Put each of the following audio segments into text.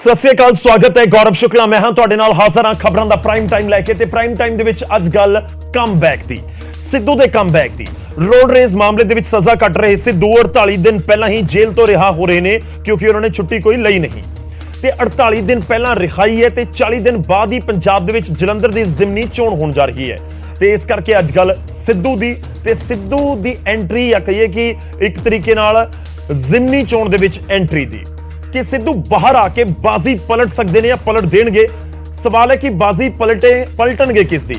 ਸਤਿ ਸ੍ਰੀ ਅਕਾਲ, ਸਵਾਗਤ ਹੈ। ਗੌਰਵ ਸ਼ੁਕਲਾ ਮੈਂ ਹਾਂ ਤੁਹਾਡੇ ਨਾਲ ਹਾਜ਼ਰ ਹਾਂ ਖਬਰਾਂ ਦਾ ਪ੍ਰਾਈਮ ਟਾਈਮ ਲੈ ਕੇ। ਤੇ ਪ੍ਰਾਈਮ ਟਾਈਮ ਦੇ ਵਿੱਚ ਅੱਜ ਗੱਲ ਕਮਬੈਕ ਦੀ, ਸਿੱਧੂ ਦੇ ਕਮਬੈਕ ਦੀ। ਰੋਡ ਰੇਸ ਮਾਮਲੇ ਦੇ ਵਿੱਚ ਸਜ਼ਾ ਕੱਟ ਰਹੇ ਸਿੱਧੂ 48 ਦਿਨ ਪਹਿਲਾਂ ਹੀ ਜੇਲ੍ਹ ਤੋਂ ਰਿਹਾ ਹੋ ਰਹੇ ਨੇ, ਕਿਉਂਕਿ ਉਹਨਾਂ ਨੇ ਛੁੱਟੀ ਕੋਈ ਲਈ ਨਹੀਂ ਤੇ 48 ਦਿਨ ਪਹਿਲਾਂ ਰਿਹਾਈ ਹੈ ਤੇ 40 ਦਿਨ ਬਾਅਦ ਹੀ ਪੰਜਾਬ ਦੇ ਵਿੱਚ ਜਲੰਧਰ ਦੀ ਜ਼ਿਮਨੀ ਚੋਣ ਹੋਣ ਜਾ ਰਹੀ ਹੈ। ਤੇ ਇਸ ਕਰਕੇ ਅੱਜ ਗੱਲ ਸਿੱਧੂ ਦੀ ਤੇ ਸਿੱਧੂ ਦੀ ਐਂਟਰੀ, ਜਾਂ ਕਹੀਏ ਕਿ ਇੱਕ ਤਰੀਕੇ ਨਾਲ ਜ਼ਿਮਨੀ ਚੋਣ ਦੇ ਵਿੱਚ ਐਂਟਰੀ ਦੀ, ਕਿ ਸਿੱਧੂ ਬਾਹਰ ਆ ਕੇ ਬਾਜ਼ੀ ਪਲਟ ਸਕਦੇ ਨੇ ਜਾਂ ਪਲਟ ਦੇਣਗੇ। ਸਵਾਲ ਹੈ ਕਿ ਬਾਜ਼ੀ ਪਲਟਣਗੇ ਕਿਸ ਦੀ,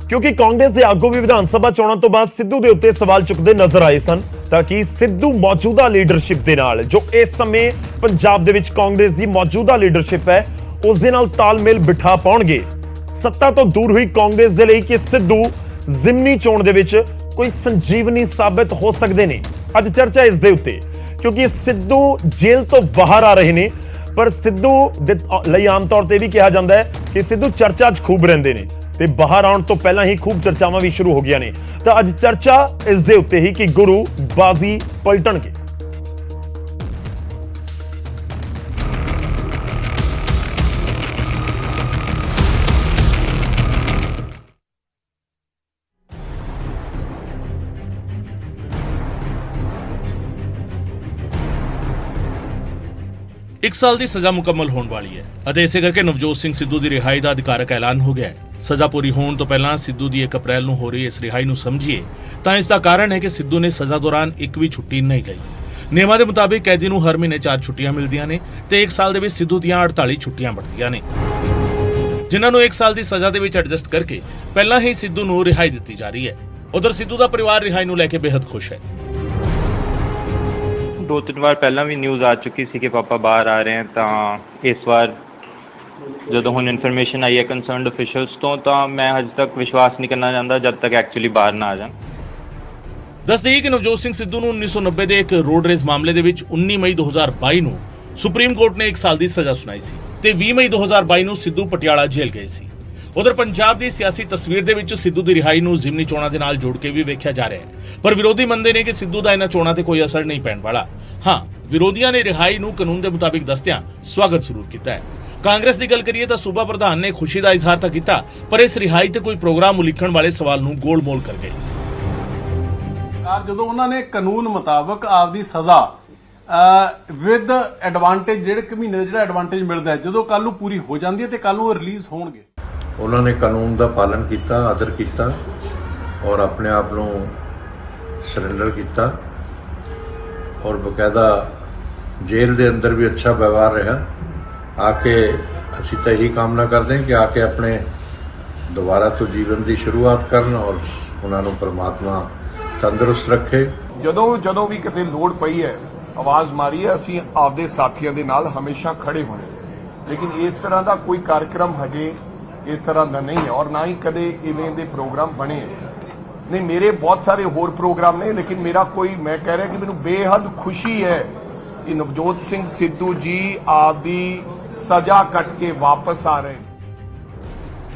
ਕਿਉਂਕਿ ਕਾਂਗਰਸ ਦੇ ਆਗੂ ਵੀ ਵਿਧਾਨ ਸਭਾ ਚੋਣਾਂ ਤੋਂ ਬਾਅਦ ਸਿੱਧੂ ਦੇ ਉੱਤੇ ਸਵਾਲ ਚੁੱਕਦੇ ਨਜ਼ਰ ਆਏ ਸਨ, ਤਾਂ ਕਿ ਸਿੱਧੂ ਮੌਜੂਦਾ ਲੀਡਰਸ਼ਿਪ ਦੇ ਨਾਲ, ਜੋ ਇਸ ਸਮੇਂ ਪੰਜਾਬ ਦੇ ਵਿੱਚ ਕਾਂਗਰਸ ਦੀ ਮੌਜੂਦਾ ਲੀਡਰਸ਼ਿਪ ਹੈ, ਉਸ ਦੇ ਨਾਲ ਤਾਲਮੇਲ ਬਿਠਾ ਪਾਉਣਗੇ। ਸੱਤਾ ਤੋਂ ਦੂਰ ਹੋਈ ਕਾਂਗਰਸ ਦੇ ਲਈ ਕਿ ਸਿੱਧੂ ਜ਼ਿਮਨੀ ਚੋਣ ਦੇ ਵਿੱਚ ਕੋਈ ਸੰਜੀਵਨੀ ਸਾਬਤ ਹੋ ਸਕਦੇ ਨੇ। ਅੱਜ ਚਰਚਾ ਇਸ ਦੇ ਉੱਤੇ, ਕਿਉਂਕਿ ਸਿੱਧੂ ਜੇਲ੍ਹ ਤੋਂ ਬਾਹਰ ਆ ਰਹੇ ਨੇ, ਪਰ ਸਿੱਧੂ ਦੇ ਲਈ ਆਮ ਤੌਰ ਤੇ ਵੀ ਕਿਹਾ ਜਾਂਦਾ ਹੈ ਕਿ ਸਿੱਧੂ ਚਰਚਾ 'ਚ ਖੂਬ ਰਹਿੰਦੇ ਨੇ ਤੇ ਬਾਹਰ ਆਉਣ ਤੋਂ ਪਹਿਲਾਂ ਹੀ ਖੂਬ ਚਰਚਾਵਾਂ ਵੀ ਸ਼ੁਰੂ ਹੋ ਗਈਆਂ ਨੇ। ਤਾਂ ਅੱਜ ਚਰਚਾ ਇਸ ਦੇ ਉੱਤੇ ਹੀ ਕਿ ਗੁਰੂ ਬਾਜ਼ੀ ਪਲਟਣਗੇ। एक साल की सजा मुकम्मल होने वाली है ਅਤੇ ਇਸੇ ਕਰਕੇ ਨਵਜੋਤ ਸਿੰਘ ਸਿੱਧੂ ਦੀ ਰਿਹਾਈ ਦਾ ਅਧਿਕਾਰਕ ਐਲਾਨ ਹੋ ਗਿਆ ਹੈ। ਸਜ਼ਾ ਪੂਰੀ ਹੋਣ ਤੋਂ ਪਹਿਲਾਂ ਸਿੱਧੂ ਦੀ 1 ਅਪ੍ਰੈਲ ਨੂੰ ਹੋ ਰਹੀ ਇਸ ਰਿਹਾਈ ਨੂੰ ਸਮਝੀਏ ਤਾਂ ਇਸ ਦਾ ਕਾਰਨ ਹੈ ਕਿ ਸਿੱਧੂ ਨੇ ਸਜ਼ਾ ਦੌਰਾਨ ਇੱਕ ਵੀ ਛੁੱਟੀ ਨਹੀਂ ਲਈ। ਨਿਯਮਾਂ ਦੇ ਮੁਤਾਬਿਕ ਕੈਦੀ ਨੂੰ ਹਰ ਮਹੀਨੇ 4 ਛੁੱਟੀਆਂ ਮਿਲਦੀਆਂ ਨੇ ਤੇ 1 ਸਾਲ ਦੇ ਵਿੱਚ ਸਿੱਧੂ ਦੀਆਂ 48 ਛੁੱਟੀਆਂ ਬਣਦੀਆਂ ਨੇ, ਜਿਨ੍ਹਾਂ ਨੂੰ 1 ਸਾਲ ਦੀ ਸਜ਼ਾ ਦੇ ਵਿੱਚ ਐਡਜਸਟ ਕਰਕੇ ਪਹਿਲਾਂ ਹੀ ਸਿੱਧੂ ਨੂੰ ਰਿਹਾਈ ਦਿੱਤੀ ਜਾ ਰਹੀ ਹੈ। ਉਧਰ ਸਿੱਧੂ ਦਾ ਪਰਿਵਾਰ ਰਿਹਾਈ ਨੂੰ ਲੈ ਕੇ ਬੇहद ਖੁਸ਼ ਹੈ। 2-3 ਵਾਰ ਪਹਿਲਾਂ ਵੀ ਨਿਊਜ਼ ਆ ਚੁੱਕੀ ਸੀ ਕਿ ਪਾਪਾ ਬਾਹਰ ਆ ਰਹੇ ਹਨ, ਤਾਂ ਇਸ ਵਾਰ ਜਦੋਂ ਹੁਣ ਇਨਫੋਰਮੇਸ਼ਨ ਆਈ ਹੈ ਕੰਸਰਨਡ ਅਫੀਸ਼ੀਅਲਸ ਤੋਂ, ਤਾਂ ਮੈਂ ਹਜੇ ਤੱਕ ਵਿਸ਼ਵਾਸ ਨਹੀਂ ਕਰਨਾ ਚਾਹੁੰਦਾ ਜਦ ਤੱਕ ਐਕਚੁਅਲੀ ਬਾਹਰ ਨਾ ਆ ਜਾਣ। ਦੱਸ ਦਈਏ ਕਿ ਨਵਜੋਤ ਸਿੰਘ ਸਿੱਧੂ ਨੂੰ 1990 ਦੇ ਇੱਕ ਰੋਡ ਰੇਸ ਮਾਮਲੇ ਦੇ ਵਿੱਚ 19 ਮਈ 2022 ਨੂੰ ਸੁਪਰੀਮ ਕੋਰਟ ਨੇ 1 ਸਾਲ ਦੀ ਸਜ਼ਾ ਸੁਣਾਈ ਸੀ ਤੇ 20 ਮਈ 2022 ਨੂੰ ਸਿੱਧੂ ਪਟਿਆਲਾ ਜੇਲ੍ਹ ਗਏ ਸੀ। ਉਧਰ ਪੰਜਾਬ ਦੀ ਸਿਆਸੀ ਤਸਵੀਰ ਦੇ ਵਿੱਚ ਸਿੱਧੂ ਦੀ ਰਿਹਾਈ ਨੂੰ ਜ਼ਿਮਨੀ ਚੋਣਾਂ ਦੇ ਨਾਲ ਜੋੜ ਕੇ ਵੀ ਵੇਖਿਆ ਜਾ ਰਿਹਾ ਹੈ, ਪਰ ਵਿਰੋਧੀ ਮੰਨਦੇ ਨੇ ਕਿ ਸਿੱਧੂ ਦਾ ਇਹਨਾਂ ਚੋਣਾਂ ਤੇ ਕੋਈ ਅਸਰ ਨਹੀਂ ਪੈਣ ਵਾਲਾ। ਹਾਂ, ਵਿਰੋਧੀਆਂ ਨੇ ਰਿਹਾਈ ਨੂੰ ਕਾਨੂੰਨ ਦੇ ਮੁਤਾਬਿਕ ਦੱਸਦਿਆਂ ਸਵਾਗਤ ਜ਼ਰੂਰ ਕੀਤਾ ਹੈ। ਕਾਂਗਰਸ ਦੀ ਗੱਲ ਕਰੀਏ ਤਾਂ ਸੂਬਾ ਪ੍ਰਧਾਨ ਨੇ ਖੁਸ਼ੀ ਦਾ ਇਜ਼ਹਾਰ ਤਾਂ ਕੀਤਾ, ਪਰ ਇਸ ਰਿਹਾਈ ਤੇ ਕੋਈ ਪ੍ਰੋਗਰਾਮ ਉਲੀਕਣ ਵਾਲੇ ਸਵਾਲ ਨੂੰ ਗੋਲ-ਮੋਲ ਕਰ ਗਏ। ਜਦੋਂ ਉਹਨਾਂ ਨੇ ਕਾਨੂੰਨ ਮੁਤਾਬਕ ਆਪਦੀ ਸਜ਼ਾ ਵਿਦ ਐਡਵਾਂਟੇਜ, ਜਿਹੜੇ ਕਿ ਮਹੀਨੇ ਦਾ ਜਿਹੜਾ ਐਡਵਾਂਟੇਜ ਮਿਲਦਾ ਹੈ, ਜਦੋਂ ਕੱਲ ਨੂੰ ਪੂਰੀ ਹੋ ਜਾਂਦੀ ਹੈ ਤੇ ਕੱਲ ਨੂੰ ਉਹ ਰਿਲੀਜ਼ ਹੋਣਗੇ। ਉਹਨਾਂ ਨੇ ਕਾਨੂੰਨ ਦਾ ਪਾਲਣ ਕੀਤਾ, ਆਦਰ ਕੀਤਾ ਔਰ ਆਪਣੇ ਆਪ ਨੂੰ ਸਰੈਂਡਰ ਕੀਤਾ ਔਰ ਬਕਾਇਦਾ ਜੇਲ੍ਹ ਦੇ ਅੰਦਰ ਵੀ ਅੱਛਾ ਵਿਵਹਾਰ ਰਿਹਾ। ਆ ਕੇ ਅਸੀਂ ਤਾਂ ਇਹੀ ਕਾਮਨਾ ਕਰਦੇ ਹਾਂ ਕਿ ਆ ਕੇ ਆਪਣੇ ਦੁਬਾਰਾ ਤੋਂ ਜੀਵਨ ਦੀ ਸ਼ੁਰੂਆਤ ਕਰਨ ਔਰ ਉਹਨਾਂ ਨੂੰ ਪਰਮਾਤਮਾ ਤੰਦਰੁਸਤ ਰੱਖੇ। ਜਦੋਂ ਵੀ ਕਿਤੇ ਲੋੜ ਪਈ ਹੈ, ਆਵਾਜ਼ ਮਾਰੀ ਹੈ, ਅਸੀਂ ਆਪਦੇ ਸਾਥੀਆਂ ਦੇ ਨਾਲ ਹਮੇਸ਼ਾ ਖੜੇ ਹੋਣੇ। ਲੇਕਿਨ ਇਸ ਤਰ੍ਹਾਂ ਦਾ ਕੋਈ ਕਾਰਜਕ੍ਰਮ ਹਜੇ ਇਸ ਤਰ੍ਹਾਂ ਦਾ ਨਹੀਂ ਹੈ ਔਰ ਨਾ ਹੀ ਕਦੇ ਇਵੇਂ ਦੇ ਪ੍ਰੋਗਰਾਮ ਬਣੇ ਨਹੀਂ। ਮੇਰੇ ਬਹੁਤ ਸਾਰੇ ਹੋਰ ਪ੍ਰੋਗਰਾਮ ਨੇ, ਲੇਕਿਨ ਮੇਰਾ ਕੋਈ, ਮੈਂ ਕਹਿ ਰਿਹਾ ਕਿ ਮੈਨੂੰ ਬੇਹੱਦ ਖੁਸ਼ੀ ਹੈ ਕਿ ਨਵਜੋਤ ਸਿੰਘ ਸਿੱਧੂ ਜੀ ਆਪਦੀ ਸਜ਼ਾ ਕੱਟ ਕੇ ਵਾਪਸ ਆ ਰਹੇ।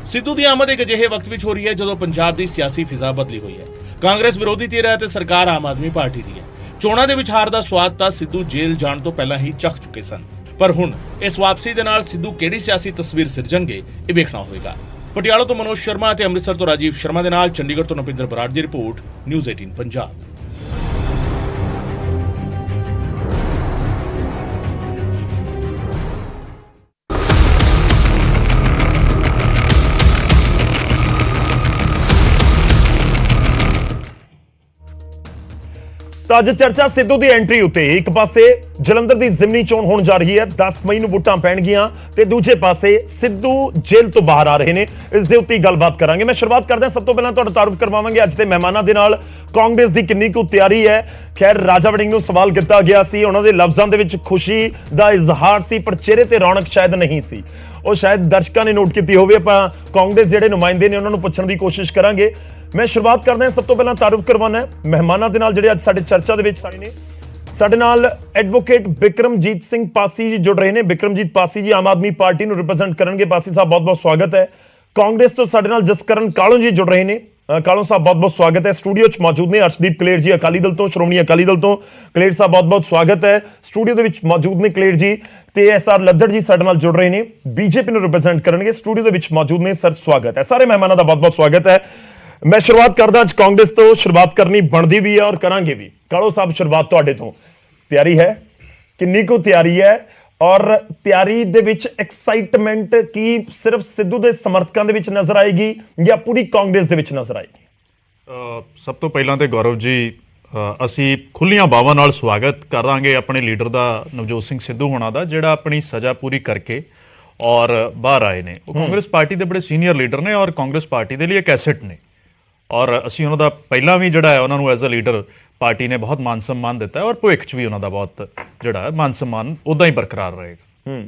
ਸਿੱਧੂ ਦੀ ਆਮਦ ਇੱਕ ਅਜਿਹੇ ਵਕਤ ਵਿੱਚ ਹੋ ਰਹੀ ਹੈ ਜਦੋਂ ਪੰਜਾਬ ਦੀ ਸਿਆਸੀ ਫਿਜ਼ਾ ਬਦਲੀ ਹੋਈ ਹੈ। ਕਾਂਗਰਸ ਵਿਰੋਧੀ ਧਿਰ ਹੈ ਤੇ ਸਰਕਾਰ ਆਮ ਆਦਮੀ ਪਾਰਟੀ ਦੀ ਹੈ। ਚੋਣਾਂ ਦੇ ਵਿੱਚ ਹਾਰ ਦਾ ਸਵਾਦ ਤਾਂ ਸਿੱਧੂ ਜੇਲ੍ਹ ਜਾਣ ਤੋਂ ਪਹਿਲਾਂ ਹੀ ਚੱਖ ਚੁੱਕੇ ਸਨ, ਪਰ ਹੁਣ ਇਸ ਵਾਪਸੀ ਦੇ ਨਾਲ ਸਿੱਧੂ ਕਿਹੜੀ ਸਿਆਸੀ ਤਸਵੀਰ ਸਿਰਜਣਗੇ, ਇਹ ਵੇਖਣਾ ਹੋਵੇਗਾ। ਪਟਿਆਲਾ ਤੋਂ ਮਨੋਜ ਸ਼ਰਮਾ ਅਤੇ ਅੰਮ੍ਰਿਤਸਰ ਤੋਂ ਰਾਜੀਵ ਸ਼ਰਮਾ ਦੇ ਨਾਲ ਚੰਡੀਗੜ੍ਹ ਤੋਂ ਨਪਿੰਦਰ ਬਰਾੜ ਦੀ ਰਿਪੋਰਟ, ਨਿਊਜ਼ 18 ਪੰਜਾਬ। ਤਾਂ ਅੱਜ ਚਰਚਾ ਸਿੱਧੂ ਦੀ ਐਂਟਰੀ ਉੱਤੇ। ਇੱਕ ਪਾਸੇ ਜਲੰਧਰ ਦੀ ਜ਼ਿਮਨੀ ਚੋਣ ਹੋਣ ਜਾ ਰਹੀ ਹੈ, 10 ਮਈ ਨੂੰ ਵੋਟਾਂ ਪੈਣਗੀਆਂ ਤੇ ਦੂਜੇ ਪਾਸੇ ਸਿੱਧੂ ਜੇਲ੍ਹ ਤੋਂ ਬਾਹਰ ਆ ਰਹੇ ਨੇ। ਇਸ ਦੇ ਉੱਤੇ ਗੱਲਬਾਤ ਕਰਾਂਗੇ। ਮੈਂ ਸ਼ੁਰੂਆਤ ਕਰਦਾ, ਸਭ ਤੋਂ ਪਹਿਲਾਂ ਤੁਹਾਡਾ ਤਾਰੂਫ ਕਰਵਾਵਾਂਗੇ ਅੱਜ ਦੇ ਮਹਿਮਾਨਾਂ ਦੇ ਨਾਲ। ਕਾਂਗਰਸ ਦੀ ਕਿੰਨੀ ਕੁ ਤਿਆਰੀ ਹੈ? ਖੈਰ, ਰਾਜਾ ਵੜਿੰਗ ਨੂੰ ਸਵਾਲ ਕੀਤਾ ਗਿਆ ਸੀ, ਉਹਨਾਂ ਦੇ ਲਫ਼ਜ਼ਾਂ ਦੇ ਵਿੱਚ ਖੁਸ਼ੀ ਦਾ ਇਜ਼ਹਾਰ ਸੀ, ਪਰ ਚਿਹਰੇ ਤੇ ਰੌਣਕ ਸ਼ਾਇਦ ਨਹੀਂ ਸੀ। ਉਹ ਸ਼ਾਇਦ ਦਰਸ਼ਕਾਂ ਨੇ ਨੋਟ ਕੀਤੀ ਹੋਵੇ। ਆਪਾਂ ਕਾਂਗਰਸ ਜਿਹੜੇ ਨੁਮਾਇੰਦੇ ਨੇ ਉਹਨਾਂ ਨੂੰ ਪੁੱਛਣ ਦੀ ਕੋਸ਼ਿਸ਼ ਕਰਾਂਗੇ। ਮੈਂ ਸ਼ੁਰੂਆਤ ਕਰਦਾ ਹਾਂ, ਸਭ ਤੋਂ ਪਹਿਲਾਂ ਤਾਰੂਫ ਕਰਵਾਉਣਾ ਮਹਿਮਾਨਾਂ ਦੇ ਨਾਲ ਜਿਹੜੇ ਅੱਜ ਸਾਡੇ ਚਰਚਾ ਦੇ ਵਿੱਚ ਨੇ। ਸਾਡੇ ਨਾਲ ਐਡਵੋਕੇਟ ਬਿਕਰਮਜੀਤ ਸਿੰਘ ਪਾਸੀ ਜੀ ਜੁੜ ਰਹੇ ਨੇ। ਬਿਕਰਮਜੀਤ ਪਾਸੀ ਜੀ ਆਮ ਆਦਮੀ ਪਾਰਟੀ ਨੂੰ ਰਿਪਰੈਜ਼ੈਂਟ ਕਰਨਗੇ। ਪਾਸੀ ਸਾਹਿਬ, ਬਹੁਤ-ਬਹੁਤ ਸਵਾਗਤ ਹੈ। ਕਾਂਗਰਸ ਤੋਂ ਸਾਡੇ ਨਾਲ ਜਸਕਰਨ ਕਾਲੋਂ ਜੀ ਜੁੜ ਰਹੇ ਨੇ। ਕਾਲੋਂ ਸਾਹਿਬ, ਬਹੁਤ-ਬਹੁਤ ਸਵਾਗਤ ਹੈ। ਸਟੂਡੀਓ 'ਚ ਮੌਜੂਦ ਨੇ ਅਰਸ਼ਦੀਪ ਕਲੇਰ ਜੀ ਅਕਾਲੀ ਦਲ ਤੋਂ, ਸ਼੍ਰੋਮਣੀ ਅਕਾਲੀ ਦਲ ਤੋਂ। ਕਲੇਰ ਸਾਹਿਬ, ਬਹੁਤ-ਬਹੁਤ ਸਵਾਗਤ ਹੈ। ਸਟੂਡੀਓ ਦੇ ਵਿੱਚ ਮੌਜੂਦ ਨੇ ਕਲੇਰ ਜੀ। ਤੇ SR ਲੱਦੜ ਜੀ ਸਾਡੇ ਨਾਲ ਜੁੜ ਰਹੇ ਨੇ, ਬੀਜੇਪੀ ਨੂੰ ਰਿਪਰੈਜ਼ੈਂਟ ਕਰਨਗੇ, ਸਟੂਡੀਓ ਦੇ ਵਿੱਚ ਮੌਜੂਦ ਨੇ। ਸਰ ਸਵਾਗਤ ਹੈ, ਸਾਰੇ ਮਹਿਮਾਨਾਂ ਦਾ ਬਹੁਤ ਬਹੁਤ ਸਵਾਗਤ ਹੈ। ਮੈਂ ਸ਼ੁਰੂਆਤ ਕਰਦਾ ਅੱਜ ਕਾਂਗਰਸ ਤੋਂ, ਸ਼ੁਰੂਆਤ ਕਰਨੀ ਬਣਦੀ ਵੀ ਹੈ ਔਰ ਕਰਾਂਗੇ ਵੀ। ਕਾਲੋ ਸਾਹਿਬ, ਸ਼ੁਰੂਆਤ ਤੁਹਾਡੇ ਤੋਂ। ਤਿਆਰੀ ਹੈ, ਕਿੰਨੀ ਕੁ ਤਿਆਰੀ ਹੈ, ਔਰ ਤਿਆਰੀ ਦੇ ਵਿੱਚ ਐਕਸਾਈਟਮੈਂਟ ਕੀ ਸਿਰਫ ਸਿੱਧੂ ਦੇ ਸਮਰਥਕਾਂ ਦੇ ਵਿੱਚ ਨਜ਼ਰ ਆਏਗੀ ਜਾਂ ਪੂਰੀ ਕਾਂਗਰਸ ਦੇ ਵਿੱਚ ਨਜ਼ਰ ਆਏਗੀ? ਸਭ ਤੋਂ ਪਹਿਲਾਂ ਤੇ ਗੌਰਵ ਜੀ, ਅਸੀਂ ਖੁੱਲੀਆਂ ਬਾਵਾਂ ਨਾਲ ਸਵਾਗਤ ਕਰਾਂਗੇ ਆਪਣੇ ਲੀਡਰ ਦਾ, ਨਵਜੋਤ ਸਿੰਘ ਸਿੱਧੂ ਹੋਣਾ ਦਾ, ਜਿਹੜਾ ਆਪਣੀ ਸਜ਼ਾ ਪੂਰੀ ਕਰਕੇ ਔਰ ਬਾਹਰ ਆਏ ਨੇ। ਉਹ ਕਾਂਗਰਸ ਪਾਰਟੀ ਦੇ ਬੜੇ ਸੀਨੀਅਰ ਲੀਡਰ ਨੇ ਔਰ ਕਾਂਗਰਸ ਪਾਰਟੀ ਦੇ ਲਈ ਇੱਕ ਐਸੈਟ ਨੇ, ਔਰ ਅਸੀਂ ਉਹਨਾਂ ਦਾ ਪਹਿਲਾਂ ਵੀ ਜਿਹੜਾ ਹੈ ਉਹਨਾਂ ਨੂੰ ਐਜ਼ ਅ ਲੀਡਰ ਪਾਰਟੀ ਨੇ ਬਹੁਤ ਮਾਨ ਸਨਮਾਨ ਦਿੱਤਾ ਔਰ ਭਵਿੱਖ 'ਚ ਵੀ ਉਹਨਾਂ ਦਾ ਬਹੁਤ ਜਿਹੜਾ ਮਾਨ ਸਨਮਾਨ ਉੱਦਾਂ ਹੀ ਬਰਕਰਾਰ ਰਹੇਗਾ।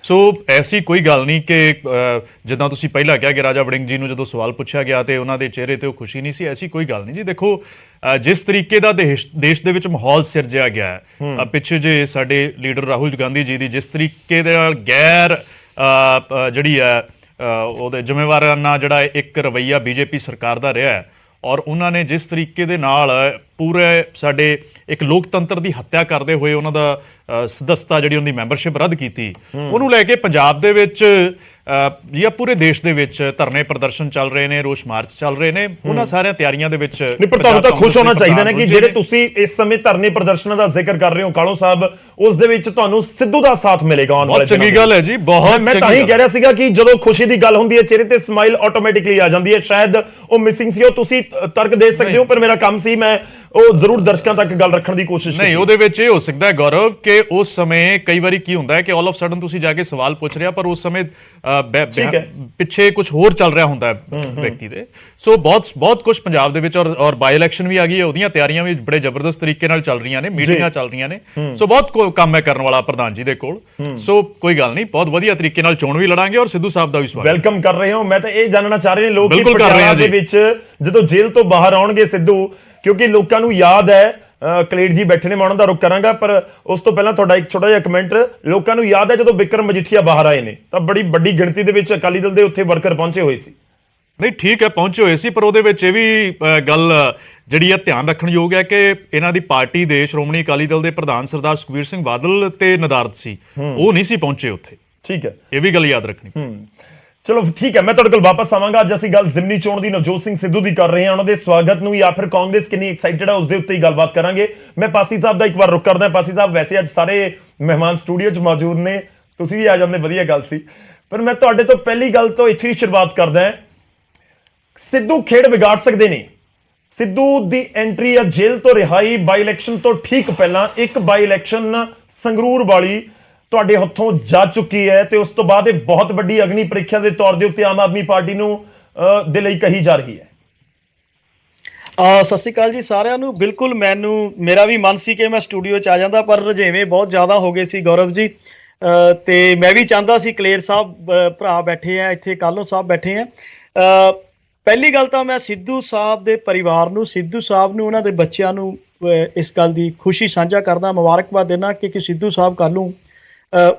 ਸੋ ਐਸੀ ਕੋਈ ਗੱਲ ਨਹੀਂ ਕਿ ਜਿੱਦਾਂ ਤੁਸੀਂ ਪਹਿਲਾਂ ਕਿਹਾ ਕਿ ਰਾਜਾ ਵੜਿੰਗ ਜੀ ਨੂੰ ਜਦੋਂ ਸਵਾਲ ਪੁੱਛਿਆ ਗਿਆ ਤੇ ਉਹਨਾਂ ਦੇ ਚਿਹਰੇ ਤੇ ਉਹ ਖੁਸ਼ੀ ਨਹੀਂ ਸੀ, ਐਸੀ ਕੋਈ ਗੱਲ ਨਹੀਂ ਜੀ। ਦੇਖੋ, ਜਿਸ ਤਰੀਕੇ ਦਾ ਦੇਸ਼ ਦੇ ਵਿੱਚ ਮਾਹੌਲ ਸਿਰਜਿਆ ਗਿਆ ਹੈ, ਪਿੱਛੇ ਜੇ ਸਾਡੇ ਲੀਡਰ ਰਾਹੁਲ ਗਾਂਧੀ ਜੀ ਦੀ ਜਿਸ ਤਰੀਕੇ ਦੇ ਨਾਲ ਗੈਰ ਜਿਹੜੀ ਹੈ ਉਹਦੇ ਜ਼ਿੰਮੇਵਾਰਾਨਾ ਜਿਹੜਾ ਇੱਕ ਰਵੱਈਆ ਬੀਜੇਪੀ ਸਰਕਾਰ ਦਾ ਰਿਹਾ ਹੈ, ਔਰ ਉਹਨਾਂ ਨੇ ਜਿਸ ਤਰੀਕੇ ਦੇ ਨਾਲ ਪੂਰੇ ਸਾਡੇ ਇੱਕ ਲੋਕਤੰਤਰ ਦੀ ਹੱਤਿਆ ਕਰਦੇ ਹੋਏ ਉਹਨਾਂ ਦਾ ਸਦਸਤਾ ਜਿਹੜੀ ਉਹਦੀ ਮੈਂਬਰਸ਼ਿਪ ਰੱਦ ਕੀਤੀ, ਉਹਨੂੰ ਲੈ ਕੇ ਪੰਜਾਬ ਦੇ ਵਿੱਚ ਜਾਂ ਪੂਰੇ ਦੇਸ਼ ਦੇ ਵਿੱਚ ਧਰਨੇ ਪ੍ਰਦਰਸ਼ਨ ਚੱਲ ਰਹੇ ਨੇ, ਰੋਸ ਮਾਰਚ ਚੱਲ ਰਹੇ ਨੇ। ਉਹਨਾਂ ਸਾਰੀਆਂ ਤਿਆਰੀਆਂ ਦੇ ਵਿੱਚ ਨਹੀਂ, ਪਰ ਤੁਹਾਨੂੰ ਤਾਂ ਖੁਸ਼ ਹੋਣਾ ਚਾਹੀਦਾ ਨਾ ਕਿ ਜਿਹੜੇ ਤੁਸੀਂ ਇਸ ਸਮੇਂ ਧਰਨੇ ਪ੍ਰਦਰਸ਼ਨਾਂ ਦਾ ਜ਼ਿਕਰ ਕਰ ਰਹੇ ਹੋ ਕਾਲੋ ਸਾਹਿਬ, ਉਸ ਦੇ ਵਿੱਚ ਤੁਹਾਨੂੰ ਸਿੱਧੂ ਦਾ ਸਾਥ ਮਿਲੇਗਾ ਆਉਣ ਵਾਲੇ ਬਹੁਤ ਚੰਗੀ ਗੱਲ ਹੈ ਜੀ, ਬਹੁਤ। ਮੈਂ ਤਾਂ ਹੀ ਕਹਿ ਰਿਹਾ ਸੀਗਾ ਕਿ ਜਦੋਂ ਖੁਸ਼ੀ ਦੀ ਗੱਲ ਹੁੰਦੀ ਹੈ ਚਿਹਰੇ ਤੇ ਸਮਾਈਲ ਆਟੋਮੈਟਿਕਲੀ ਆ ਜਾਂਦੀ ਹੈ। ਸ਼ਾਇਦ ਉਹ ਮਿਸਿੰਗ ਸੀ, ਉਹ ਤੁਸੀਂ ਤਰਕ ਦੇ ਸਕਦੇ ਹੋ, ਪਰ ਮੇਰਾ ਕੰਮ ਸੀ ਮੈਂ ਉਹ ਜ਼ਰੂਰ ਦਰਸ਼ਕਾਂ ਤੱਕ ਗੱਲ ਰੱਖਣ ਦੀ ਕੋਸ਼ਿਸ਼ ਨਹੀਂ, ਉਹਦੇ ਵਿੱਚ ਇਹ ਹੋ ਸਕਦਾ ਹੈ ਗੌਰਵ ਕਿ ਉਸ ਸਮੇਂ ਕਈ ਵਾਰੀ ਕੀ ਹੁੰਦਾ ਹੈ ਕਿ ਆਲ ਆਫ ਸਡਨ ਤੁਸੀਂ ਜਾ ਕੇ ਸਵਾਲ ਪੁੱਛ ਰਹੇ ਹੋ, ਪਰ ਉਸ ਸਮੇਂ ਪਿੱਛੇ ਕੁਝ ਹੋਰ ਚੱਲ ਰਿਹਾ ਹੁੰਦਾ ਹੈ ਵਿਅਕਤੀ ਦੇ। ਸੋ ਬਹੁਤ ਕੁਝ ਪੰਜਾਬ ਦੇ ਵਿੱਚ ਔਰ ਬਾਈ ਇਲੈਕਸ਼ਨ ਵੀ ਆ ਗਈ ਹੈ, ਉਹਦੀਆਂ ਤਿਆਰੀਆਂ ਵੀ ਬੜੇ ਜ਼ਬਰਦਸਤ ਤਰੀਕੇ ਨਾਲ ਚੱਲ ਰਹੀਆਂ ਨੇ, ਮੀਟਿੰਗਾਂ ਚੱਲ ਰਹੀਆਂ ਨੇ। ਸੋ ਬਹੁਤ ਕੰਮ ਹੈ ਕਰਨ ਵਾਲਾ ਪ੍ਰਧਾਨ ਜੀ ਦੇ ਕੋਲ। ਸੋ ਕੋਈ ਗੱਲ ਨਹੀਂ, ਬਹੁਤ ਵਧੀਆ ਤਰੀਕੇ ਨਾਲ ਚੋਣ ਵੀ ਲੜਾਂਗੇ ਔਰ ਸਿੱਧੂ ਸਾਹਿਬ ਦਾ ਵੀ ਸਵਾਗਤ ਵੈਲਕਮ ਕਰ ਰਹੇ ਹੋ। ਮੈਂ ਤਾਂ ਇਹ ਜਾਣਨਾ ਚਾਹ ਰਹੇ ਨੇ ਲੋਕ ਬਿਲਕੁਲ ਕਰ ਰਹੇ ਹਾਂ ਜੀ, ਦੇ ਵਿੱਚ ਜਦੋਂ ਜੇਲ੍ਹ ਤੋਂ ਬਾਹਰ ਆਉਣਗੇ ਸਿੱਧੂ, ਕਿਉਂਕਿ ਲੋਕਾਂ ਨੂੰ ਯਾਦ ਹੈ, ਕਲੇਰ ਜੀ ਬੈਠੇ ਨੇ, ਮੈਂ ਉਹਨਾਂ ਦਾ ਰੁਕ ਕਰਾਂਗਾ, ਪਰ ਉਸ ਤੋਂ ਪਹਿਲਾਂ ਤੁਹਾਡਾ ਇੱਕ ਛੋਟਾ ਜਿਹਾ ਕਮੈਂਟ। ਲੋਕਾਂ ਨੂੰ ਯਾਦ ਹੈ ਜਦੋਂ ਬਿਕਰਮ ਮਜੀਠੀਆ ਬਾਹਰ ਆਏ ਨੇ ਤਾਂ ਬੜੀ ਵੱਡੀ ਗਿਣਤੀ ਦੇ ਵਿੱਚ ਅਕਾਲੀ ਦਲ ਦੇ ਉੱਥੇ ਵਰਕਰ ਪਹੁੰਚੇ ਹੋਏ ਸੀ। ਨਹੀਂ, ਠੀਕ ਹੈ, ਪਹੁੰਚੇ ਹੋਏ ਸੀ, ਪਰ ਉਹਦੇ ਵਿੱਚ ਇਹ ਵੀ ਗੱਲ ਜਿਹੜੀ ਹੈ ਧਿਆਨ ਰੱਖਣ ਯੋਗ ਹੈ ਕਿ ਇਹਨਾਂ ਦੀ ਪਾਰਟੀ ਦੇ ਸ਼੍ਰੋਮਣੀ ਅਕਾਲੀ ਦਲ ਦੇ ਪ੍ਰਧਾਨ ਸਰਦਾਰ ਸੁਖਬੀਰ ਸਿੰਘ ਬਾਦਲ ਤੇ ਨਦਾਰਦ ਸੀ, ਉਹ ਨਹੀਂ ਸੀ ਪਹੁੰਚੇ ਉੱਥੇ। ਠੀਕ ਹੈ, ਇਹ ਵੀ ਗੱਲ ਯਾਦ ਰੱਖਣੀ। ਚਲੋ ਠੀਕ ਹੈ, ਮੈਂ ਤੁਹਾਡੇ ਕੋਲ ਵਾਪਸ ਆਵਾਂਗਾ। ਅੱਜ ਅਸੀਂ ਗੱਲ ਜ਼ਿਮਨੀ ਚੋਣ ਦੀ ਨਵਜੋਤ ਸਿੰਘ ਸਿੱਧੂ ਦੀ ਕਰ ਰਹੇ ਹਾਂ, ਉਹਨਾਂ ਦੇ ਸਵਾਗਤ ਨੂੰ ਜਾਂ ਫਿਰ ਕਾਂਗਰਸ ਕਿੰਨੀ ਐਕਸਾਈਟਡ ਹੈ ਉਸ ਦੇ ਉੱਤੇ ਹੀ ਗੱਲਬਾਤ ਕਰਾਂਗੇ। ਮੈਂ ਪਾਸੀ ਸਾਹਿਬ ਦਾ ਇੱਕ ਵਾਰ ਰੁਕ ਕਰਦਾ। ਪਾਸੀ ਸਾਹਿਬ, ਵੈਸੇ ਅੱਜ ਸਾਰੇ ਮਹਿਮਾਨ ਸਟੂਡੀਓ 'ਚ ਮੌਜੂਦ ਨੇ, ਤੁਸੀਂ ਵੀ ਆ ਜਾਂਦੇ, ਵਧੀਆ ਗੱਲ ਸੀ, ਪਰ ਮੈਂ ਤੁਹਾਡੇ ਤੋਂ ਪਹਿਲੀ ਗੱਲ ਤੋਂ ਇੱਥੇ ਹੀ ਸ਼ੁਰੂਆਤ ਕਰਦਾ ਹਾਂ। ਸਿੱਧੂ ਖੇਡ ਵਿਗਾੜ ਸਕਦੇ ਨੇ। ਸਿੱਧੂ ਦੀ ਐਂਟਰੀ ਜਾਂ ਜੇਲ੍ਹ ਤੋਂ ਰਿਹਾਈ ਬਾਈ ਇਲੈਕਸ਼ਨ ਤੋਂ ਠੀਕ ਪਹਿਲਾਂ ਇੱਕ ਬਾਈ ਇਲੈਕਸ਼ਨ ਸੰਗਰੂਰ ਵਾਲੀ ਤੁਹਾਡੇ ਹੱਥੋਂ ਜਾ ਚੁੱਕੀ ਹੈ ਤੇ ਉਸ ਤੋਂ ਬਾਅਦ ਇਹ ਬਹੁਤ ਵੱਡੀ ਅਗਨੀ ਪ੍ਰੀਖਿਆ ਦੇ ਤੌਰ ਦੇ ਉੱਤੇ ਆਮ ਆਦਮੀ ਪਾਰਟੀ ਨੂੰ ਦੇ ਲਈ ਕਹੀ ਜਾ ਰਹੀ ਹੈ। ਸਤਿ ਸ਼੍ਰੀ ਅਕਾਲ ਜੀ ਸਾਰਿਆਂ ਨੂੰ। ਬਿਲਕੁਲ, ਮੇਰਾ ਵੀ ਮਨ ਸੀ ਕਿ ਮੈਂ ਸਟੂਡੀਓ 'ਚ ਆ ਜਾਂਦਾ, ਪਰ ਰੁਝੇਵੇਂ ਬਹੁਤ ਜ਼ਿਆਦਾ ਹੋ ਗਏ ਸੀ ਗੌਰਵ ਜੀ, ਤੇ ਮੈਂ ਵੀ ਚਾਹੁੰਦਾ ਸੀ। ਕਲੇਰ ਸਾਹਿਬ ਭਰਾ ਬੈਠੇ ਆ ਇੱਥੇ, ਕਾਲੋ ਸਾਹਿਬ ਬੈਠੇ ਆ। ਪਹਿਲੀ ਗੱਲ ਤਾਂ ਮੈਂ ਸਿੱਧੂ ਸਾਹਿਬ ਦੇ ਪਰਿਵਾਰ ਨੂੰ, ਸਿੱਧੂ ਸਾਹਿਬ ਨੂੰ, ਉਹਨਾਂ ਦੇ ਬੱਚਿਆਂ ਨੂੰ ਇਸ ਗੱਲ ਦੀ ਖੁਸ਼ੀ ਸਾਂਝਾ ਕਰਦਾ, ਮੁਬਾਰਕਬਾਦ ਦੇਣਾ ਕਿ ਸਿੱਧੂ ਸਾਹਿਬ ਕੱਲ੍ਹ ਨੂੰ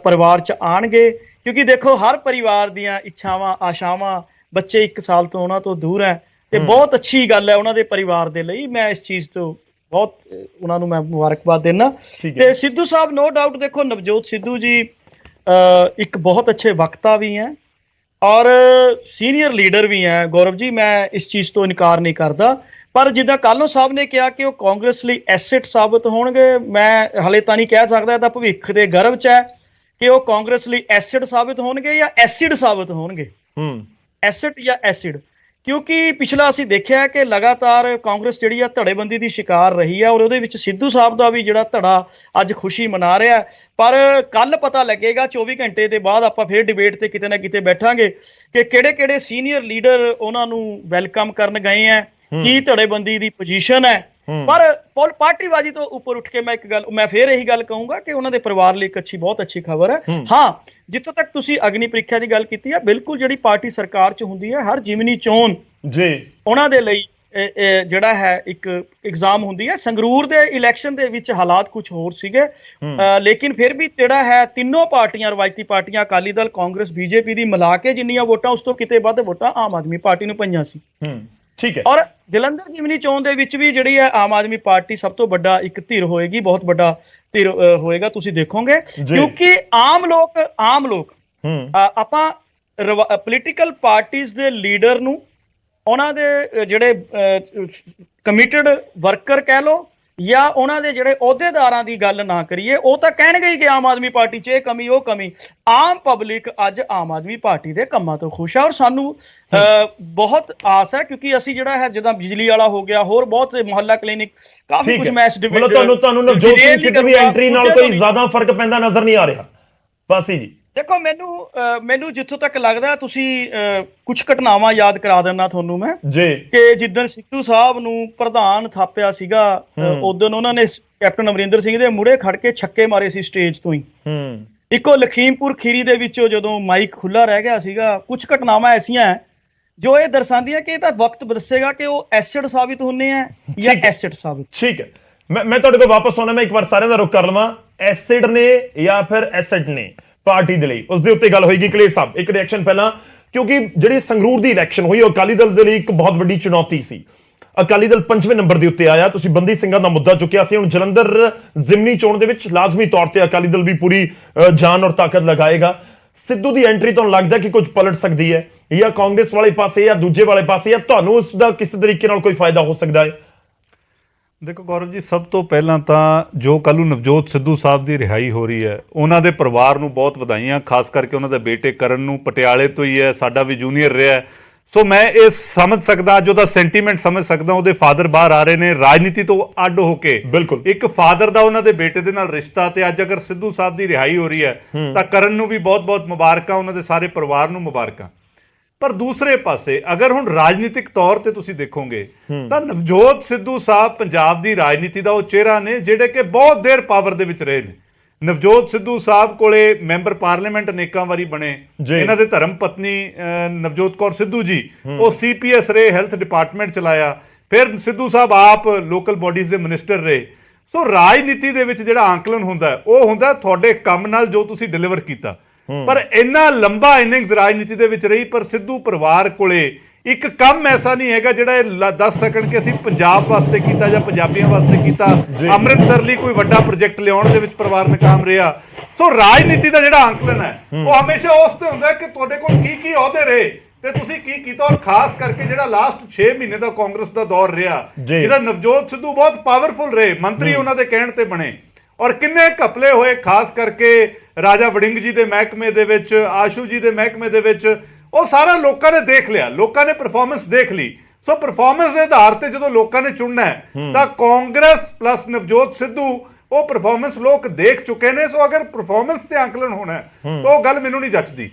ਪਰਿਵਾਰ 'ਚ ਆਉਣਗੇ, ਕਿਉਂਕਿ ਦੇਖੋ ਹਰ ਪਰਿਵਾਰ ਦੀਆਂ ਇੱਛਾਵਾਂ, ਆਸ਼ਾਵਾਂ, ਬੱਚੇ 1 ਸਾਲ ਤੋਂ ਉਹਨਾਂ ਤੋਂ ਦੂਰ ਹੈ, ਤੇ ਬਹੁਤ ਅੱਛੀ ਗੱਲ ਹੈ ਉਹਨਾਂ ਦੇ ਪਰਿਵਾਰ ਦੇ ਲਈ। ਮੈਂ ਇਸ ਚੀਜ਼ ਤੋਂ ਬਹੁਤ ਉਹਨਾਂ ਨੂੰ ਮੈਂ ਮੁਬਾਰਕਬਾਦ ਦੇਣਾ। ਤੇ ਸਿੱਧੂ ਸਾਹਿਬ ਨੋ ਡਾਊਟ, ਦੇਖੋ ਨਵਜੋਤ ਸਿੱਧੂ ਜੀ ਇੱਕ ਬਹੁਤ ਅੱਛੇ ਵਕਤਾ ਵੀ ਹੈ ਔਰ ਸੀਨੀਅਰ ਲੀਡਰ ਵੀ ਹੈ ਗੌਰਵ ਜੀ, ਮੈਂ ਇਸ ਚੀਜ਼ ਤੋਂ ਇਨਕਾਰ ਨਹੀਂ ਕਰਦਾ, ਪਰ ਜਿੱਦਾਂ ਕਾਲੋ ਸਾਹਿਬ ਨੇ ਕਿਹਾ ਕਿ ਉਹ ਕਾਂਗਰਸ ਲਈ ਐਸੈਟ ਸਾਬਤ ਹੋਣਗੇ, ਮੈਂ ਹਲੇ ਤਾਂ ਨਹੀਂ ਕਹਿ ਸਕਦਾ, ਇਹਦਾ ਭਵਿੱਖ ਦੇ ਗਰਭ 'ਚ ਹੈ ਕਿ ਉਹ ਕਾਂਗਰਸ ਲਈ ਐਸਿਡ ਸਾਬਤ ਹੋਣਗੇ ਜਾਂ ਐਸਿਡ ਸਾਬਤ ਹੋਣਗੇ। ਐਸਿਡ ਜਾਂ ਐਸਿਡ, ਕਿਉਂਕਿ ਪਿਛਲਾ ਅਸੀਂ ਦੇਖਿਆ ਕਿ ਲਗਾਤਾਰ ਕਾਂਗਰਸ ਜਿਹੜੀ ਆ ਧੜੇਬੰਦੀ ਦੀ ਸ਼ਿਕਾਰ ਰਹੀ ਹੈ ਔਰ ਉਹਦੇ ਵਿੱਚ ਸਿੱਧੂ ਸਾਹਿਬ ਦਾ ਵੀ ਜਿਹੜਾ ਧੜਾ ਅੱਜ ਖੁਸ਼ੀ ਮਨਾ ਰਿਹਾ, ਪਰ ਕੱਲ ਪਤਾ ਲੱਗੇਗਾ 24 ਘੰਟੇ ਦੇ ਬਾਅਦ ਆਪਾਂ ਫੇਰ ਡਿਬੇਟ ਤੇ ਕਿਤੇ ਨਾ ਕਿਤੇ ਬੈਠਾਂਗੇ ਕਿ ਕਿਹੜੇ ਸੀਨੀਅਰ ਲੀਡਰ ਉਹਨਾਂ ਨੂੰ ਵੈਲਕਮ ਕਰਨ ਗਏ ਹੈ, ਕੀ ਧੜੇਬੰਦੀ ਦੀ ਪੋਜੀਸ਼ਨ ਹੈ। ਪਰ ਪਾਰਟੀਬਾਜ਼ੀ ਤੋਂ ਉੱਪਰ ਉੱਠ ਕੇ ਮੈਂ ਫੇਰ ਇਹੀ ਗੱਲ ਕਹੂੰਗਾ ਕਿ ਉਹਨਾਂ ਦੇ ਪਰਿਵਾਰ ਲਈ ਇੱਕ ਬਹੁਤ ਅੱਛੀ ਖਬਰ ਹੈ। ਹਾਂ, ਜਿੱਥੋਂ ਤੱਕ ਤੁਸੀਂ ਅਗਨੀ ਪ੍ਰੀਖਿਆ ਦੀ ਗੱਲ ਕੀਤੀ ਹੈ, ਬਿਲਕੁਲ ਜਿਹੜੀ ਪਾਰਟੀ ਸਰਕਾਰ 'ਚ ਹੁੰਦੀ ਹੈ, ਹਰ ਜ਼ਿਮਨੀ ਚੋਣ ਜੀ ਉਹਨਾਂ ਦੇ ਲਈ ਜਿਹੜਾ ਹੈ ਇੱਕ ਐਗਜ਼ਾਮ ਹੁੰਦੀ ਹੈ। ਸੰਗਰੂਰ ਦੇ ਇਲੈਕਸ਼ਨ ਦੇ ਵਿੱਚ ਹਾਲਾਤ ਕੁਝ ਹੋਰ ਸੀਗੇ, ਲੇਕਿਨ ਫਿਰ ਵੀ ਜਿਹੜਾ ਹੈ ਤਿੰਨੋਂ ਪਾਰਟੀਆਂ, ਰਵਾਇਤੀ ਪਾਰਟੀਆਂ, ਅਕਾਲੀ ਦਲ, ਕਾਂਗਰਸ, ਬੀਜੇਪੀ ਦੀ ਮਿਲਾ ਕੇ ਜਿੰਨੀਆਂ ਵੋਟਾਂ ਉਸ ਤੋਂ ਕਿਤੇ ਵੱਧ ਵੋਟਾਂ ਆਮ ਆਦਮੀ ਪਾਰਟੀ ਨੂੰ ਪਈਆਂ ਸੀ। ਠੀਕ ਹੈ। ਔਰ ਜਲੰਧਰ ਜ਼ਿਮਨੀ ਚੋਣ ਦੇ ਵਿੱਚ ਵੀ ਜਿਹੜੀ ਹੈ ਆਮ ਆਦਮੀ ਪਾਰਟੀ ਸਭ ਤੋਂ ਵੱਡਾ ਇੱਕ ਧਿਰ ਹੋਏਗੀ, ਬਹੁਤ ਵੱਡਾ ਧਿਰ ਹੋਏਗਾ, ਤੁਸੀਂ ਦੇਖੋਗੇ। ਜੀ। ਕਿਉਂਕਿ ਆਮ ਲੋਕ ਆਪਾਂ ਪੋਲੀਟੀਕਲ ਪਾਰਟੀਆਂ ਦੇ ਲੀਡਰ ਨੂੰ ਉਹਨਾਂ ਦੇ ਜਿਹੜੇ ਕਮਿਟਡ ਵਰਕਰ ਕਹਿ ਲਓ ਜਾਂ ਉਹਨਾਂ ਦੇ ਜਿਹੜੇ ਅਹੁਦੇਦਾਰਾਂ ਦੀ ਗੱਲ ਨਾ ਕਰੀਏ, ਉਹ ਤਾਂ ਕਹਿਣਗੇ ਹੀ ਕਿ ਆਮ ਆਦਮੀ ਪਾਰਟੀ 'ਚ ਇਹ ਕਮੀ ਉਹ ਕਮੀ। ਆਮ ਪਬਲਿਕ ਅੱਜ ਆਮ ਆਦਮੀ ਪਾਰਟੀ ਦੇ ਕੰਮਾਂ ਤੋਂ ਖੁਸ਼ ਹੈ ਔਰ ਸਾਨੂੰ ਬਹੁਤ ਆਸ ਹੈ, ਕਿਉਂਕਿ ਅਸੀਂ ਜਿਹੜਾ ਹੈ ਜਿੱਦਾਂ ਬਿਜਲੀ ਵਾਲਾ ਹੋ ਗਿਆ, ਹੋਰ ਬਹੁਤ ਮੁਹੱਲਾ ਕਲੀਨਿਕ, ਕਾਫੀ ਕੁਝ ਮੈਚ ਮਤਲਬ ਤੁਹਾਨੂੰ ਨਵਜੋਤ ਸਿੰਘ ਸਿੱਧੂ ਦੀ ਐਂਟਰੀ ਨਾਲ ਕੋਈ ਜ਼ਿਆਦਾ ਫਰਕ ਪੈਂਦਾ ਨਜ਼ਰ ਨਹੀਂ ਆ ਰਿਹਾ ਬਾਸੀ ਜੀ? ਦੇਖੋ, ਮੈਨੂੰ ਜਿੱਥੋਂ ਤੱਕ ਲੱਗਦਾ, ਤੁਸੀਂ ਕੁਝ ਘਟਨਾਵਾਂ ਯਾਦ ਕਰਾ ਦਿੰਦਾ ਤੁਹਾਨੂੰ ਮੈਂ ਜੀ, ਕਿ ਜਿੱਦਣ ਸਿੱਧੂ ਸਾਹਿਬ ਨੂੰ ਪ੍ਰਧਾਨ ਥਾਪਿਆ ਸੀਗਾ, ਉਦੋਂ ਉਹਨਾਂ ਨੇ ਕੈਪਟਨ ਅਮਰਿੰਦਰ ਸਿੰਘ ਦੇ ਮੂਹਰੇ ਖੜ ਕੇ ਛੱਕੇ ਮਾਰੇ ਸੀ ਸਟੇਜ ਤੋਂ ਹੀ। ਇੱਕੋ ਲਖੀਮਪੁਰ ਖੀਰੀ ਦੇ ਵਿੱਚੋਂ ਜਦੋਂ ਮਾਈਕ ਖੁੱਲਾ ਰਹਿ ਗਿਆ ਸੀਗਾ, ਕੁਝ ਘਟਨਾਵਾਂ ਐਸੀਆਂ ਹੈ ਜੋ ਇਹ ਦਰਸਾਉਂਦੀਆਂ ਕਿ ਇਹ ਤਾਂ ਵਕਤ ਦੱਸੇਗਾ ਕਿ ਉਹ ਐਸਿਡ ਸਾਬਿਤ ਹੁੰਨੇ ਆ ਜਾਂ ਐਸਿਡ ਸਾਬਿਤ। ਠੀਕ ਹੈ, ਮੈਂ ਤੁਹਾਡੇ ਕੋਲ ਵਾਪਸ ਆਉਣਾ, ਮੈਂ ਇੱਕ ਵਾਰ ਸਾਰਿਆਂ ਦਾ ਰੁਖ ਕਰ ਲਵਾਂ। ਐਸਿਡ ਨੇ ਜਾਂ ਫਿਰ ਐਸਿਡ ਨੇ ਪਾਰਟੀ ਦੇ ਲਈ, ਉਸ ਦੇ ਉੱਤੇ ਗੱਲ ਹੋਏਗੀ। ਕਲੇਰ ਸਾਹਿਬ, ਇੱਕ ਰਿਐਕਸ਼ਨ ਪਹਿਲਾਂ, ਕਿਉਂਕਿ ਜਿਹੜੀ ਸੰਗਰੂਰ ਦੀ ਇਲੈਕਸ਼ਨ ਹੋਈ ਉਹ ਅਕਾਲੀ ਦਲ ਦੇ ਲਈ ਇੱਕ ਬਹੁਤ ਵੱਡੀ ਚੁਣੌਤੀ ਸੀ। ਅਕਾਲੀ ਦਲ 5ਵੇਂ ਨੰਬਰ ਦੇ ਉੱਤੇ ਆਇਆ, ਤੁਸੀਂ ਬੰਦੀ ਸਿੰਘਾਂ ਦਾ ਮੁੱਦਾ ਚੁੱਕਿਆ ਸੀ। ਹੁਣ ਜਲੰਧਰ ਜ਼ਿਮਨੀ ਚੋਣ ਦੇ ਵਿੱਚ ਲਾਜ਼ਮੀ ਤੌਰ ਤੇ ਅਕਾਲੀ ਦਲ ਵੀ ਪੂਰੀ ਜਾਨ ਔਰ ਤਾਕਤ ਲਗਾਏਗਾ। ਸਿੱਧੂ ਦੀ ਐਂਟਰੀ ਤੁਹਾਨੂੰ ਲੱਗਦਾ ਕਿ ਕੁਝ ਪਲਟ ਸਕਦੀ ਹੈ, ਜਾਂ ਕਾਂਗਰਸ ਵਾਲੇ ਪਾਸੇ ਜਾਂ ਦੂਜੇ ਵਾਲੇ ਪਾਸੇ, ਜਾਂ ਤੁਹਾਨੂੰ ਉਸ ਦਾ ਕਿਸੇ ਤਰੀਕੇ ਨਾਲ ਕੋਈ ਫਾਇਦਾ ਹੋ ਸਕਦਾ ਹੈ? ਦੇਖੋ ਗੌਰਵ ਜੀ, ਸਭ ਤੋਂ ਪਹਿਲਾਂ ਤਾਂ ਜੋ ਕੱਲ੍ਹ ਨੂੰ ਨਵਜੋਤ ਸਿੱਧੂ ਸਾਹਿਬ ਦੀ ਰਿਹਾਈ ਹੋ ਰਹੀ ਹੈ, ਉਹਨਾਂ ਦੇ ਪਰਿਵਾਰ ਨੂੰ ਬਹੁਤ ਵਧਾਈਆਂ, ਖਾਸ ਕਰਕੇ ਉਹਨਾਂ ਦੇ ਬੇਟੇ ਕਰਨ ਨੂੰ, ਪਟਿਆਲੇ ਤੋਂ ਹੀ ਹੈ, ਸਾਡਾ ਵੀ ਜੂਨੀਅਰ ਰਿਹਾ। ਸੋ ਮੈਂ ਇਹ ਸਮਝ ਸਕਦਾ, ਜੋ ਦਾ ਸੈਂਟੀਮੈਂਟ ਸਮਝ ਸਕਦਾ। ਉਹਦੇ ਫਾਦਰ ਬਾਹਰ ਆ ਰਹੇ ਨੇ ਰਾਜਨੀਤੀ ਤੋਂ ਅੱਡ ਹੋ ਕੇ, ਬਿਲਕੁਲ ਇੱਕ ਫਾਦਰ ਦਾ ਉਹਨਾਂ ਦੇ ਬੇਟੇ ਦੇ ਨਾਲ ਰਿਸ਼ਤਾ, ਤੇ ਅੱਜ ਅਗਰ ਸਿੱਧੂ ਸਾਹਿਬ ਦੀ ਰਿਹਾਈ ਹੋ ਰਹੀ ਹੈ ਤਾਂ ਕਰਨ ਨੂੰ ਵੀ ਬਹੁਤ-ਬਹੁਤ ਮੁਬਾਰਕਾਂ, ਉਹਨਾਂ ਦੇ ਸਾਰੇ ਪਰਿਵਾਰ ਨੂੰ ਮੁਬਾਰਕਾਂ। ਪਰ ਦੂਸਰੇ ਪਾਸੇ ਅਗਰ ਹੁਣ ਰਾਜਨੀਤਿਕ ਤੌਰ ਤੇ ਤੁਸੀਂ ਦੇਖੋਗੇ ਤਾਂ ਨਵਜੋਤ ਸਿੱਧੂ ਸਾਹਿਬ ਪੰਜਾਬ ਦੀ ਰਾਜਨੀਤੀ ਦਾ ਉਹ ਚਿਹਰਾ ਨੇ ਜਿਹੜੇ ਕਿ ਬਹੁਤ ਦੇਰ ਪਾਵਰ ਦੇ ਵਿੱਚ ਰਹੇ ਨੇ। ਨਵਜੋਤ ਸਿੱਧੂ ਸਾਹਿਬ ਕੋਲੇ ਮੈਂਬਰ ਪਾਰਲੀਮੈਂਟ ਅਨੇਕਾਂ ਵਾਰੀ ਬਣੇ, ਇਹਨਾਂ ਦੇ ਧਰਮ ਪਤਨੀ ਨਵਜੋਤ ਕੌਰ ਸਿੱਧੂ ਜੀ ਉਹ CPS ਰਹੇ, ਹੈਲਥ ਡਿਪਾਰਟਮੈਂਟ ਚਲਾਇਆ, ਫਿਰ ਸਿੱਧੂ ਸਾਹਿਬ ਆਪ ਲੋਕਲ ਬੋਡੀਜ਼ ਦੇ ਮਿਨਿਸਟਰ ਰਹੇ। ਸੋ ਰਾਜਨੀਤੀ ਦੇ ਵਿੱਚ ਜਿਹੜਾ ਆਂਕਲਨ ਹੁੰਦਾ ਉਹ ਹੁੰਦਾ ਤੁਹਾਡੇ ਕੰਮ ਨਾਲ ਜੋ ਤੁਸੀਂ ਡਿਲੀਵਰ ਕੀਤਾ। ਪਰ ਇੰਨਾ ਲੰਬਾ ਇਨਿੰਗਸ ਰਾਜਨੀਤੀ ਦੇ ਵਿੱਚ ਰਹੀ, ਪਰ ਸਿੱਧੂ ਪਰਿਵਾਰ ਕੋਲੇ ਇੱਕ ਕੰਮ ਐਸਾ ਨਹੀਂ ਹੈਗਾ ਜਿਹੜਾ ਇਹ ਦੱਸ ਸਕਣ ਕਿ ਅਸੀਂ ਪੰਜਾਬ ਵਾਸਤੇ ਕੀਤਾ ਜਾਂ ਪੰਜਾਬੀਆਂ ਵਾਸਤੇ ਕੀਤਾ। ਅੰਮ੍ਰਿਤਸਰ ਲਈ ਕੋਈ ਵੱਡਾ ਪ੍ਰੋਜੈਕਟ ਲਿਆਉਣ ਦੇ ਵਿੱਚ ਪਰਿਵਾਰ ਨਾਕਾਮ ਰਿਹਾ। ਸੋ ਰਾਜਨੀਤੀ ਦਾ ਜਿਹੜਾ ਆਂਕਲਨ ਹੈ ਉਹ ਹਮੇਸ਼ਾ ਉਸ ਤੇ ਹੁੰਦਾ ਕਿ ਤੁਹਾਡੇ ਕੋਲ ਕੀ ਕੀ ਅਹੁਦੇ ਰਹੇ ਤੇ ਤੁਸੀਂ ਕੀ ਕੀਤਾ। ਔਰ ਖਾਸ ਕਰਕੇ ਜਿਹੜਾ ਲਾਸਟ 6 ਮਹੀਨੇ ਦਾ ਕਾਂਗਰਸ ਦਾ ਦੌਰ ਰਿਹਾ, ਜਿਹਦਾ ਨਵਜੋਤ ਸਿੱਧੂ ਬਹੁਤ ਪਾਵਰਫੁਲ ਰਹੇ, ਮੰਤਰੀ ਉਹਨਾਂ ਦੇ ਕਹਿਣ ਤੇ ਬਣੇ, ਔਰ ਕਿੰਨੇ ਘਪਲੇ ਹੋਏ, ਖਾਸ ਕਰਕੇ ਰਾਜਾ ਵੜਿੰਗ ਜੀ ਦੇ ਮਹਿਕਮੇ ਦੇ ਵਿੱਚ, ਆਸ਼ੂ ਜੀ ਦੇ ਮਹਿਕਮੇ ਦੇ ਵਿੱਚ, ਉਹ ਸਾਰਾ ਲੋਕਾਂ ਨੇ ਦੇਖ ਲਿਆ, ਲੋਕਾਂ ਨੇ ਪਰਫਾਰਮੈਂਸ ਦੇਖ ਲਈ। ਸੋ ਪਰਫਾਰਮੈਂਸ ਦੇ ਆਧਾਰ ਤੇ ਜਦੋਂ ਲੋਕਾਂ ਨੇ ਚੁਣਨਾ ਹੈ ਤਾਂ ਕਾਂਗਰਸ ਪਲੱਸ ਨਵਜੋਤ ਸਿੱਧੂ ਉਹ ਪਰਫਾਰਮੈਂਸ ਲੋਕ ਦੇਖ ਚੁੱਕੇ ਨੇ। ਸੋ ਅਗਰ ਪਰਫਾਰਮੈਂਸ ਤੇ ਆਂਕਲਨ ਹੋਣਾ ਹੈ ਤਾਂ ਉਹ ਗੱਲ ਮੈਨੂੰ ਨਹੀਂ ਜੱਚਦੀ।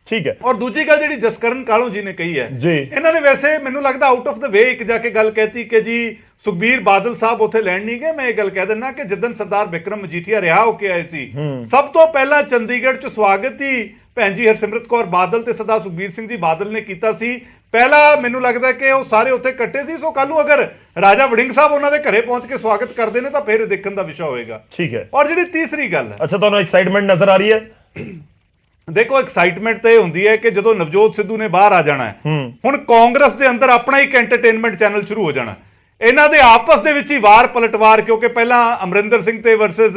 ਠੀਕ ਹੈ। ਔਰ ਦੂਜੀ ਗੱਲ ਜਿਹੜੀ ਜਸਕਰਨ ਕਾਲੋਂ ਜੀ ਨੇ ਕਹੀ ਹੈ, ਜੀ ਇਹਨਾਂ ਨੇ ਵੈਸੇ ਮੈਨੂੰ ਲੱਗਦਾ ਆਊਟ ਆਫ ਦ ਵੇ ਇੱਕ ਜਾ ਕੇ ਗੱਲ ਕਹਿਤੀ ਕਿ ਜੀ ਸੁਖਬੀਰ ਬਾਦਲ ਸਾਹਿਬ ਉੱਥੇ ਲੈਣ ਨਹੀਂ ਗਏ। ਮੈਂ ਇਹ ਗੱਲ ਕਹਿ ਦਿੰਦਾ ਕਿ ਜਿੱਦਣ ਸਰਦਾਰ ਬਿਕਰਮ ਮਜੀਠੀਆ ਰਿਹਾ ਹੋ ਕੇ ਆਏ ਸੀ, ਸਭ ਤੋਂ ਪਹਿਲਾਂ ਚੰਡੀਗੜ੍ਹ 'ਚ ਸਵਾਗਤ ਹੀ ਭੈਣ ਜੀ ਹਰਸਿਮਰਤ ਕੌਰ ਬਾਦਲ ਤੇ ਸਰਦਾਰ ਸੁਖਬੀਰ ਸਿੰਘ ਜੀ ਬਾਦਲ ਨੇ ਕੀਤਾ ਸੀ। ਪਹਿਲਾ ਮੈਨੂੰ ਲੱਗਦਾ ਕਿ ਉਹ ਸਾਰੇ ਉੱਥੇ ਇਕੱਠੇ ਸੀ। ਸੋ ਕੱਲ ਨੂੰ ਅਗਰ ਰਾਜਾ ਵੜਿੰਗ ਸਾਹਿਬ ਉਹਨਾਂ ਦੇ ਘਰੇ ਪਹੁੰਚ ਕੇ ਸਵਾਗਤ ਕਰਦੇ ਨੇ ਤਾਂ ਫਿਰ ਦੇਖਣ ਦਾ ਵਿਸ਼ਾ ਹੋਏਗਾ। ਠੀਕ ਹੈ। ਔਰ ਜਿਹੜੀ ਤੀਸਰੀ ਗੱਲ ਹੈ, ਅੱਛਾ, ਤੁਹਾਨੂੰ ਐਕਸਾਈਟਮੈਂਟ ਨਜ਼ਰ ਆ ਰਹੀ ਹੈ? ਦੇਖੋ, ਐਕਸਾਈਟਮੈਂਟ ਤਾਂ ਇਹ ਹੁੰਦੀ ਹੈ ਕਿ ਜਦੋਂ ਨਵਜੋਤ ਸਿੱਧੂ ਨੇ ਬਾਹਰ ਆ ਜਾਣਾ ਹੈ, ਹੁਣ ਕਾਂਗਰਸ ਦੇ ਅੰਦਰ ਆਪਣਾ ਇੱਕ ਐਂਟਰਟੇਨਮੈਂਟ ਚੈਨਲ ਸ਼ੁਰੂ ਹੋ ਜਾਣਾ। ਇਹਨਾਂ ਦੇ ਆਪਸ ਦੇ ਵਿੱਚ ਹੀ ਵਾਰ ਪਲਟਵਾਰ, ਕਿਉਂਕਿ ਪਹਿਲਾਂ ਅਮਰਿੰਦਰ ਸਿੰਘ ਤੇ ਵਰਸਸ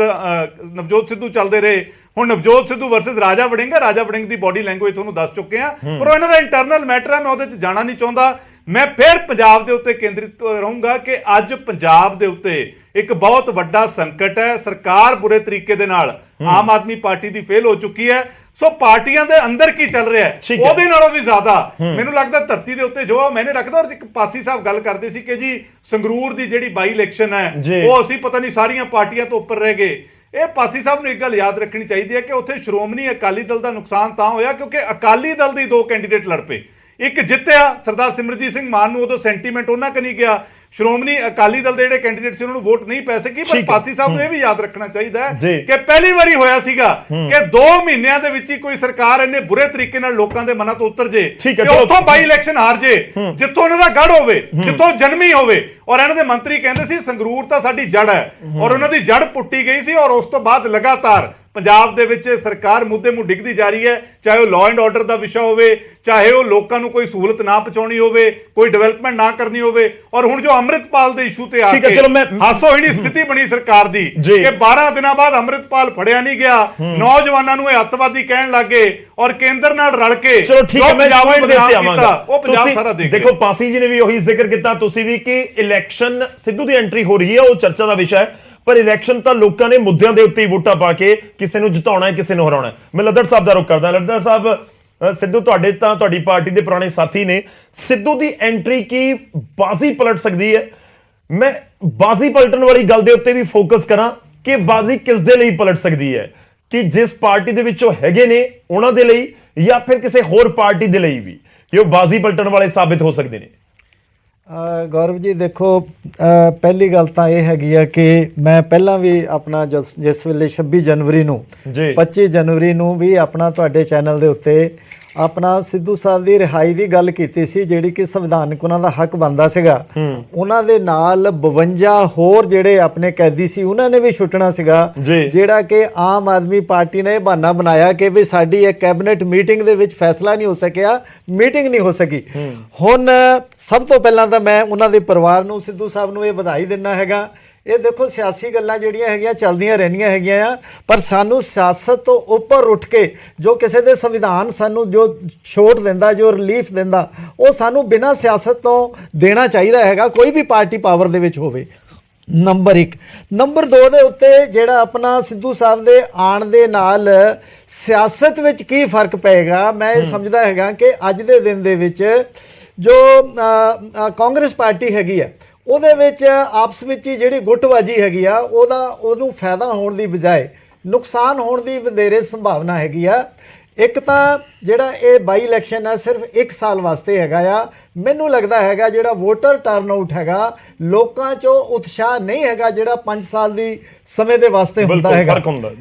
ਨਵਜੋਤ ਸਿੱਧੂ ਚੱਲਦੇ ਰਹੇ, ਹੁਣ ਨਵਜੋਤ ਸਿੱਧੂ ਵਰਸਸ ਰਾਜਾ ਵੜਿੰਗ। ਰਾਜਾ ਵੜਿੰਗ ਦੀ ਬੋਡੀ ਲੈਂਗੁਏਜ ਤੁਹਾਨੂੰ ਦੱਸ ਚੁੱਕੇ ਆ, ਪਰ ਉਹ ਇਹਨਾਂ ਦਾ ਇੰਟਰਨਲ ਮੈਟਰ ਹੈ, ਮੈਂ ਉਹਦੇ 'ਚ ਜਾਣਾ ਨਹੀਂ ਚਾਹੁੰਦਾ। ਮੈਂ ਫਿਰ ਪੰਜਾਬ ਦੇ ਉੱਤੇ ਕੇਂਦਰਿਤ ਰਹੂੰਗਾ ਕਿ ਅੱਜ ਪੰਜਾਬ ਦੇ ਉੱਤੇ ਇੱਕ ਬਹੁਤ ਵੱਡਾ ਸੰਕਟ ਹੈ। ਸਰਕਾਰ ਬੁਰੇ ਤਰੀਕੇ ਦੇ ਨਾਲ ਆਮ ਆਦਮੀ ਪਾਰਟੀ ਦੀ ਫੇਲ ਹੋ ਚੁੱਕੀ ਹੈ। ਸੋ ਪਾਰਟੀਆਂ ਦੇ ਅੰਦਰ ਕੀ ਚੱਲ ਰਿਹਾ ਹੈ ਉਹਦੇ ਨਾਲੋਂ ਵੀ ਜ਼ਿਆਦਾ ਮੈਨੂੰ ਲੱਗਦਾ ਧਰਤੀ ਦੇ ਉੱਤੇ ਜੋ ਮੈਨੇ ਰੱਖਦਾ। ਔਰ ਇੱਕ ਪਾਸੀ ਸਾਹਿਬ ਗੱਲ ਕਰਦੇ ਸੀ ਕਿ ਜੀ ਸੰਗਰੂਰ ਦੀ ਜਿਹੜੀ ਬਾਈ ਇਲੈਕਸ਼ਨ ਹੈ ਉਹ ਅਸੀਂ ਪਤਾ ਨਹੀਂ ਸਾਰੀਆਂ ਪਾਰਟੀਆਂ ਤੋਂ ਉੱਪਰ ਰਹਿ ਗਏ। ਇਹ ਪਾਸੀ ਸਾਹਿਬ ਨੂੰ ਇੱਕ ਗੱਲ ਯਾਦ ਰੱਖਣੀ ਚਾਹੀਦੀ ਹੈ ਕਿ ਉੱਥੇ ਸ਼੍ਰੋਮਣੀ ਅਕਾਲੀ ਦਲ ਦਾ ਨੁਕਸਾਨ ਤਾਂ ਹੋਇਆ ਕਿਉਂਕਿ ਅਕਾਲੀ ਦਲ ਦੇ 2 ਕੈਂਡੀਡੇਟ ਲੜ ਪਏ। ਇੱਕ ਜਿੱਤਿਆ ਸਰਦਾਰ ਸਿਮਰਜੀਤ ਸਿੰਘ ਮਾਨ ਨੂੰ, ਉਦੋਂ ਸੈਂਟੀਮੈਂਟ ਉਹਨਾਂ ਕਨੀ ਗਿਆ। ਸ਼੍ਰੋਮਣੀ ਅਕਾਲੀ ਦਲ ਦੇ ਜਿਹੜੇ ਕੈਂਡੀਡੇਟ ਸੀ ਉਹਨਾਂ ਨੂੰ ਵੋਟ ਨਹੀਂ ਪੈ ਸਕੀ। ਪਰ ਪਾਸੀ ਸਾਹਿਬ ਨੂੰ ਇਹ ਵੀ ਯਾਦ ਰੱਖਣਾ ਚਾਹੀਦਾ ਹੈ ਕਿ ਪਹਿਲੀ ਵਾਰੀ ਹੋਇਆ ਸੀਗਾ ਕਿ 2 ਮਹੀਨਿਆਂ ਦੇ ਵਿੱਚ ਹੀ ਕੋਈ ਸਰਕਾਰ ਇੰਨੇ ਬੁਰੇ ਤਰੀਕੇ ਨਾਲ ਲੋਕਾਂ ਦੇ ਮਨਾਂ ਤੋਂ ਉਤਰ ਜੇ ਕਿ ਉੱਥੋਂ ਬਾਈ ਇਲੈਕਸ਼ਨ ਹਾਰ ਜੇ, ਜਿੱਥੋਂ ਉਹਨਾਂ ਦਾ ਗੜ ਹੋਵੇ, ਜਿੱਥੋਂ ਜਨਮੀ ਹੋਵੇ। ਔਰ ਇਹਨਾਂ ਦੇ ਮੰਤਰੀ ਕਹਿੰਦੇ ਸੀ ਸੰਗਰੂਰ ਤਾਂ ਸਾਡੀ ਜੜ ਹੈ, ਔਰ ਉਹਨਾਂ ਦੀ ਜੜ ਪੁੱਟੀ ਗਈ ਸੀ। ਔਰ ਉਸ ਤੋਂ ਬਾਅਦ ਲਗਾਤਾਰ ਪੰਜਾਬ ਦੇ ਵਿੱਚ ਸਰਕਾਰ ਮੁੱਦੇ ਨੂੰ ਡਿੱਗਦੀ ਜਾ ਰਹੀ ਹੈ, ਚਾਹੇ ਉਹ ਲਾਅ ਐਂਡ ਆਰਡਰ ਦਾ ਵਿਸ਼ਾ ਹੋਵੇ, ਚਾਹੇ ਉਹ ਲੋਕਾਂ ਨੂੰ ਕੋਈ ਸਹੂਲਤ ਨਾ ਪਹੁੰਚਾਉਣੀ ਹੋਵੇ, ਕੋਈ ਡਿਵੈਲਪਮੈਂਟ ਨਾ ਕਰਨੀ ਹੋਵੇ। ਔਰ ਹੁਣ ਜੋ ਅੰਮ੍ਰਿਤਪਾਲ ਦੇ ਇਸ਼ੂ ਤੇ ਆ ਠੀਕ ਹੈ, ਕੇ ਚਲੋ ਮੈਂ ਹਾਸੋਹੀਣੀ ਸਥਿਤੀ ਬਣੀ ਸਰਕਾਰ ਦੀ ਕਿ 12 ਦਿਨਾਂ ਬਾਅਦ ਅੰਮ੍ਰਿਤਪਾਲ ਫੜਿਆ ਨਹੀਂ ਗਿਆ, ਨੌਜਵਾਨਾਂ ਨੂੰ ਇਹ ਅੱਤਵਾਦੀ ਕਹਿਣ ਲੱਗੇ ਔਰ ਕੇਂਦਰ ਨਾਲ ਰਲ ਕੇ ਚਲੋ ਠੀਕ ਹੈ, ਮੈਂ ਪੁਆਇੰਟ ਦੇ ਉੱਤੇ ਆਵਾਂਗਾ। ਉਹ ਪੰਜਾਬ ਸਾਰਾ ਦੇਖ ਦੇਖੋ, ਪਾਸੀ ਜੀ ਨੇ ਵੀ ਉਹੀ ਜ਼ਿਕਰ ਕੀਤਾ, ਤੁਸੀਂ ਵੀ, ਕਿ ਇਲੈਕਸ਼ਨ ਸਿੱਧੂ ਦੀ ਐਂਟਰੀ ਹੋ ਰਹੀ ਹੈ, ਉਹ ਚਰਚਾ ਦਾ ਵਿਸ਼ਾ ਹੈ, ਪਰ ਇਲੈਕਸ਼ਨ ਤਾਂ ਲੋਕਾਂ ਨੇ ਮੁੱਦਿਆਂ ਦੇ ਉੱਤੇ ਹੀ ਵੋਟਾਂ ਪਾ ਕੇ ਕਿਸੇ ਨੂੰ ਜਿਤਾਉਣਾ ਹੈ, ਕਿਸੇ ਨੂੰ ਹਰਾਉਣਾ ਹੈ। ਮੈਂ ਲੱਦੜ ਸਾਹਿਬ ਦਾ ਰੁਖ ਕਰਦਾ। ਲੱਦੜ ਸਾਹਿਬ, ਸਿੱਧੂ ਤੁਹਾਡੀ ਪਾਰਟੀ ਦੇ ਪੁਰਾਣੇ ਸਾਥੀ ਨੇ, ਸਿੱਧੂ ਦੀ ਐਂਟਰੀ ਕੀ ਬਾਜ਼ੀ ਪਲਟ ਸਕਦੀ ਹੈ? ਮੈਂ ਬਾਜ਼ੀ ਪਲਟਣ ਵਾਲੀ ਗੱਲ ਦੇ ਉੱਤੇ ਵੀ ਫੋਕਸ ਕਰਾਂ ਕਿ ਬਾਜ਼ੀ ਕਿਸ ਦੇ ਲਈ ਪਲਟ ਸਕਦੀ ਹੈ, ਕਿ ਜਿਸ ਪਾਰਟੀ ਦੇ ਵਿੱਚੋਂ ਹੈਗੇ ਨੇ ਉਹਨਾਂ ਦੇ ਲਈ, ਜਾਂ ਫਿਰ ਕਿਸੇ ਹੋਰ ਪਾਰਟੀ ਦੇ ਲਈ ਵੀ, ਕਿ ਉਹ ਬਾਜ਼ੀ ਪਲਟਣ ਵਾਲੇ ਸਾਬਿਤ ਹੋ ਸਕਦੇ ਨੇ? ਗੌਰਵ ਜੀ ਦੇਖੋ, ਪਹਿਲੀ ਗੱਲ ਤਾਂ ਇਹ ਹੈਗੀ ਆ ਕਿ ਮੈਂ ਪਹਿਲਾਂ ਵੀ ਆਪਣਾ ਜਿਸ ਵੇਲੇ 26 ਜਨਵਰੀ ਨੂੰ 25 ਜਨਵਰੀ ਨੂੰ ਵੀ ਆਪਣਾ ਤੁਹਾਡੇ ਚੈਨਲ ਦੇ ਉੱਤੇ ਆਪਣਾ ਸਿੱਧੂ ਸਾਹਿਬ ਦੀ ਰਿਹਾਈ ਦੀ ਗੱਲ ਕੀਤੀ ਸੀ, ਜਿਹੜੀ ਕਿ ਸੰਵਿਧਾਨਕ ਉਹਨਾਂ ਦਾ ਹੱਕ ਬਣਦਾ ਸੀਗਾ। ਉਹਨਾਂ ਦੇ ਨਾਲ 52 ਹੋਰ ਜਿਹੜੇ ਆਪਣੇ ਕੈਦੀ ਸੀ ਉਹਨਾਂ ਨੇ ਵੀ ਛੁੱਟਣਾ ਸੀਗਾ, ਜਿਹੜਾ ਕਿ ਆਮ ਆਦਮੀ ਪਾਰਟੀ ਨੇ ਇਹ ਬਹਾਨਾ ਬਣਾਇਆ ਕਿ ਵੀ ਸਾਡੀ ਇੱਕ ਕੈਬਨਿਟ ਮੀਟਿੰਗ ਦੇ ਵਿੱਚ ਫੈਸਲਾ ਨਹੀਂ ਹੋ ਸਕਿਆ, ਮੀਟਿੰਗ ਨਹੀਂ ਹੋ ਸਕੀ। ਹੁਣ ਸਭ ਤੋਂ ਪਹਿਲਾਂ ਤਾਂ ਮੈਂ ਉਹਨਾਂ ਦੇ ਪਰਿਵਾਰ ਨੂੰ, ਸਿੱਧੂ ਸਾਹਿਬ ਨੂੰ ਇਹ ਵਧਾਈ ਦਿੰਦਾ ਹੈਗਾ। ਇਹ ਦੇਖੋ, ਸਿਆਸੀ ਗੱਲਾਂ ਜਿਹੜੀਆਂ ਹੈਗੀਆਂ ਚੱਲਦੀਆਂ ਰਹਿੰਦੀਆਂ ਹੈਗੀਆਂ ਆ, ਪਰ ਸਾਨੂੰ ਸਿਆਸਤ ਤੋਂ ਉੱਪਰ ਉੱਠ ਕੇ ਜੋ ਕਿਸੇ ਦੇ ਸੰਵਿਧਾਨ ਸਾਨੂੰ ਜੋ ਛੋਟ ਦਿੰਦਾ, ਜੋ ਰਿਲੀਫ ਦਿੰਦਾ, ਉਹ ਸਾਨੂੰ ਬਿਨਾਂ ਸਿਆਸਤ ਤੋਂ ਦੇਣਾ ਚਾਹੀਦਾ ਹੈਗਾ, ਕੋਈ ਵੀ ਪਾਰਟੀ ਪਾਵਰ ਦੇ ਵਿੱਚ ਹੋਵੇ। ਨੰਬਰ 1। ਨੰਬਰ 2 ਦੇ ਉੱਤੇ ਜਿਹੜਾ ਆਪਣਾ ਸਿੱਧੂ ਸਾਹਿਬ ਦੇ ਆਉਣ ਦੇ ਨਾਲ ਸਿਆਸਤ ਵਿੱਚ ਕੀ ਫਰਕ ਪਏਗਾ, ਮੈਂ ਇਹ ਸਮਝਦਾ ਹੈਗਾ ਕਿ ਅੱਜ ਦੇ ਦਿਨ ਦੇ ਵਿੱਚ ਜੋ ਕਾਂਗਰਸ ਪਾਰਟੀ ਹੈਗੀ ਆ, ਉਹਦੇ ਵਿੱਚ ਆਪਸ ਵਿੱਚ ਹੀ ਜਿਹੜੀ ਗੁੱਟਬਾਜੀ ਹੈਗੀ ਆ, ਉਹਨੂੰ ਫਾਇਦਾ ਹੋਣ ਦੀ ਬਜਾਏ ਨੁਕਸਾਨ ਹੋਣ ਦੀ ਵਧੇਰੇ ਸੰਭਾਵਨਾ ਹੈਗੀ ਆ। ਇੱਕ ਤਾਂ ਜਿਹੜਾ ਇਹ ਬਾਈ ਇਲੈਕਸ਼ਨ ਹੈ ਸਿਰਫ 1 ਸਾਲ ਵਾਸਤੇ ਹੈਗਾ ਆ। ਮੈਨੂੰ ਲੱਗਦਾ ਹੈਗਾ ਜਿਹੜਾ ਵੋਟਰ ਟਰਨਆਊਟ ਹੈਗਾ, ਲੋਕਾਂ 'ਚੋਂ ਉਤਸ਼ਾਹ ਨਹੀਂ ਹੈਗਾ ਜਿਹੜਾ 5 ਸਾਲ ਦੀ ਸਮੇਂ ਦੇ ਵਾਸਤੇ ਹੁੰਦਾ ਹੈਗਾ।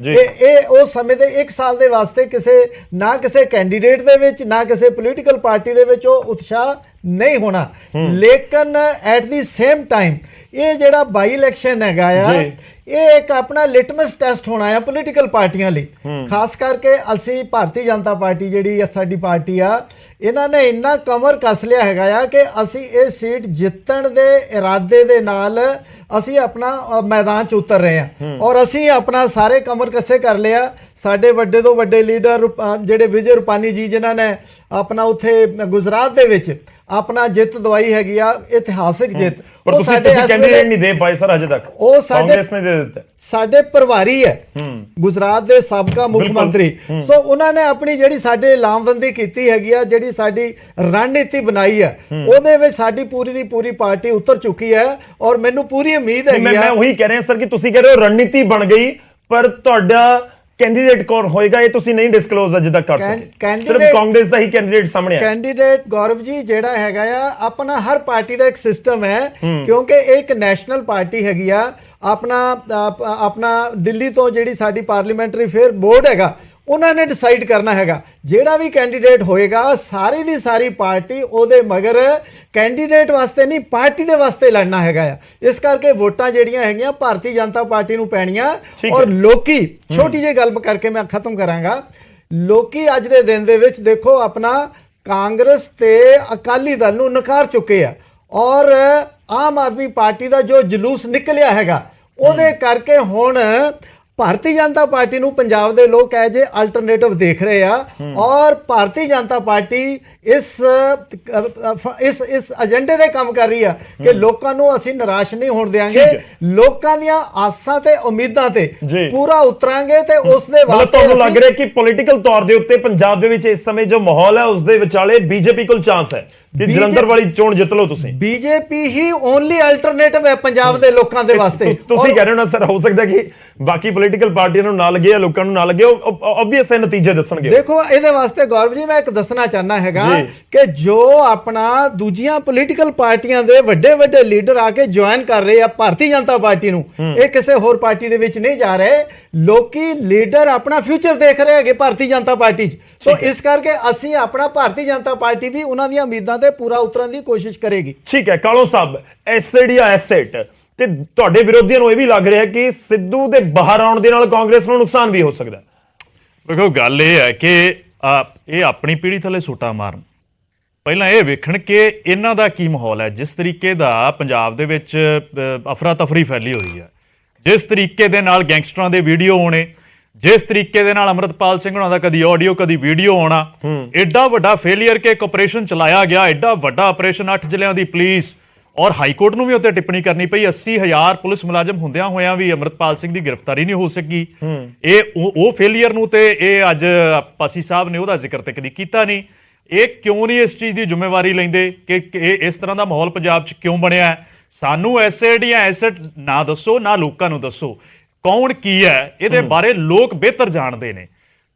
ਇਹ ਉਹ ਸਮੇਂ ਦੇ 1 ਸਾਲ ਦੇ ਵਾਸਤੇ ਕਿਸੇ ਕੈਂਡੀਡੇਟ ਦੇ ਵਿੱਚ, ਨਾ ਕਿਸੇ ਪੋਲੀਟੀਕਲ ਪਾਰਟੀ ਦੇ ਵਿੱਚ ਉਹ ਉਤਸ਼ਾਹ ਨਹੀਂ ਹੋਣਾ। ਲੇਕਿਨ ਐਟ ਦੀ ਸੇਮ ਟਾਈਮ ਇਹ ਜਿਹੜਾ ਬਾਈ ਇਲੈਕਸ਼ਨ ਹੈਗਾ ਆ, ਇਹ ਇੱਕ ਆਪਣਾ ਲਿਟਮਸ ਟੈਸਟ ਹੋਣਾ ਹੈ ਪੋਲੀਟੀਕਲ ਪਾਰਟੀਆਂ ਲਈ। ਖਾਸ ਕਰਕੇ ਅਸੀਂ ਭਾਰਤੀ ਜਨਤਾ ਪਾਰਟੀ ਜਿਹੜੀ ਸਾਡੀ ਪਾਰਟੀ ਆ, ਇਹਨਾਂ ਨੇ ਇੰਨਾ ਕਮਰ ਕੱਸ ਲਿਆ ਹੈਗਾ ਆ ਕਿ ਅਸੀਂ ਇਹ ਸੀਟ ਜਿੱਤਣ ਦੇ ਇਰਾਦੇ ਦੇ ਨਾਲ ਅਸੀਂ ਆਪਣਾ ਮੈਦਾਨ 'ਚ ਉਤਰ ਰਹੇ ਹਾਂ, ਔਰ ਅਸੀਂ ਆਪਣਾ ਸਾਰੇ ਕਮਰ ਕੱਸੇ ਕਰ ਲਿਆ। ਸਾਡੇ ਵੱਡੇ ਤੋਂ ਵੱਡੇ ਲੀਡਰ ਜਿਹੜੇ ਵਿਜੇ ਰੂਪਾਨੀ ਜੀ, ਜਿਨ੍ਹਾਂ ਨੇ ਆਪਣਾ ਉੱਥੇ ਗੁਜਰਾਤ ਦੇ ਵਿੱਚ ਆਪਣਾ ਜਿੱਤ ਦਵਾਈ ਹੈਗੀ ਆ, ਇਤਿਹਾਸਿਕ ਜਿੱਤ, ਪਰ ਤੁਸੀਂ ਕੈਂਡੀਡੇਟ ਨਹੀਂ ਦੇ ਪਾਏ ਸਰ ਅਜੇ ਤੱਕ। ਉਹ ਕਾਂਗਰਸ ਨੇ ਦੇ ਦਿੱਤਾ। ਸਾਡੇ ਪਰਿਵਾਰੀ ਹੈ, ਗੁਜਰਾਤ ਦੇ ਸਾਬਕਾ ਮੁੱਖ ਮੰਤਰੀ। ਸੋ ਉਹਨਾਂ ਨੇ ਆਪਣੀ ਜਿਹੜੀ ਸਾਡੇ ਲਾਮਬੰਦੀ ਕੀਤੀ ਹੈਗੀ ਆ, ਜਿਹੜੀ ਸਾਡੀ ਰਣਨੀਤੀ ਬਣਾਈ ਹੈ, ਉਹਦੇ ਵਿੱਚ ਸਾਡੀ ਪੂਰੀ ਦੀ ਪੂਰੀ ਪਾਰਟੀ ਉਤਰ ਚੁੱਕੀ ਹੈ, ਔਰ ਮੈਨੂੰ ਪੂਰੀ ਉਮੀਦ ਹੈਗੀ ਆ। ਮੈਂ ਉਹੀ ਕਹਿ ਰਿਹਾ ਸਰ ਕਿ ਤੁਸੀਂ ਕਹਿ ਰਹੇ ਹੋ ਰਣਨੀਤੀ ਬਣ ਗਈ, ਪਰ ਤੁਹਾਡਾ ਕੈਂਡੀਡੇਟ ਕੌਣ ਹੋਏਗਾ ਇਹ ਤੁਸੀਂ ਨਹੀਂ ਡਿਸਕਲੋਜ਼ ਅਜੇ ਤੱਕ ਕਰ ਸਕਦੇ। ਸਿਰਫ ਕਾਂਗਰਸ ਦਾ ਹੀ ਕੈਂਡੀਡੇਟ ਸਾਹਮਣੇ ਆਇਆ। ਕੈਂਡੀਡੇਟ ਗੌਰਵ ਜੀ ਜਿਹੜਾ ਹੈਗਾ ਆ, ਆਪਣਾ ਹਰ ਪਾਰਟੀ ਦਾ ਇੱਕ ਸਿਸਟਮ ਹੈ, ਕਿਉਂਕਿ ਇਹ ਇੱਕ ਨੈਸ਼ਨਲ ਪਾਰਟੀ ਹੈਗੀ ਆ। ਆਪਣਾ ਦਿੱਲੀ ਤੋਂ ਜਿਹੜੀ ਸਾਡੀ ਪਾਰਲੀਮੈਂਟਰੀ ਅਫੇਅਰ ਬੋਰਡ ਹੈਗਾ, ਉਹਨਾਂ ਨੇ ਡਿਸਾਈਡ ਕਰਨਾ ਹੈਗਾ ਜਿਹੜਾ ਵੀ ਕੈਂਡੀਡੇਟ ਹੋਏਗਾ, ਸਾਰੀ ਦੀ ਸਾਰੀ ਪਾਰਟੀ ਉਹਦੇ ਮਗਰ ਕੈਂਡੀਡੇਟ ਵਾਸਤੇ ਨਹੀਂ, ਪਾਰਟੀ ਦੇ ਵਾਸਤੇ ਲੜਨਾ ਹੈਗਾ ਆ। ਇਸ ਕਰਕੇ ਵੋਟਾਂ ਜਿਹੜੀਆਂ ਹੈਗੀਆਂ ਭਾਰਤੀ ਜਨਤਾ ਪਾਰਟੀ ਨੂੰ ਪੈਣੀਆਂ। ਔਰ ਲੋਕੀ, ਛੋਟੀ ਜਿਹੀ ਗੱਲ ਕਰਕੇ ਮੈਂ ਖਤਮ ਕਰਾਂਗਾ, ਲੋਕੀ ਅੱਜ ਦੇ ਦਿਨ ਦੇ ਵਿੱਚ ਦੇਖੋ ਆਪਣਾ ਕਾਂਗਰਸ ਤੇ ਅਕਾਲੀ ਦਲ ਨੂੰ ਨਕਾਰ ਚੁੱਕੇ ਆ, ਔਰ ਆਮ ਆਦਮੀ ਪਾਰਟੀ ਦਾ ਜੋ ਜਲੂਸ ਨਿਕਲਿਆ ਹੈਗਾ, ਉਹਦੇ ਕਰਕੇ ਹੁਣ ਭਾਰਤੀ ਜਨਤਾ ਪਾਰਟੀ ਨੂੰ ਪੰਜਾਬ ਦੇ ਲੋਕ ਐਜ ਏ ਅਲਟਰਨੇਟਿਵ ਦੇਖ ਰਹੇ ਆ। ਔਰ ਭਾਰਤੀ ਜਨਤਾ ਪਾਰਟੀ ਇਸ ਏਜੰਡੇ ਦੇ ਕੰਮ ਕਰ ਰਹੀ ਆ ਕਿ ਲੋਕਾਂ ਨੂੰ ਅਸੀਂ ਨਿਰਾਸ਼ ਨਹੀਂ ਹੋਣ ਦੇਵਾਂਗੇ, ਲੋਕਾਂ ਦੀਆਂ ਆਸਾਂ ਤੇ ਉਮੀਦਾਂ ਤੇ ਪੂਰਾ ਉਤਰਾਂਗੇ। ਤੇ ਉਸ ਦੇ ਵਾਸਤੇ ਤੁਹਾਨੂੰ ਲੱਗ ਰਿਹਾ ਕਿ ਪੋਲੀਟੀਕਲ ਤੌਰ ਦੇ ਉੱਤੇ ਪੰਜਾਬ ਦੇ ਵਿੱਚ ਇਸ ਸਮੇਂ ਜੋ ਮਾਹੌਲ ਹੈ, ਉਸ ਦੇ ਵਿਚਾਲੇ ਬੀਜੇਪੀ ਕੋਲ ਚਾਂਸ ਹੈ ਕਿ ਜਲੰਧਰ ਵਾਲੀ ਚੋਣ ਜਿੱਤ ਲਓ ਤੁਸੀਂ? ਬੀਜੇਪੀ ਹੀ ਓਨਲੀ ਅਲਟਰਨੇਟਿਵ ਹੈ ਪੰਜਾਬ ਦੇ ਲੋਕਾਂ ਦੇ ਵਾਸਤੇ। ਤੁਸੀਂ ਕਹਿ ਰਹੇ ਹੋ ਨਾ ਸਰ, ਹੋ ਸਕਦਾ ਕਿ ਬਾਕੀ ਪੋਲੀਟੀਕਲ ਪਾਰਟੀਆਂ ਨੂੰ ਨਾ ਲੱਗੇ ਜਾਂ ਲੋਕਾਂ ਨੂੰ ਨਾ ਲੱਗੇ, ਉਹ ਆਬਵੀਅਸ ਨਤੀਜੇ ਦੱਸਣਗੇ। ਦੇਖੋ, ਇਹਦੇ ਵਾਸਤੇ ਗੌਰਵ ਜੀ ਮੈਂ ਇੱਕ ਦੱਸਣਾ ਚਾਹਨਾ ਹੈਗਾ ਕਿ ਜੋ ਆਪਣਾ ਦੂਜੀਆਂ ਪੋਲੀਟੀਕਲ ਪਾਰਟੀਆਂ ਦੇ ਵੱਡੇ ਵੱਡੇ ਲੀਡਰ ਆ ਕੇ ਜੁਆਇਨ ਕਰ ਰਹੇ ਆ ਭਾਰਤੀ ਜਨਤਾ ਪਾਰਟੀ ਨੂੰ, ਇਹ ਕਿਸੇ ਹੋਰ ਪਾਰਟੀ ਦੇ ਵਿੱਚ ਨਹੀਂ ਜਾ ਰਹੇ। ਲੋਕੀ ਲੀਡਰ ਆਪਣਾ ਫਿਊਚਰ ਦੇਖ ਰਹੇ ਹੈਗੇ ਭਾਰਤੀ ਜਨਤਾ ਪਾਰਟੀ 'ਚ। ਸੋ ਇਸ ਕਰਕੇ ਅਸੀਂ ਆਪਣਾ ਭਾਰਤੀ ਜਨਤਾ ਪਾਰਟੀ ਵੀ ਉਹਨਾਂ ਦੀਆਂ ਉਮੀਦਾਂ ਤੇ ਪੂਰਾ ਉਤਰਨ ਦੀ ਕੋਸ਼ਿਸ਼ ਕਰੇਗੀ। ਠੀਕ ਹੈ ਕਾਲੋ ਸਾਹਿਬ, ਐਸਿਡ ਜਾਂ ਐਸੇਟ ਤੇ ਤੁਹਾਡੇ ਵਿਰੋਧੀਆਂ ਨੂੰ ਇਹ ਵੀ ਲੱਗ ਰਿਹਾ ਕਿ ਸਿੱਧੂ ਦੇ ਬਾਹਰ ਆਉਣ ਦੇ ਨਾਲ ਕਾਂਗਰਸ ਨੂੰ ਨੁਕਸਾਨ ਵੀ ਹੋ ਸਕਦਾ। ਦੇਖੋ ਗੱਲ ਇਹ ਹੈ ਕਿ ਇਹ ਆਪਣੀ ਪੀੜ੍ਹੀ ਥੱਲੇ ਸੂਟਾ ਮਾਰਨ, ਪਹਿਲਾਂ ਇਹ ਵੇਖਣ ਕਿ ਇਹਨਾਂ ਦਾ ਕੀ ਮਾਹੌਲ ਹੈ। ਜਿਸ ਤਰੀਕੇ ਦਾ ਪੰਜਾਬ ਦੇ ਵਿੱਚ ਅਫਰਾ ਤਫਰੀ ਫੈਲੀ ਹੋਈ ਹੈ, ਜਿਸ ਤਰੀਕੇ ਦੇ ਨਾਲ ਗੈਂਗਸਟਰਾਂ ਦੇ ਵੀਡੀਓ ਆਉਣੇ, ਜਿਸ ਤਰੀਕੇ ਦੇ ਨਾਲ ਅੰਮ੍ਰਿਤਪਾਲ ਸਿੰਘ ਹੋਣਾ ਦਾ ਕਦੀ ਆਡੀਓ ਕਦੀ ਵੀਡੀਓ ਆਉਣਾ, ਐਡਾ ਵੱਡਾ ਫੇਲੀਅਰ ਕਿ ਇੱਕ ਆਪਰੇਸ਼ਨ ਚਲਾਇਆ ਗਿਆ, ਐਡਾ ਵੱਡਾ ਆਪਰੇਸ਼ਨ 8 ਜ਼ਿਲ੍ਹਿਆਂ ਦੀ ਪੁਲਿਸ ਔਰ ਹਾਈ ਕੋਰਟ ਨੂੰ ਵੀ ਉੱਤੇ ਟਿੱਪਣੀ ਕਰਨੀ ਪਈ। 80,000 ਪੁਲਿਸ ਮੁਲਾਜ਼ਮ ਹੁੰਦਿਆਂ ਹੋਇਆਂ ਵੀ ਅੰਮ੍ਰਿਤਪਾਲ ਸਿੰਘ ਦੀ ਗ੍ਰਿਫਤਾਰੀ ਨਹੀਂ ਹੋ ਸਕੀ। ਇਹ ਉਹ ਫੇਲੀਅਰ ਨੂੰ ਤੇ ਇਹ ਅੱਜ ਪਾਸੀ ਸਾਹਿਬ ਨੇ ਉਹਦਾ ਜ਼ਿਕਰ ਤੇ ਕਦੀ ਕੀਤਾ ਨਹੀਂ। ਇਹ ਕਿਉਂ ਨਹੀਂ ਇਸ ਚੀਜ਼ ਦੀ ਜ਼ਿੰਮੇਵਾਰੀ ਲੈਂਦੇ ਕਿ ਇਹ ਇਸ ਤਰ੍ਹਾਂ ਦਾ ਮਾਹੌਲ ਪੰਜਾਬ 'ਚ ਕਿਉਂ ਬਣਿਆ ਹੈ? ਸਾਨੂੰ ਐਸਿਡ ਜਾਂ ਐਸਿਡ ਨਾ ਦੱਸੋ, ਨਾ ਲੋਕਾਂ ਨੂੰ ਦੱਸੋ। ਕੌਣ ਕੀ ਹੈ ਇਹਦੇ ਬਾਰੇ ਲੋਕ ਬਿਹਤਰ ਜਾਣਦੇ ਨੇ,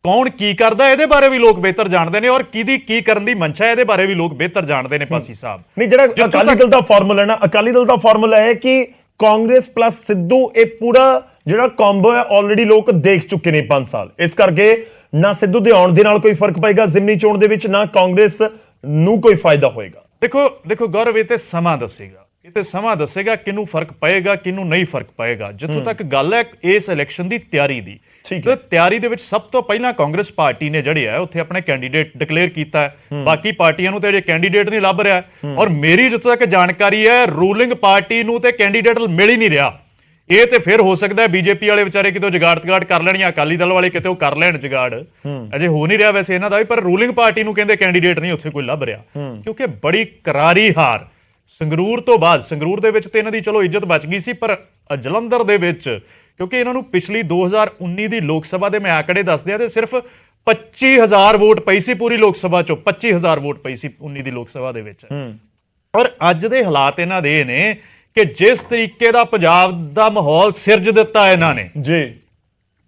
ਕੌਣ ਕੀ ਕਰਦਾ ਇਹਦੇ ਬਾਰੇ ਵੀ ਲੋਕ ਬਿਹਤਰ ਜਾਣਦੇ ਨੇ, ਔਰ ਕਿਹਦੀ ਕੀ ਕਰਨ ਦੀ ਮਨਸ਼ਾ ਇਹਦੇ ਬਾਰੇ ਵੀ ਲੋਕ ਬਿਹਤਰ ਜਾਣਦੇ ਨੇ। ਪਾਸੀ ਸਾਹਿਬ ਨਹੀਂ, ਜਿਹੜਾ ਅਕਾਲੀ ਦਲ ਦਾ ਫਾਰਮੂਲਾ ਹੈ ਨਾ, ਅਕਾਲੀ ਦਲ ਦਾ ਫਾਰਮੂਲਾ ਹੈ ਕਿ ਕਾਂਗਰਸ ਪਲੱਸ ਸਿੱਧੂ, ਇਹ ਪੂਰਾ ਜਿਹੜਾ ਕੰਬੋ ਹੈ ਆਲਰੇਡੀ ਲੋਕ ਦੇਖ ਚੁੱਕੇ ਨੇ 5 ਸਾਲ। ਇਸ ਕਰਕੇ ਨਾ ਸਿੱਧੂ ਦੇ ਆਉਣ ਦੇ ਨਾਲ ਕੋਈ ਫਰਕ ਪਏਗਾ ਜ਼ਿਮਨੀ ਚੋਣ ਦੇ ਵਿੱਚ, ਨਾ ਕਾਂਗਰਸ ਨੂੰ ਕੋਈ ਫਾਇਦਾ ਹੋਏਗਾ। ਦੇਖੋ ਗੌਰਵ, ਇਹ ਤੇ ਸਮਾਂ ਦੱਸੇਗਾ ਕਿਹਨੂੰ ਫਰਕ ਪਏਗਾ, ਕਿਹਨੂੰ ਨਹੀਂ ਫਰਕ ਪਏਗਾ। ਜਿੱਥੋਂ ਤੱਕ ਗੱਲ ਹੈ ਇਸ ਇਲੈਕਸ਼ਨ ਦੀ ਤਿਆਰੀ ਦੀ, ਤੇ ਤਿਆਰੀ ਦੇ ਵਿੱਚ ਸਭ ਤੋਂ ਪਹਿਲਾਂ ਕਾਂਗਰਸ ਪਾਰਟੀ ਨੇ ਜਿਹੜੇ ਹੈ ਉੱਥੇ ਆਪਣੇ ਕੈਂਡੀਡੇਟ ਡਿਕਲੇਅਰ ਕੀਤਾ ਹੈ। ਬਾਕੀ ਪਾਰਟੀਆਂ ਨੂੰ ਤੇ ਅਜੇ ਕੈਂਡੀਡੇਟ ਨਹੀਂ ਲੱਭ ਰਿਹਾ, ਔਰ ਮੇਰੀ ਜਿੱਥੋਂ ਤੱਕ ਜਾਣਕਾਰੀ ਹੈ ਰੂਲਿੰਗ ਪਾਰਟੀ ਨੂੰ ਤੇ ਕੈਂਡੀਡੇਟ ਮਿਲ ਹੀ ਨਹੀਂ ਰਿਹਾ। ਇਹ ਤੇ ਫਿਰ ਹੋ ਸਕਦਾ ਬੀਜੇਪੀ ਵਾਲੇ ਵਿਚਾਰੇ ਕਿਤੇ ਜੁਗਾੜ ਕਰ ਲੈਣ, ਜਾਂ ਅਕਾਲੀ ਦਲ ਵਾਲੇ ਕਿਤੇ ਉਹ ਕਰ ਲੈਣ ਜੁਗਾੜ। ਅਜੇ ਹੋ ਨਹੀਂ ਰਿਹਾ ਵੈਸੇ ਇਹਨਾਂ ਦਾ ਵੀ, ਪਰ ਰੂਲਿੰਗ ਪਾਰਟੀ ਨੂੰ ਕਹਿੰਦੇ ਕੈਂਡੀਡੇਟ ਨਹੀਂ ਉੱਥੇ ਕੋਈ ਲੱਭ ਰਿਹਾ, ਕਿਉਂਕਿ ਬੜੀ ਕਰਾਰੀ ਹਾਰ ਸੰਗਰੂਰ ਤੋਂ ਬਾਅਦ। ਸੰਗਰੂਰ ਦੇ ਵਿੱਚ ਤੇ ਇਹਨਾਂ ਦੀ ਚਲੋ ਇੱਜ਼ਤ ਬਚ ਗਈ ਸੀ, ਪਰ ਜਲੰਧਰ ਦੇ ਵਿੱਚ ਕਿਉਂਕਿ ਇਹਨਾਂ ਨੂੰ ਪਿਛਲੀ 2019 ਦੀ ਲੋਕ ਸਭਾ ਦੇ ਮੈਂ ਆંકੜੇ ਦੱਸਦੇ ਆ ਤੇ ਸਿਰਫ 25,000 ਵੋਟ ਪਈ ਸੀ ਪੂਰੀ ਲੋਕ ਸਭਾ ਚੋਂ। 25,000 ਵੋਟ ਪਈ ਸੀ 19 ਦੀ ਲੋਕ ਸਭਾ ਦੇ ਵਿੱਚ। ਔਰ ਅੱਜ ਦੇ ਹਾਲਾਤ ਇਹਨਾਂ ਦੇ ਨੇ ਕਿ ਜਿਸ ਤਰੀਕੇ ਦਾ ਪੰਜਾਬ ਦਾ ਮਾਹੌਲ ਸਿਰਜ ਦਿੱਤਾ ਇਹਨਾਂ ਨੇ ਜੀ,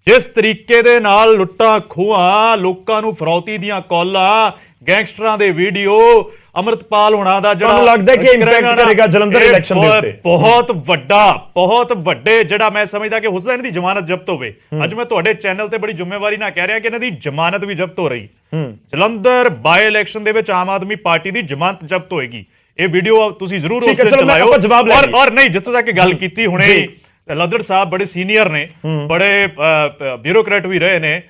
ਜਿਸ ਤਰੀਕੇ ਦੇ ਨਾਲ ਲੁੱਟਾਂ ਖੋਹਾਂ, ਲੋਕਾਂ ਨੂੰ ਫਰੌਤੀ ਦੀਆਂ ਕਾਲਾਂ, ਗੈਂਗਸਟਰਾਂ ਦੇ ਵੀਡੀਓ, ਅੰਮ੍ਰਿਤਪਾਲ ਹੋਣਾ ਦਾ ਜਿਹੜਾ ਲੱਗਦਾ ਕਿ ਇੰਪੈਕਟ ਕਰੇਗਾ ਜਲੰਧਰ ਇਲੈਕਸ਼ਨ ਦੇ ਉੱਤੇ, ਬਹੁਤ ਵੱਡੇ, ਜਿਹੜਾ ਮੈਂ ਸਮਝਦਾ ਕਿ ਹੁਸੈਨ ਦੀ ਜ਼ਮਾਨਤ ਜ਼ਬਤ ਹੋਵੇ। ਅੱਜ ਮੈਂ ਤੁਹਾਡੇ ਚੈਨਲ ਤੇ ਬੜੀ ਜ਼ਿੰਮੇਵਾਰੀ ਨਾਲ ਕਹਿ ਰਿਹਾ ਕਿ ਇਹਨਾਂ ਦੀ ਜ਼ਮਾਨਤ ਵੀ ਜ਼ਬਤ ਹੋ ਰਹੀ। ਜਲੰਧਰ ਬਾਈ ਇਲੈਕਸ਼ਨ ਦੇ ਵਿੱਚ ਆਮ ਆਦਮੀ ਪਾਰਟੀ ਦੀ ਜ਼ਮਾਨਤ ਜ਼ਬਤ ਹੋਏਗੀ। ਇਹ ਵੀਡੀਓ ਤੁਸੀਂ ਜ਼ਰੂਰ ਉਸ ਦਿਨ ਚਲਾਇਓ। ਔਰ ਨਹੀਂ, ਜਿੱਥੋਂ ਤੱਕ ਗੱਲ ਕੀਤੀ ਹੁਣੇ, ਲੱਦੜ ਸਾਹਿਬ ਬੜੇ ਸੀਨੀਅਰ ਨੇ, ਬੜੇ ਬਿਊਰੋਕਰੇਟ ਵੀ ਰਹੇ ਨੇ।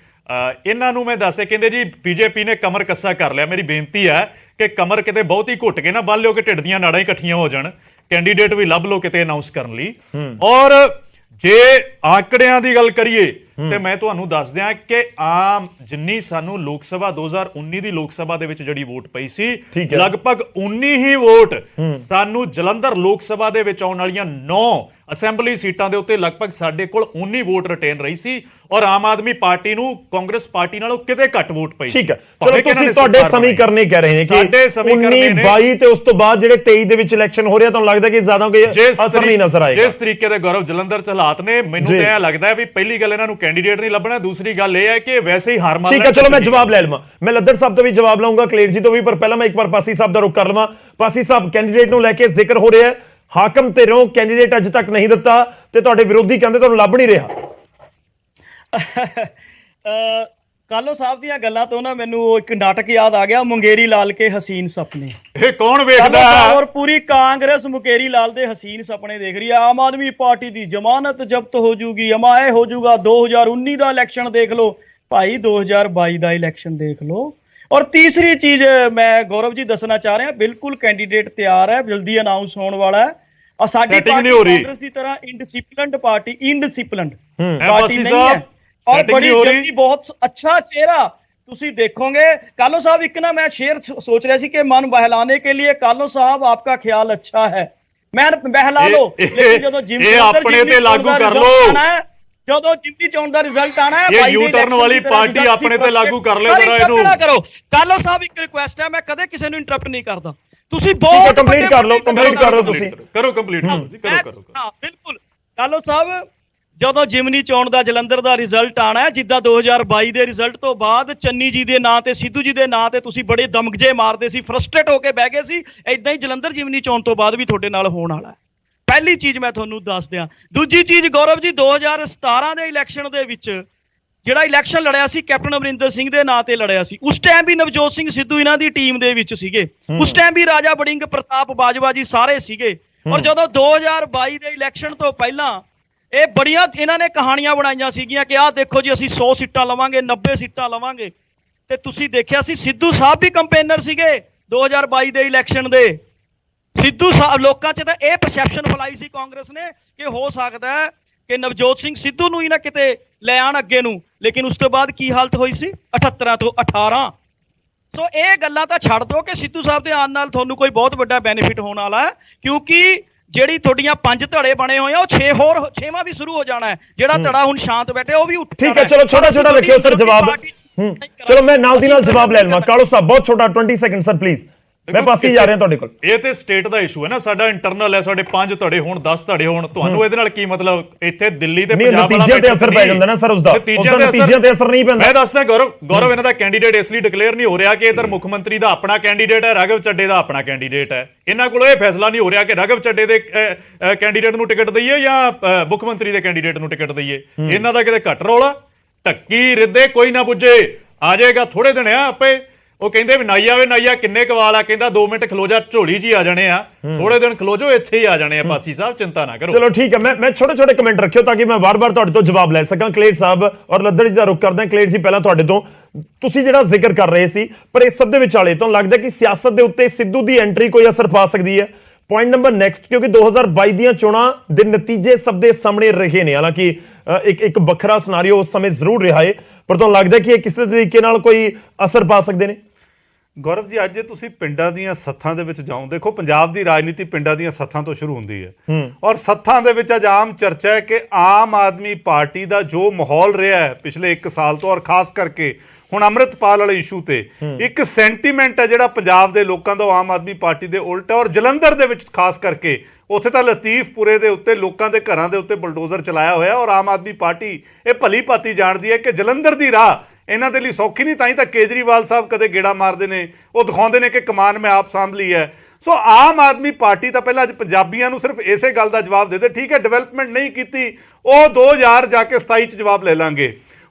ਇਹਨਾਂ ਨੂੰ ਮੈਂ ਦੱਸੇ, ਕਹਿੰਦੇ ਜੀ ਬੀਜੇਪੀ ਨੇ ਕਮਰ ਕੱਸਾ ਕਰ ਲਿਆ। ਮੇਰੀ ਬੇਨਤੀ ਹੈ ਕਿ ਕਮਰ ਕਿਤੇ ਬਹੁਤੀ ਘੁੱਟ ਕੇ ਨਾ ਬੰਨ ਲਿਓ ਕਿ ਢਿੱਡ ਦੀਆਂ ਨਾੜਾਂ ਹੀ ਇਕੱਠੀਆਂ ਹੋ ਜਾਣ। ਕੈਂਡੀਡੇਟ ਵੀ ਲੱਭ ਲਓ ਕਿਤੇ ਅਨਾਉਂਸ ਕਰਨ ਲਈ। ਔਰ ਜੇ ਆંકੜਿਆਂ ਦੀ ਗੱਲ ਕਰੀਏ ਤੇ ਮੈਂ ਤੁਹਾਨੂੰ ਦੱਸ ਦਿਆਂ ਕਿ ਆਮ ਜਿੰਨੀ ਸਾਨੂੰ ਲੋਕ ਸਭਾ 2019 ਦੀ ਲੋਕ ਸਭਾ ਦੇ ਵਿੱਚ ਜਿਹੜੀ ਵੋਟ ਪਈ ਸੀ, ਲਗਭਗ 19 ਹੀ ਵੋਟ ਸਾਨੂੰ ਜਲੰਧਰ ਲੋਕ ਸਭਾ ਦੇ ਵਿੱਚ ਆਉਣ ਵਾਲੀਆਂ 9 ਅਸੈਂਬਲੀ ਸੀਟਾਂ ਦੇ ਉੱਤੇ ਲਗਭਗ ਸਾਡੇ ਕੋਲ 19 ਵੋਟ ਰਿਟੇਨ ਰਹੀ ਸੀ। ਔਰ ਆਮ ਆਦਮੀ ਪਾਰਟੀ ਨੂੰ ਕਾਂਗਰਸ ਪਾਰਟੀ ਨਾਲੋਂ ਕਿਤੇ ਘੱਟ ਵੋਟ ਪਈ। ਠੀਕ ਹੈ, ਚਲੋ ਤੁਸੀਂ ਤੁਹਾਡੇ ਸਮੀਕਰਨੇ ਕਹਿ ਰਹੇ ਨੇ ਕਿ 19 22 ਤੇ ਉਸ ਤੋਂ ਬਾਅਦ ਜਿਹੜੇ 23 ਦੇ ਵਿੱਚ ਇਲੈਕਸ਼ਨ ਹੋ ਰਿਹਾ, ਤੁਹਾਨੂੰ ਲੱਗਦਾ ਕਿ ਜ਼ਿਆਦਾ ਕੋਈ ਅਸਰ ਨਹੀਂ ਨਜ਼ਰ ਆਏਗਾ? ਜਿਸ ਤਰੀਕੇ ਦੇ ਗੌਰਵ ਜਲੰਧਰ ਚ ਹਾਲਾਤ ਨੇ, ਮੈਨੂੰ ਤਾਂ ਇਹ ਲੱਗਦਾ ਹੈ ਵੀ ਪਹਿਲੀ ਗੱਲ ਇਹਨਾਂ ਨੂੰ ਕੈਂਡੀਡੇਟ ਨਹੀਂ ਲੱਭਣਾ, ਦੂਸਰੀ ਗੱਲ ਇਹ ਹੈ ਕਿ ਵੈਸੇ ਹੀ ਹਾਰ ਮੰਨ ਲੈਣ। ਠੀਕ ਹੈ, ਚਲੋ ਮੈਂ ਜਵਾਬ ਲੈ ਲਵਾਂ। ਮੈਂ ਲੱਦੜ ਸਾਹਿਬ ਤੋਂ ਵੀ ਜਵਾਬ ਲਾਉਂਗਾ, ਕਲੇਰ ਜੀ ਤੋਂ ਵੀ, ਪਰ ਪਹਿਲਾਂ ਮੈਂ ਇੱਕ ਵਾਰ ਪਾਸੀ ਸਾਹਿਬ ਦਾ ਰੁਖ ਕਰ ਲਵਾਂ। ਪਾਸੀ ਸਾਹਿਬ, ਕੈਂਡੀਡੇਟ ਨੂੰ ਲੈ ਕੇ ਜ਼ਿਕਰ ਹੋ ਰਿਹਾ ਹੈ, ਹਾਕਮ ਤੇ ਰੋ ਕੈਂਡੀਡੇਟ ਅੱਜ ਤੱਕ ਨਹੀਂ ਦਿੱਤਾ ਤੇ ਤੁਹਾਡੇ ਵਿਰੋਧੀ ਕਹਿੰਦੇ ਤੁਹਾਨੂੰ ਲੱਭ ਨਹੀਂ ਰਿਹਾ। ਕਾਲੋ ਸਾਹਿਬ ਦੀਆਂ ਗੱਲਾਂ ਤੋਂ ਨਾ ਮੈਨੂੰ ਇੱਕ ਨਾਟਕ ਯਾਦ ਆ ਗਿਆ, ਮੁੰਗੇਰੀ ਲਾਲ ਕੇ ਹਸੀਨ ਸੁਪਨੇ। ਇਹ ਕੌਣ ਵੇਖਦਾ? ਔਰ ਪੂਰੀ ਕਾਂਗਰਸ ਮੁੰਗੇਰੀ ਲਾਲ ਦੇ ਹਸੀਨ ਸੁਪਨੇ ਦੇਖ ਰਹੀ ਹੈ। ਆਮ ਆਦਮੀ ਪਾਰਟੀ ਦੀ ਜ਼ਮਾਨਤ ਜ਼ਬਤ ਹੋ ਜੂਗੀ, ਅਮਾਏ ਹੋ ਜੂਗਾ। 2019 ਦਾ ਇਲੈਕਸ਼ਨ ਦੇਖ ਲਓ ਭਾਈ, 2022 ਦਾ ਇਲੈਕਸ਼ਨ ਦੇਖ ਲਓ। ਔਰ ਤੀਸਰੀ ਚੀਜ਼ ਮੈਂ ਗੌਰਵ ਜੀ ਦੱਸਣਾ ਚਾਹ ਰਿਹਾ, ਬਿਲਕੁਲ ਕੈਂਡੀਡੇਟ ਤਿਆਰ ਹੈ, ਜਲਦੀ ਅਨਾਉਂਸ ਹੋਣ ਵਾਲਾ ਹੈ। ਔਰ ਸਾਡੀ ਪਾਰਟੀ ਕਾਂਗਰਸ ਦੀ ਤਰ੍ਹਾਂ ਇਨਡਿਸਿਪਲਿਨਡ ਪਾਰਟੀ ਨਹੀਂ ਹੈ। ਔਰ ਬੜੀ ਜਲਦੀ ਬਹੁਤ ਅੱਛਾ ਚਿਹਰਾ ਤੁਸੀਂ ਦੇਖੋਗੇ। ਕਾलो साहब, एक ना मैं शेर सोच रहा सी कि मन बहलाने के लिए कालो साहब आपका ख्याल अच्छा है, मैं बहला लो, लेकिन जो जिमनी अपने ते लागू कर लो, जो जिमनी चोण दा रिजल्ट आना है, ये यू टर्न वाली पार्टी अपने ते लागू कर ले। जरा इनु करो कालो साहब, एक रिक्वेस्ट है, मैं कदे किसी ਨੂੰ ਇੰਟਰਪਟ ਨਹੀਂ ਕਰਦਾ। ਤੁਸੀਂ ਬਹੁਤ ਕੰਪਲੀਟ ਕਰ ਲਓ ਤੁਸੀਂ ਕਰੋ ਕੰਪਲੀਟ ਜੀ, ਕਰੋ। ਹਾਂ ਬਿਲਕੁਲ ਕਾलो साहब, ਜਦੋਂ ਜਿਮਨੀ ਚੋਣ ਦਾ ਜਲੰਧਰ ਦਾ ਰਿਜ਼ਲਟ ਆਣਾ ਹੈ, ਜਿੱਦਾਂ 2022 ਦੇ ਰਿਜ਼ਲਟ ਤੋਂ ਬਾਅਦ ਚੰਨੀ ਜੀ ਦੇ ਨਾਂ ਤੇ, ਸਿੱਧੂ ਜੀ ਦੇ ਨਾਂ ਤੇ ਤੁਸੀਂ ਬੜੇ ਦਮਗਜੇ ਮਾਰਦੇ ਸੀ, ਫਰਸਟ੍ਰੇਟ ਹੋ ਕੇ ਬਹਿ ਗਏ ਸੀ, ਇਦਾਂ ਹੀ ਜਲੰਧਰ ਜਿਮਨੀ ਚੋਣ ਤੋਂ ਬਾਅਦ ਵੀ ਤੁਹਾਡੇ ਨਾਲ ਹੋਣ ਵਾਲਾ ਹੈ। ਪਹਿਲੀ ਚੀਜ਼ ਮੈਂ ਤੁਹਾਨੂੰ ਦੱਸ ਦਿਆਂ। ਦੂਜੀ ਚੀਜ਼ ਗੌਰਵ ਜੀ, 2017 ਦੇ ਇਲੈਕਸ਼ਨ ਦੇ ਵਿੱਚ ਜਿਹੜਾ ਇਲੈਕਸ਼ਨ ਲੜਿਆ ਸੀ, ਕੈਪਟਨ ਅਮਰਿੰਦਰ ਸਿੰਘ ਦੇ ਨਾਂ ਤੇ ਲੜਿਆ ਸੀ। ਉਸ ਟਾਈਮ ਵੀ ਨਵਜੋਤ ਸਿੰਘ ਸਿੱਧੂ ਇਹਨਾਂ ਦੀ ਟੀਮ ਦੇ ਵਿੱਚ ਸੀਗੇ, ਉਸ ਟਾਈਮ ਵੀ ਰਾਜਾ ਵੜਿੰਗ, ਪ੍ਰਤਾਪ ਬਾਜਵਾ ਜੀ ਸਾਰੇ ਸੀਗੇ। ਔਰ ਜਦੋਂ 2022 ਦੇ ਇਲੈਕਸ਼ਨ ਤੋਂ ਪਹਿਲਾਂ ਇਹ ਬੜੀਆਂ ਇਹਨਾਂ ਨੇ ਕਹਾਣੀਆਂ ਬਣਾਈਆਂ ਸੀਗੀਆਂ ਕਿ ਆਹ ਦੇਖੋ ਜੀ ਅਸੀਂ 100 ਸੀਟਾਂ ਲਵਾਂਗੇ, 90 ਸੀਟਾਂ ਲਵਾਂਗੇ, ਤੇ ਤੁਸੀਂ ਦੇਖਿਆ ਸੀ ਸਿੱਧੂ ਸਾਹਿਬ ਵੀ ਕੰਪੇਨਰ ਸੀਗੇ 2022 ਦੇ ਇਲੈਕਸ਼ਨ ਦੇ। ਸਿੱਧੂ ਸਾਹਿਬ ਲੋਕਾਂ 'ਚ ਤਾਂ ਇਹ ਪਰਸੈਪਸ਼ਨ ਫੈਲਾਈ ਸੀ ਕਾਂਗਰਸ ਨੇ ਕਿ ਹੋ ਸਕਦਾ ਹੈ ਕਿ ਨਵਜੋਤ ਸਿੰਘ ਸਿੱਧੂ ਨੂੰ ਹੀ ਨਾ ਕਿਤੇ ਲੈ ਆਣ ਅੱਗੇ ਨੂੰ, ਲੇਕਿਨ ਉਸ ਤੋਂ ਬਾਅਦ ਕੀ ਹਾਲਤ ਹੋਈ ਸੀ 78 ਤੋਂ 18। ਸੋ ਇਹ ਗੱਲਾਂ ਤਾਂ ਛੱਡ ਦਿਓ ਕਿ ਸਿੱਧੂ ਸਾਹਿਬ ਦੇ ਆਉਣ ਨਾਲ ਤੁਹਾਨੂੰ ਕੋਈ ਬਹੁਤ ਵੱਡਾ ਬੈਨੀਫਿਟ ਹੋਣ ਵਾਲਾ ਹੈ, ਕਿਉਂਕਿ ਜਿਹੜੀ ਤੁਹਾਡੀਆਂ 5 ਧੜੇ ਬਣੇ ਹੋਏ ਆ ਉਹ 6ਵਾਂ ਵੀ ਸ਼ੁਰੂ ਹੋ ਜਾਣਾ ਹੈ। ਜਿਹੜਾ ਧੜਾ ਹੁਣ ਸ਼ਾਂਤ ਬੈਠੇ ਉਹ ਵੀ ਉੱਠ ਠੀਕ ਹੈ, ਚਲੋ ਛੋਟਾ ਰੱਖਿਓ ਸਰ ਜਵਾਬ। ਚਲੋ ਮੈਂ ਨਾਲ ਦੀ ਨਾਲ ਜਵਾਬ ਲੈ ਲਵਾਂ। ਕਾਲੋ ਸਾਹਿਬ ਬਹੁਤ ਛੋਟਾ 20 ਸੈਕਿੰਡ ਸਰ ਪਲੀਜ਼, ਮੈਂ ਪਾਸੇ ਜਾ ਰਿਹਾ ਤੁਹਾਡੇ ਕੋਲ। ਇਹ ਤੇ ਸਟੇਟ ਦਾ ਇਸ਼ੂ ਹੈ ਨਾ, ਸਾਡਾ ਇੰਟਰਨਲ ਹੈ, ਸਾਡੇ 5 ਧੜੇ ਹੋਣ 10 ਧੜੇ ਹੋਣ, ਤੁਹਾਨੂੰ ਇਹਦੇ ਨਾਲ ਕੀ ਮਤਲਬ? ਇੱਥੇ ਦਿੱਲੀ ਤੇ ਪੰਜਾਬ ਵਾਲਾ ਨਤੀਜੇ ਤੇ ਅਸਰ ਪੈ ਜਾਂਦਾ ਨਾ ਸਰ, ਉਸਦਾ ਨਤੀਜੇ ਤੇ ਅਸਰ ਨਹੀਂ ਪੈਂਦਾ। ਮੈਂ ਦੱਸਦਾ ਗੌਰਵ ਇਹਨਾਂ ਦਾ ਕੈਂਡੀਡੇਟ ਇਸ ਲਈ ਡਿਕਲੇਅਰ ਨਹੀਂ ਹੋ ਰਿਹਾ ਕਿ ਇਧਰ ਮੁੱਖ ਮੰਤਰੀ ਦਾ ਆਪਣਾ ਕੈਂਡੀਡੇਟ ਹੈ, ਰਾਘਵ ਚੱਡੇ ਦਾ ਆਪਣਾ ਕੈਂਡੀਡੇਟ ਹੈ। ਇਹਨਾਂ ਕੋਲ ਇਹ ਫੈਸਲਾ ਨਹੀਂ ਹੋ ਰਿਹਾ ਕਿ ਰਾਘਵ ਚੱਡੇ ਦੇ ਕੈਂਡੀਡੇਟ ਨੂੰ ਟਿਕਟ ਦਈਏ ਜਾਂ ਮੁੱਖ ਮੰਤਰੀ ਦੇ ਕੈਂਡੀਡੇਟ ਨੂੰ ਟਿਕਟ ਦਈਏ। ਇਹਨਾਂ ਦਾ ਕਿਤੇ ਘੱਟ ਰੌਲਾ, ਢੱਕੀ ਰਿੱਧੇ ਕੋਈ ਨਾ ਪੁੱਜੇ, ਆ ਜਾਏਗਾ ਥੋੜੇ ਦਿਨ ਆ ਆਪੇ। ਉਹ ਕਹਿੰਦੇ ਵੀ ਨਾਈਆ ਵੇ ਨਾਈਆ ਕਿੰਨੇ ਕਵਾਲ ਆ, ਕਹਿੰਦਾ 2 ਮਿੰਟ ਖਲੋ ਜਾ, ਝੋਲੀ ਜੀ ਆ ਜਾਣੇ ਆ, ਥੋੜੇ ਦਿਨ ਖਲੋ ਜਾਓ, ਇੱਥੇ ਹੀ ਆ ਜਾਣੇ ਆ ਪਾਸੀ ਸਾਹਿਬ, ਚਿੰਤਾ ਨਾ ਕਰੋ। ਚਲੋ ਠੀਕ ਹੈ, ਮੈਂ ਛੋਟੇ ਕਮੈਂਟ ਰੱਖਿਓ ਤਾਂ ਕਿ ਮੈਂ ਵਾਰ-ਵਾਰ ਤੁਹਾਡੇ ਤੋਂ ਜਵਾਬ ਲੈ ਸਕਾਂ। ਕਲੇਰ ਸਾਹਿਬ ਔਰ ਲੱਦੜ ਜੀ ਦਾ ਰੁਖ ਕਰਦੇ ਹਾਂ। ਕਲੇਰ ਜੀ ਪਹਿਲਾਂ ਤੁਹਾਡੇ ਤੋਂ, ਤੁਸੀਂ ਜਿਹੜਾ ਜ਼ਿਕਰ ਕਰ ਰਹੇ ਸੀ ਪਰ ਇਸ ਸਭ ਦੇ ਵਿਚਾਲੇ ਤੁਹਾਨੂੰ ਲੱਗਦਾ ਕਿ ਸਿਆਸਤ ਦੇ ਉੱਤੇ ਸਿੱਧੂ ਦੀ ਐਂਟਰੀ ਕੋਈ ਅਸਰ ਪਾ ਸਕਦੀ ਹੈ? ਪੁਆਇੰਟ ਨੰਬਰ ਨੈਕਸਟ, ਕਿਉਂਕਿ 2022 ਦੀਆਂ ਚੋਣਾਂ ਦੇ ਨਤੀਜੇ ਸਭ ਦੇ ਸਾਹਮਣੇ ਰਹੇ ਨੇ, ਹਾਲਾਂਕਿ ਇੱਕ ਵੱਖਰਾ ਸਿਨਾਰੀਓ ਉਸ ਸਮੇਂ ਜ਼ਰੂਰ ਰਿਹਾ ਹੈ, ਪਰ ਤੁਹਾਨੂੰ ਲੱਗਦਾ ਕਿ ਇਹ ਕਿਸੇ ਤਰੀਕੇ ਨਾਲ ਕੋਈ ਅਸਰ ਪਾ ਸਕਦੇ ਨੇ? ਗੌਰਵ ਜੀ, ਅੱਜ ਜੇ ਤੁਸੀਂ ਪਿੰਡਾਂ ਦੀਆਂ ਸੱਥਾਂ ਦੇ ਵਿੱਚ ਜਾਓ, ਦੇਖੋ ਪੰਜਾਬ ਦੀ ਰਾਜਨੀਤੀ ਪਿੰਡਾਂ ਦੀਆਂ ਸੱਥਾਂ ਤੋਂ ਸ਼ੁਰੂ ਹੁੰਦੀ ਹੈ, ਔਰ ਸੱਥਾਂ ਦੇ ਵਿੱਚ ਅੱਜ ਆਮ ਚਰਚਾ ਹੈ ਕਿ ਆਮ ਆਦਮੀ ਪਾਰਟੀ ਦਾ ਜੋ ਮਾਹੌਲ ਰਿਹਾ ਹੈ ਪਿਛਲੇ 1 ਸਾਲ ਤੋਂ, ਔਰ ਖਾਸ ਕਰਕੇ ਹੁਣ ਅੰਮ੍ਰਿਤਪਾਲ ਵਾਲੇ ਇਸ਼ੂ ਤੇ ਇੱਕ ਸੈਂਟੀਮੈਂਟ ਹੈ ਜਿਹੜਾ ਪੰਜਾਬ ਦੇ ਲੋਕਾਂ ਦਾ ਆਮ ਆਦਮੀ ਪਾਰਟੀ ਦੇ ਉਲਟ ਹੈ। ਔਰ ਜਲੰਧਰ ਦੇ ਵਿੱਚ ਖਾਸ ਕਰਕੇ ਉੱਥੇ ਤਾਂ ਲਤੀਫਪੁਰੇ ਦੇ ਉੱਤੇ ਲੋਕਾਂ ਦੇ ਘਰਾਂ ਦੇ ਉੱਤੇ ਬੁਲਡੋਜ਼ਰ ਚਲਾਇਆ ਹੋਇਆ, ਔਰ ਆਮ ਆਦਮੀ ਪਾਰਟੀ ਇਹ ਭਲੀ ਭਾਂਤੀ ਜਾਣਦੀ ਹੈ ਕਿ ਜਲੰਧਰ ਦੀ ਰਾਹ ਇਹਨਾਂ ਦੇ ਲਈ ਸੌਖੀ ਨਹੀਂ। ਤਾਂ ਹੀ ਤਾਂ ਕੇਜਰੀਵਾਲ ਸਾਹਿਬ ਕਦੇ ਗੇੜਾ ਮਾਰਦੇ ਨੇ, ਉਹ ਦਿਖਾਉਂਦੇ ਨੇ ਕਿ ਕਮਾਨ ਮੈਂ ਆਪ ਸਾਂਭ ਲਈ ਹੈ। ਸੋ ਆਮ ਆਦਮੀ ਪਾਰਟੀ ਤਾਂ ਪਹਿਲਾਂ ਅੱਜ ਪੰਜਾਬੀਆਂ ਨੂੰ ਸਿਰਫ ਇਸੇ ਗੱਲ ਦਾ ਜਵਾਬ ਦੇ ਦੇ, ਠੀਕ ਹੈ ਡਿਵੈਲਪਮੈਂਟ ਨਹੀਂ ਕੀਤੀ, ਉਹ 2000 ਜਾ ਕੇ 27 ਚ ਜਵਾਬ ਲੈ ਲਾਂਗੇ।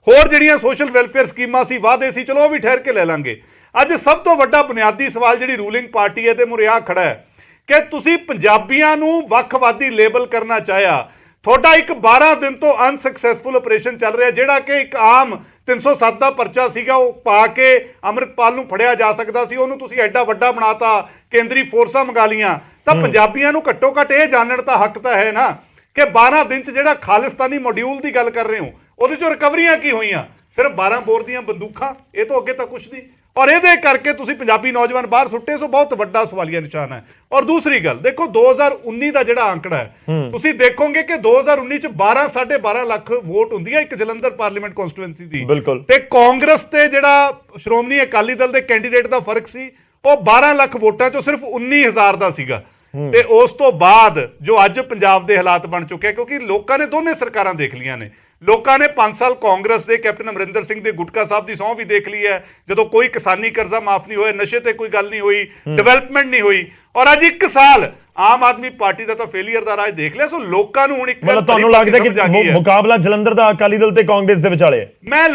ਹੋਰ ਜਿਹੜੀਆਂ ਸੋਸ਼ਲ ਵੈਲਫੇਅਰ ਸਕੀਮਾਂ ਸੀ, ਵਾਅਦੇ ਸੀ, ਚਲੋ ਉਹ ਵੀ ਠਹਿਰ ਕੇ ਲੈ ਲਾਂਗੇ। ਅੱਜ ਸਭ ਤੋਂ ਵੱਡਾ ਬੁਨਿਆਦੀ ਸਵਾਲ ਜਿਹੜੀ ਰੂਲਿੰਗ ਪਾਰਟੀ ਹੈ ਤੇ ਮੁਰਿਆ ਖੜਾ ਹੈ ਕਿ ਤੁਸੀਂ ਪੰਜਾਬੀਆਂ ਨੂੰ ਵੱਖਵਾਦੀ ਲੇਬਲ ਕਰਨਾ ਚਾਹਿਆ। ਤੁਹਾਡਾ ਇੱਕ 12 ਦਿਨ ਤੋਂ ਅਨਸਕਸੈਸਫੁਲ ਆਪਰੇਸ਼ਨ ਚੱਲ ਰਿਹਾ, ਜਿਹੜਾ ਕਿ ਇੱਕ ਆਮ 307 ਦਾ ਪਰਚਾ ਸੀਗਾ, ਉਹ ਪਾ ਕੇ ਅੰਮ੍ਰਿਤਪਾਲ ਨੂੰ ਫੜਿਆ ਜਾ ਸਕਦਾ ਸੀ, ਉਹਨੂੰ ਤੁਸੀਂ ਐਡਾ ਵੱਡਾ ਬਣਾਤਾ, ਕੇਂਦਰੀ ਫੋਰਸਾਂ ਮੰਗਾ ਲੀਆਂ। ਤਾਂ ਪੰਜਾਬੀਆਂ ਨੂੰ ਘੱਟੋ ਘੱਟ ਇਹ ਜਾਣਨ ਦਾ ਹੱਕ ਤਾਂ ਹੈ ਨਾ ਕਿ 12 ਦਿਨ 'ਚ ਜਿਹੜਾ ਖਾਲਿਸਤਾਨੀ ਮੋਡਿਊਲ ਦੀ ਗੱਲ ਕਰ ਰਹੇ ਹੋ, ਉਹਦੇ 'ਚੋਂ ਰਿਕਵਰੀਆਂ ਕੀ ਹੋਈਆਂ? ਸਿਰਫ 12 ਬੋਰ ਦੀਆਂ ਬੰਦੂਕਾਂ, ਇਹ ਤੋਂ ਅੱਗੇ ਤਾਂ ਕੁਛ ਨਹੀਂ। ਔਰ ਇਹਦੇ ਕਰਕੇ ਤੁਸੀਂ ਪੰਜਾਬੀ ਨੌਜਵਾਨ ਬਾਹਰ ਸੁੱਟੇ, ਸੋ ਬਹੁਤ ਵੱਡਾ ਸਵਾਲੀਆ ਨਿਸ਼ਾਨ ਹੈ। ਔਰ ਦੂਸਰੀ ਗੱਲ ਦੇਖੋ, 2019 ਦਾ ਜਿਹੜਾ ਅੰਕੜਾ ਹੈ, ਤੁਸੀਂ ਦੇਖੋਗੇ ਕਿ 2019 ਚ 12.5 ਲੱਖ ਵੋਟ ਹੁੰਦੀ ਹੈ ਇੱਕ ਜਲੰਧਰ ਪਾਰਲੀਮੈਂਟ ਕਨਸਟੀਟੂਐਂਸੀ ਦੀ, ਤੇ ਕਾਂਗਰਸ ਤੇ ਜਿਹੜਾ ਸ਼੍ਰੋਮਣੀ ਅਕਾਲੀ ਦਲ ਦੇ ਕੈਂਡੀਡੇਟ ਦਾ ਫਰਕ ਸੀ, ਉਹ 12 ਲੱਖ ਵੋਟਾਂ ਚੋਂ ਸਿਰਫ 19,000 ਦਾ ਸੀਗਾ। ਤੇ ਉਸ ਤੋਂ ਬਾਅਦ ਜੋ ਅੱਜ ਪੰਜਾਬ ਦੇ ਹਾਲਾਤ ਬਣ ਚੁੱਕੇ, ਕਿਉਂਕਿ ਲੋਕਾਂ ਨੇ ਦੋਨੇ ਸਰਕਾਰਾਂ ਦੇਖ ਲੀਆਂ ਨੇ। ਲੋਕਾਂ ਨੇ 5 ਸਾਲ ਕਾਂਗਰਸ ਦੇ ਕੈਪਟਨ ਅਮਰਿੰਦਰ ਸਿੰਘ ਦੇ ਗੁਟਕਾ ਸਾਹਿਬ ਦੀ ਸਹੁੰ ਵੀ ਦੇਖ ਲਈ ਹੈ, ਜਦੋਂ ਕੋਈ ਕਿਸਾਨੀ ਕਰਜ਼ਾ ਮਾਫ ਨਹੀਂ ਹੋਇਆ, ਨਸ਼ੇ ਤੇ ਕੋਈ ਗੱਲ ਨਹੀਂ ਹੋਈ, ਡਿਵੈਲਪਮੈਂਟ ਨਹੀਂ ਹੋਈ। ਔਰ ਅੱਜ 1 ਸਾਲ ਆਮ ਆਦਮੀ ਪਾਰਟੀ ਦਾ ਤਾਂ ਫੇਲੀਅਰ ਦਾ ਰਾਜ ਦੇਖ ਲਿਆ। ਸੋ ਲੋਕਾਂ ਨੂੰ ਹੁਣ ਇੱਕ ਮਤਲਬ ਤੁਹਾਨੂੰ ਲੱਗਦਾ ਕਿ ਮੁਕਾਬਲਾ ਜਲੰਧਰ ਦਾ ਅਕਾਲੀ ਦਲ ਤੇ ਕਾਂਗਰਸ ਦੇ ਵਿਚਾਲੇ ਹੈ? ਮੈਂ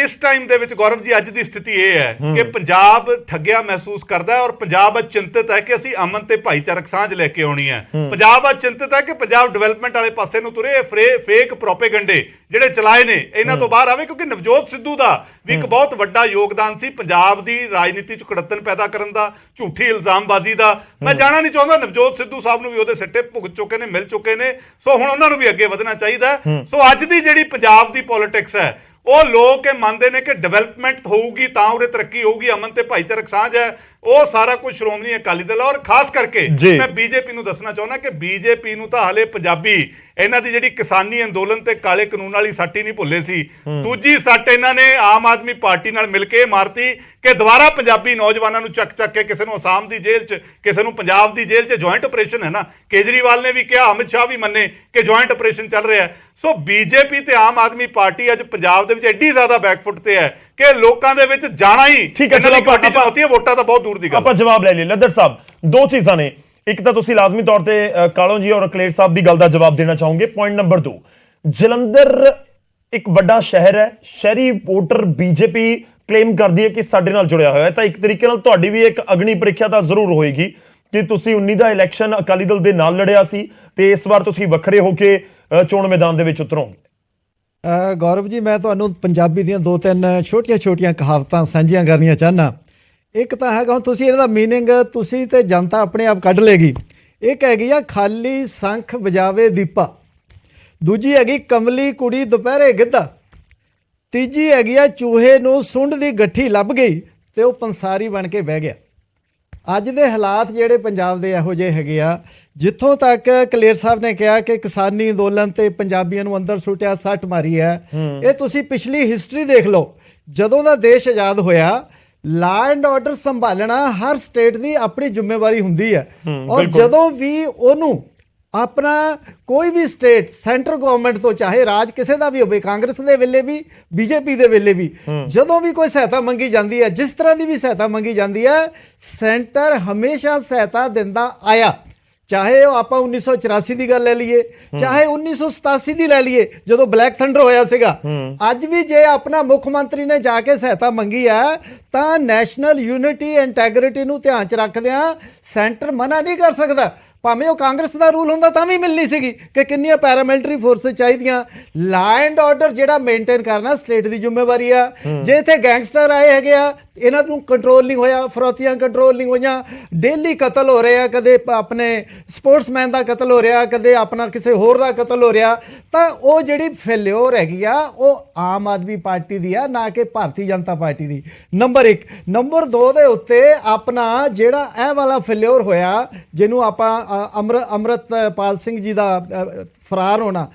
ਇਸ ਟਾਈਮ ਦੇ ਵਿੱਚ ਗੌਰਵ ਜੀ, ਅੱਜ ਦੀ ਸਥਿਤੀ ਇਹ ਹੈ ਕਿ ਪੰਜਾਬ ਠੱਗਿਆ ਮਹਿਸੂਸ ਕਰਦਾ ਹੈ, ਔਰ ਪੰਜਾਬ ਅੱਜ ਚਿੰਤਤ ਹੈ ਕਿ ਅਸੀਂ ਅਮਨ ਤੇ ਭਾਈਚਾਰਕ ਸਾਂਝ ਲੈ ਕੇ ਆਉਣੀ ਹੈ। ਪੰਜਾਬ ਅੱਜ ਚਿੰਤਤ ਹੈ ਕਿ ਪੰਜਾਬ ਡਿਵੈਲਪਮੈਂਟ ਵਾਲੇ ਪਾਸੇ ਨੂੰ ਤੁਰੇ, ਫੇਕ ਪ੍ਰੋਪੇਗੰਡੇ ਜਿਹੜੇ ਚਲਾਏ ਨੇ ਇਹਨਾਂ ਤੋਂ ਬਾਹਰ ਆਵੇ, ਕਿਉਂਕਿ ਨਵਜੋਤ ਸਿੱਧੂ ਦਾ ਵੀ ਇੱਕ ਬਹੁਤ ਵੱਡਾ ਯੋਗਦਾਨ ਸੀ ਪੰਜਾਬ ਦੀ ਰਾਜਨੀਤੀ 'ਚ ਕੜੱਤਣ ਪੈਦਾ ਕਰਨ ਦਾ, ਝੂਠੀ ਇਲਜ਼ਾਮਬਾਜ਼ੀ ਦਾ। ਮੈਂ ਜਾਣਾ ਨਹੀਂ ਚਾਹੁੰਦਾ, ਨਵਜੋਤ ਸਿੱਧੂ ਸਾਹਿਬ ਨੂੰ ਵੀ ਉਹਦੇ ਸਿੱਟੇ ਭੁਗਤ ਚੁੱਕੇ ਨੇ, ਮਿਲ ਚੁੱਕੇ ਨੇ, ਸੋ ਹੁਣ ਉਹਨਾਂ ਨੂੰ ਵੀ ਅੱਗੇ ਵਧਣਾ ਚਾਹੀਦਾ। ਸੋ ਅੱਜ ਦੀ ਜਿਹੜੀ ਪੰਜਾਬ ਦੀ ਪੋਲਿਟਿਕਸ ਹੈ, ਉਹ ਲੋਕ ਇਹ ਮੰਨਦੇ ਨੇ ਕਿ ਡਿਵੈਲਪਮੈਂਟ ਹੋਊਗੀ ਤਾਂ ਉਰੇ ਤਰੱਕੀ ਹੋਊਗੀ, ਅਮਨ ਤੇ ਭਾਈਚਾਰਕ ਸਾਂਝ ਹੈ, ਉਹ ਸਾਰਾ ਕੁਝ ਸ਼੍ਰੋਮਣੀ ਅਕਾਲੀ ਦਲ। ਔਰ ਖਾਸ ਕਰਕੇ ਮੈਂ ਬੀਜੇਪੀ ਨੂੰ ਦੱਸਣਾ ਚਾਹੁੰਦਾ ਕਿ ਬੀਜੇਪੀ ਨੂੰ ਤਾਂ ਹਲੇ ਪੰਜਾਬੀ ਇਹਨਾਂ ਦੀ ਜਿਹੜੀ ਕਿਸਾਨੀ ਅੰਦੋਲਨ ਤੇ ਕਾਲੇ ਕਾਨੂੰਨ ਵਾਲੀ ਸੱਟ ਹੀ ਨਹੀਂ ਭੁੱਲੇ ਸੀ। ਦੂਜੀ ਸੱਟ ਇਹਨਾਂ ਨੇ ਆਮ ਆਦਮੀ ਪਾਰਟੀ ਨਾਲ ਮਿਲ ਕੇ ਮਾਰਤੀ ਕਿ ਦੁਬਾਰਾ ਪੰਜਾਬੀ ਨੌਜਵਾਨਾਂ ਨੂੰ ਚੱਕ ਕੇ ਕਿਸੇ ਨੂੰ ਅਸਾਮ ਦੀ ਜੇਲ੍ਹ 'ਚ, ਕਿਸੇ ਨੂੰ ਪੰਜਾਬ ਦੀ ਜੇਲ੍ਹ 'ਚ, ਜੁਆਇੰਟ ਆਪਰੇਸ਼ਨ ਹੈ ਨਾ, ਕੇਜਰੀਵਾਲ ਨੇ ਵੀ ਕਿਹਾ, ਅਮਿਤ ਸ਼ਾਹ ਵੀ ਮੰਨੇ ਕਿ ਜੁਆਇੰਟ ਆਪਰੇਸ਼ਨ ਚੱਲ ਰਿਹਾ। ਸੋ ਬੀਜੇਪੀ ਤੇ ਆਮ ਆਦਮੀ ਪਾਰਟੀ ਅੱਜ ਪੰਜਾਬ ਦੇ ਵਿੱਚ ਐਡੀ ਜ਼ਿਆਦਾ ਬੈਕਫੁੱਟ ਤੇ ਹੈ ਕਿ ਲੋਕਾਂ ਦੇ ਵਿੱਚ ਜਾਣਾ ਹੀ ਚੁਣੌਤੀ ਹੈ, ਵੋਟਾਂ ਤਾਂ ਬਹੁਤ ਦੂਰ ਦੀ ਗੱਲ। ਆਪਾਂ ਜਵਾਬ ਲੈ ਲਈ ਲੱਦੜ ਸਾਹਿਬ, ਦੋ ਚੀਜ਼ਾਂ ਨੇ, ਇੱਕ ਤਾਂ ਤੁਸੀਂ ਲਾਜ਼ਮੀ ਤੌਰ ਤੇ ਕਾਲੋਂ ਜੀ ਔਰ ਕਲੇਰ ਸਾਹਿਬ ਦੀ ਗੱਲ ਦਾ ਜਵਾਬ ਦੇਣਾ ਚਾਹੋਗੇ। ਪੁਆਇੰਟ ਨੰਬਰ 2, ਜਲੰਧਰ ਇੱਕ ਵੱਡਾ ਸ਼ਹਿਰ ਹੈ, ਸ਼ਹਿਰੀ ਵੋਟਰ ਬੀਜੇਪੀ ਕਲੇਮ ਕਰਦੀ ਹੈ ਕਿ ਸਾਡੇ ਨਾਲ ਜੁੜਿਆ ਹੋਇਆ ਹੈ, ਤਾਂ ਇੱਕ ਤਰੀਕੇ ਨਾਲ ਤੁਹਾਡੀ ਵੀ ਇੱਕ ਅਗਨੀ ਪ੍ਰੀਖਿਆ ਤਾਂ ਜ਼ਰੂਰ ਹੋਏਗੀ ਕਿ ਤੁਸੀਂ 19 ਦਾ ਇਲੈਕਸ਼ਨ ਅਕਾਲੀ ਦਲ ਦੇ ਨਾਲ ਲੜਿਆ ਸੀ ਤੇ ਇਸ ਵਾਰ ਤੁਸੀਂ ਵੱਖਰੇ ਹੋ ਕੇ ਚੋਣ ਮੈਦਾਨ ਦੇ ਵਿੱਚ ਉਤਰੋਗੇ? ਗੌਰਵ ਜੀ, ਮੈਂ ਤੁਹਾਨੂੰ ਪੰਜਾਬੀ ਦੀਆਂ 2-3 ਛੋਟੀਆਂ ਕਹਾਵਤਾਂ ਸਾਂਝੀਆਂ ਕਰਨੀਆਂ ਚਾਹੁੰਦਾ। ਇੱਕ ਤਾਂ ਹੈਗਾ, ਹੁਣ ਤੁਸੀਂ ਇਹਦਾ ਮੀਨਿੰਗ ਤੁਸੀਂ ਤੇ ਜਨਤਾ ਆਪਣੇ ਆਪ ਕੱਢ ਲੇਗੀ। ਇੱਕ ਹੈਗੀ ਆ ਖਾਲੀ ਸੰਖ ਵਜਾਵੇ ਦੀਪਾ, ਦੂਜੀ ਹੈਗੀ ਕਮਲੀ ਕੁੜੀ ਦੁਪਹਿਰੇ ਗਿੱਧਾ, ਤੀਜੀ ਹੈਗੀ ਆ ਚੂਹੇ ਨੂੰ ਸੁੰਡ ਦੀ ਗੱਠੀ ਲੱਭ ਗਈ ਤੇ ਉਹ ਪੰਸਾਰੀ ਬਣ ਕੇ ਬਹਿ ਗਿਆ। ਅੱਜ ਦੇ ਹਾਲਾਤ ਜਿਹੜੇ ਪੰਜਾਬ ਦੇ ਇਹੋ ਜਿਹੇ ਹੈਗੇ ਆ, ਜਿੱਥੋਂ ਤੱਕ ਕਲੇਰ ਸਾਹਿਬ ਨੇ ਕਿਹਾ ਕਿ ਕਿਸਾਨੀ ਅੰਦੋਲਨ ਤੇ ਪੰਜਾਬੀਆਂ ਨੂੰ ਅੰਦਰ ਸੁੱਟਿਆ, ਸੱਟ ਮਾਰੀ ਹੈ, ਇਹ ਤੁਸੀਂ ਪਿਛਲੀ ਹਿਸਟਰੀ ਦੇਖ ਲਓ। ਜਦੋਂ ਦਾ ਦੇਸ਼ ਆਜ਼ਾਦ ਹੋਇਆ, ਲਾ ਐਂਡ ਆਰਡਰ ਸੰਭਾਲਣਾ ਹਰ ਸਟੇਟ ਦੀ ਆਪਣੀ ਜ਼ਿੰਮੇਵਾਰੀ ਹੁੰਦੀ ਹੈ। ਔਰ ਜਦੋਂ ਵੀ ਉਹਨੂੰ ਆਪਣਾ ਕੋਈ ਵੀ ਸਟੇਟ ਸੈਂਟਰ ਗਵਰਨਮੈਂਟ ਤੋਂ, ਚਾਹੇ ਰਾਜ ਕਿਸੇ ਦਾ ਵੀ ਹੋਵੇ, ਕਾਂਗਰਸ ਦੇ ਵੇਲੇ ਵੀ, ਬੀਜੇਪੀ ਦੇ ਵੇਲੇ ਵੀ, ਜਦੋਂ ਵੀ ਕੋਈ ਸਹਾਇਤਾ ਮੰਗੀ ਜਾਂਦੀ ਹੈ, ਜਿਸ ਤਰ੍ਹਾਂ ਦੀ ਵੀ ਸਹਾਇਤਾ ਮੰਗੀ ਜਾਂਦੀ ਹੈ, ਸੈਂਟਰ ਹਮੇਸ਼ਾ ਸਹਾਇਤਾ ਦਿੰਦਾ ਆਇਆ। ਚਾਹੇ ਉਹ ਆਪਾਂ 1984 ਦੀ ਗੱਲ ਲੈ ਲਈਏ, ਚਾਹੇ 1987 ਦੀ ਲੈ ਲਈਏ ਜਦੋਂ ਬਲੈਕ ਥੰਡਰ ਹੋਇਆ ਸੀਗਾ। ਅੱਜ ਵੀ ਜੇ ਆਪਣਾ ਮੁੱਖ ਮੰਤਰੀ ਨੇ ਜਾ ਕੇ ਸਹਾਇਤਾ ਮੰਗੀ ਹੈ ਤਾਂ ਨੈਸ਼ਨਲ ਯੂਨਿਟੀ ਇੰਟੈਗ੍ਰਿਟੀ ਨੂੰ ਧਿਆਨ 'ਚ ਰੱਖਦਿਆਂ ਸੈਂਟਰ ਮਨਾ ਨਹੀਂ ਕਰ ਸਕਦਾ। ਭਾਵੇਂ ਉਹ ਕਾਂਗਰਸ ਦਾ ਰੂਲ ਹੁੰਦਾ ਤਾਂ ਵੀ ਮਿਲਣੀ ਸੀਗੀ ਕਿ ਕਿੰਨੀਆਂ ਪੈਰਾਮਿਲਟਰੀ ਫੋਰਸਿਸ ਚਾਹੀਦੀਆਂ। ਲਾ ਐਂਡ ਆਰਡਰ ਜਿਹੜਾ ਮੇਨਟੇਨ ਕਰਨਾ ਸਟੇਟ ਦੀ ਜ਼ਿੰਮੇਵਾਰੀ ਆ। ਜੇ ਇੱਥੇ ਗੈਂਗਸਟਰ ਆਏ ਹੈਗੇ ਆ, ਇਹਨਾਂ ਨੂੰ ਕੰਟਰੋਲ ਨਹੀਂ ਹੋਇਆ, ਫਰੋਤੀਆਂ ਕੰਟਰੋਲ ਨਹੀਂ ਹੋਈਆਂ, ਡੇਲੀ ਕਤਲ ਹੋ ਰਹੇ ਆ, ਕਦੇ ਆਪਣੇ ਸਪੋਰਟਸਮੈਨ ਦਾ ਕਤਲ ਹੋ ਰਿਹਾ, ਕਦੇ ਆਪਣਾ ਕਿਸੇ ਹੋਰ ਦਾ ਕਤਲ ਹੋ ਰਿਹਾ, ਤਾਂ ਉਹ ਜਿਹੜੀ ਫੇਲਿਓਰ ਹੈਗੀ ਆ ਉਹ ਆਮ ਆਦਮੀ ਪਾਰਟੀ ਦੀ ਆ, ਨਾ ਕਿ ਭਾਰਤੀ ਜਨਤਾ ਪਾਰਟੀ ਦੀ। ਨੰਬਰ 1। ਨੰਬਰ 2 ਦੇ ਉੱਤੇ ਆਪਣਾ ਜਿਹੜਾ ਇਹ ਵਾਲਾ ਫੇਲਿਓਰ ਹੋਇਆ, ਜਿਹਨੂੰ ਆਪਾਂ ਅੰਮ੍ਰਿਤਪਾਲ ਸਿੰਘ ਜੀ ਦਾ ਫਰਾਰ ਹੋਣਾ,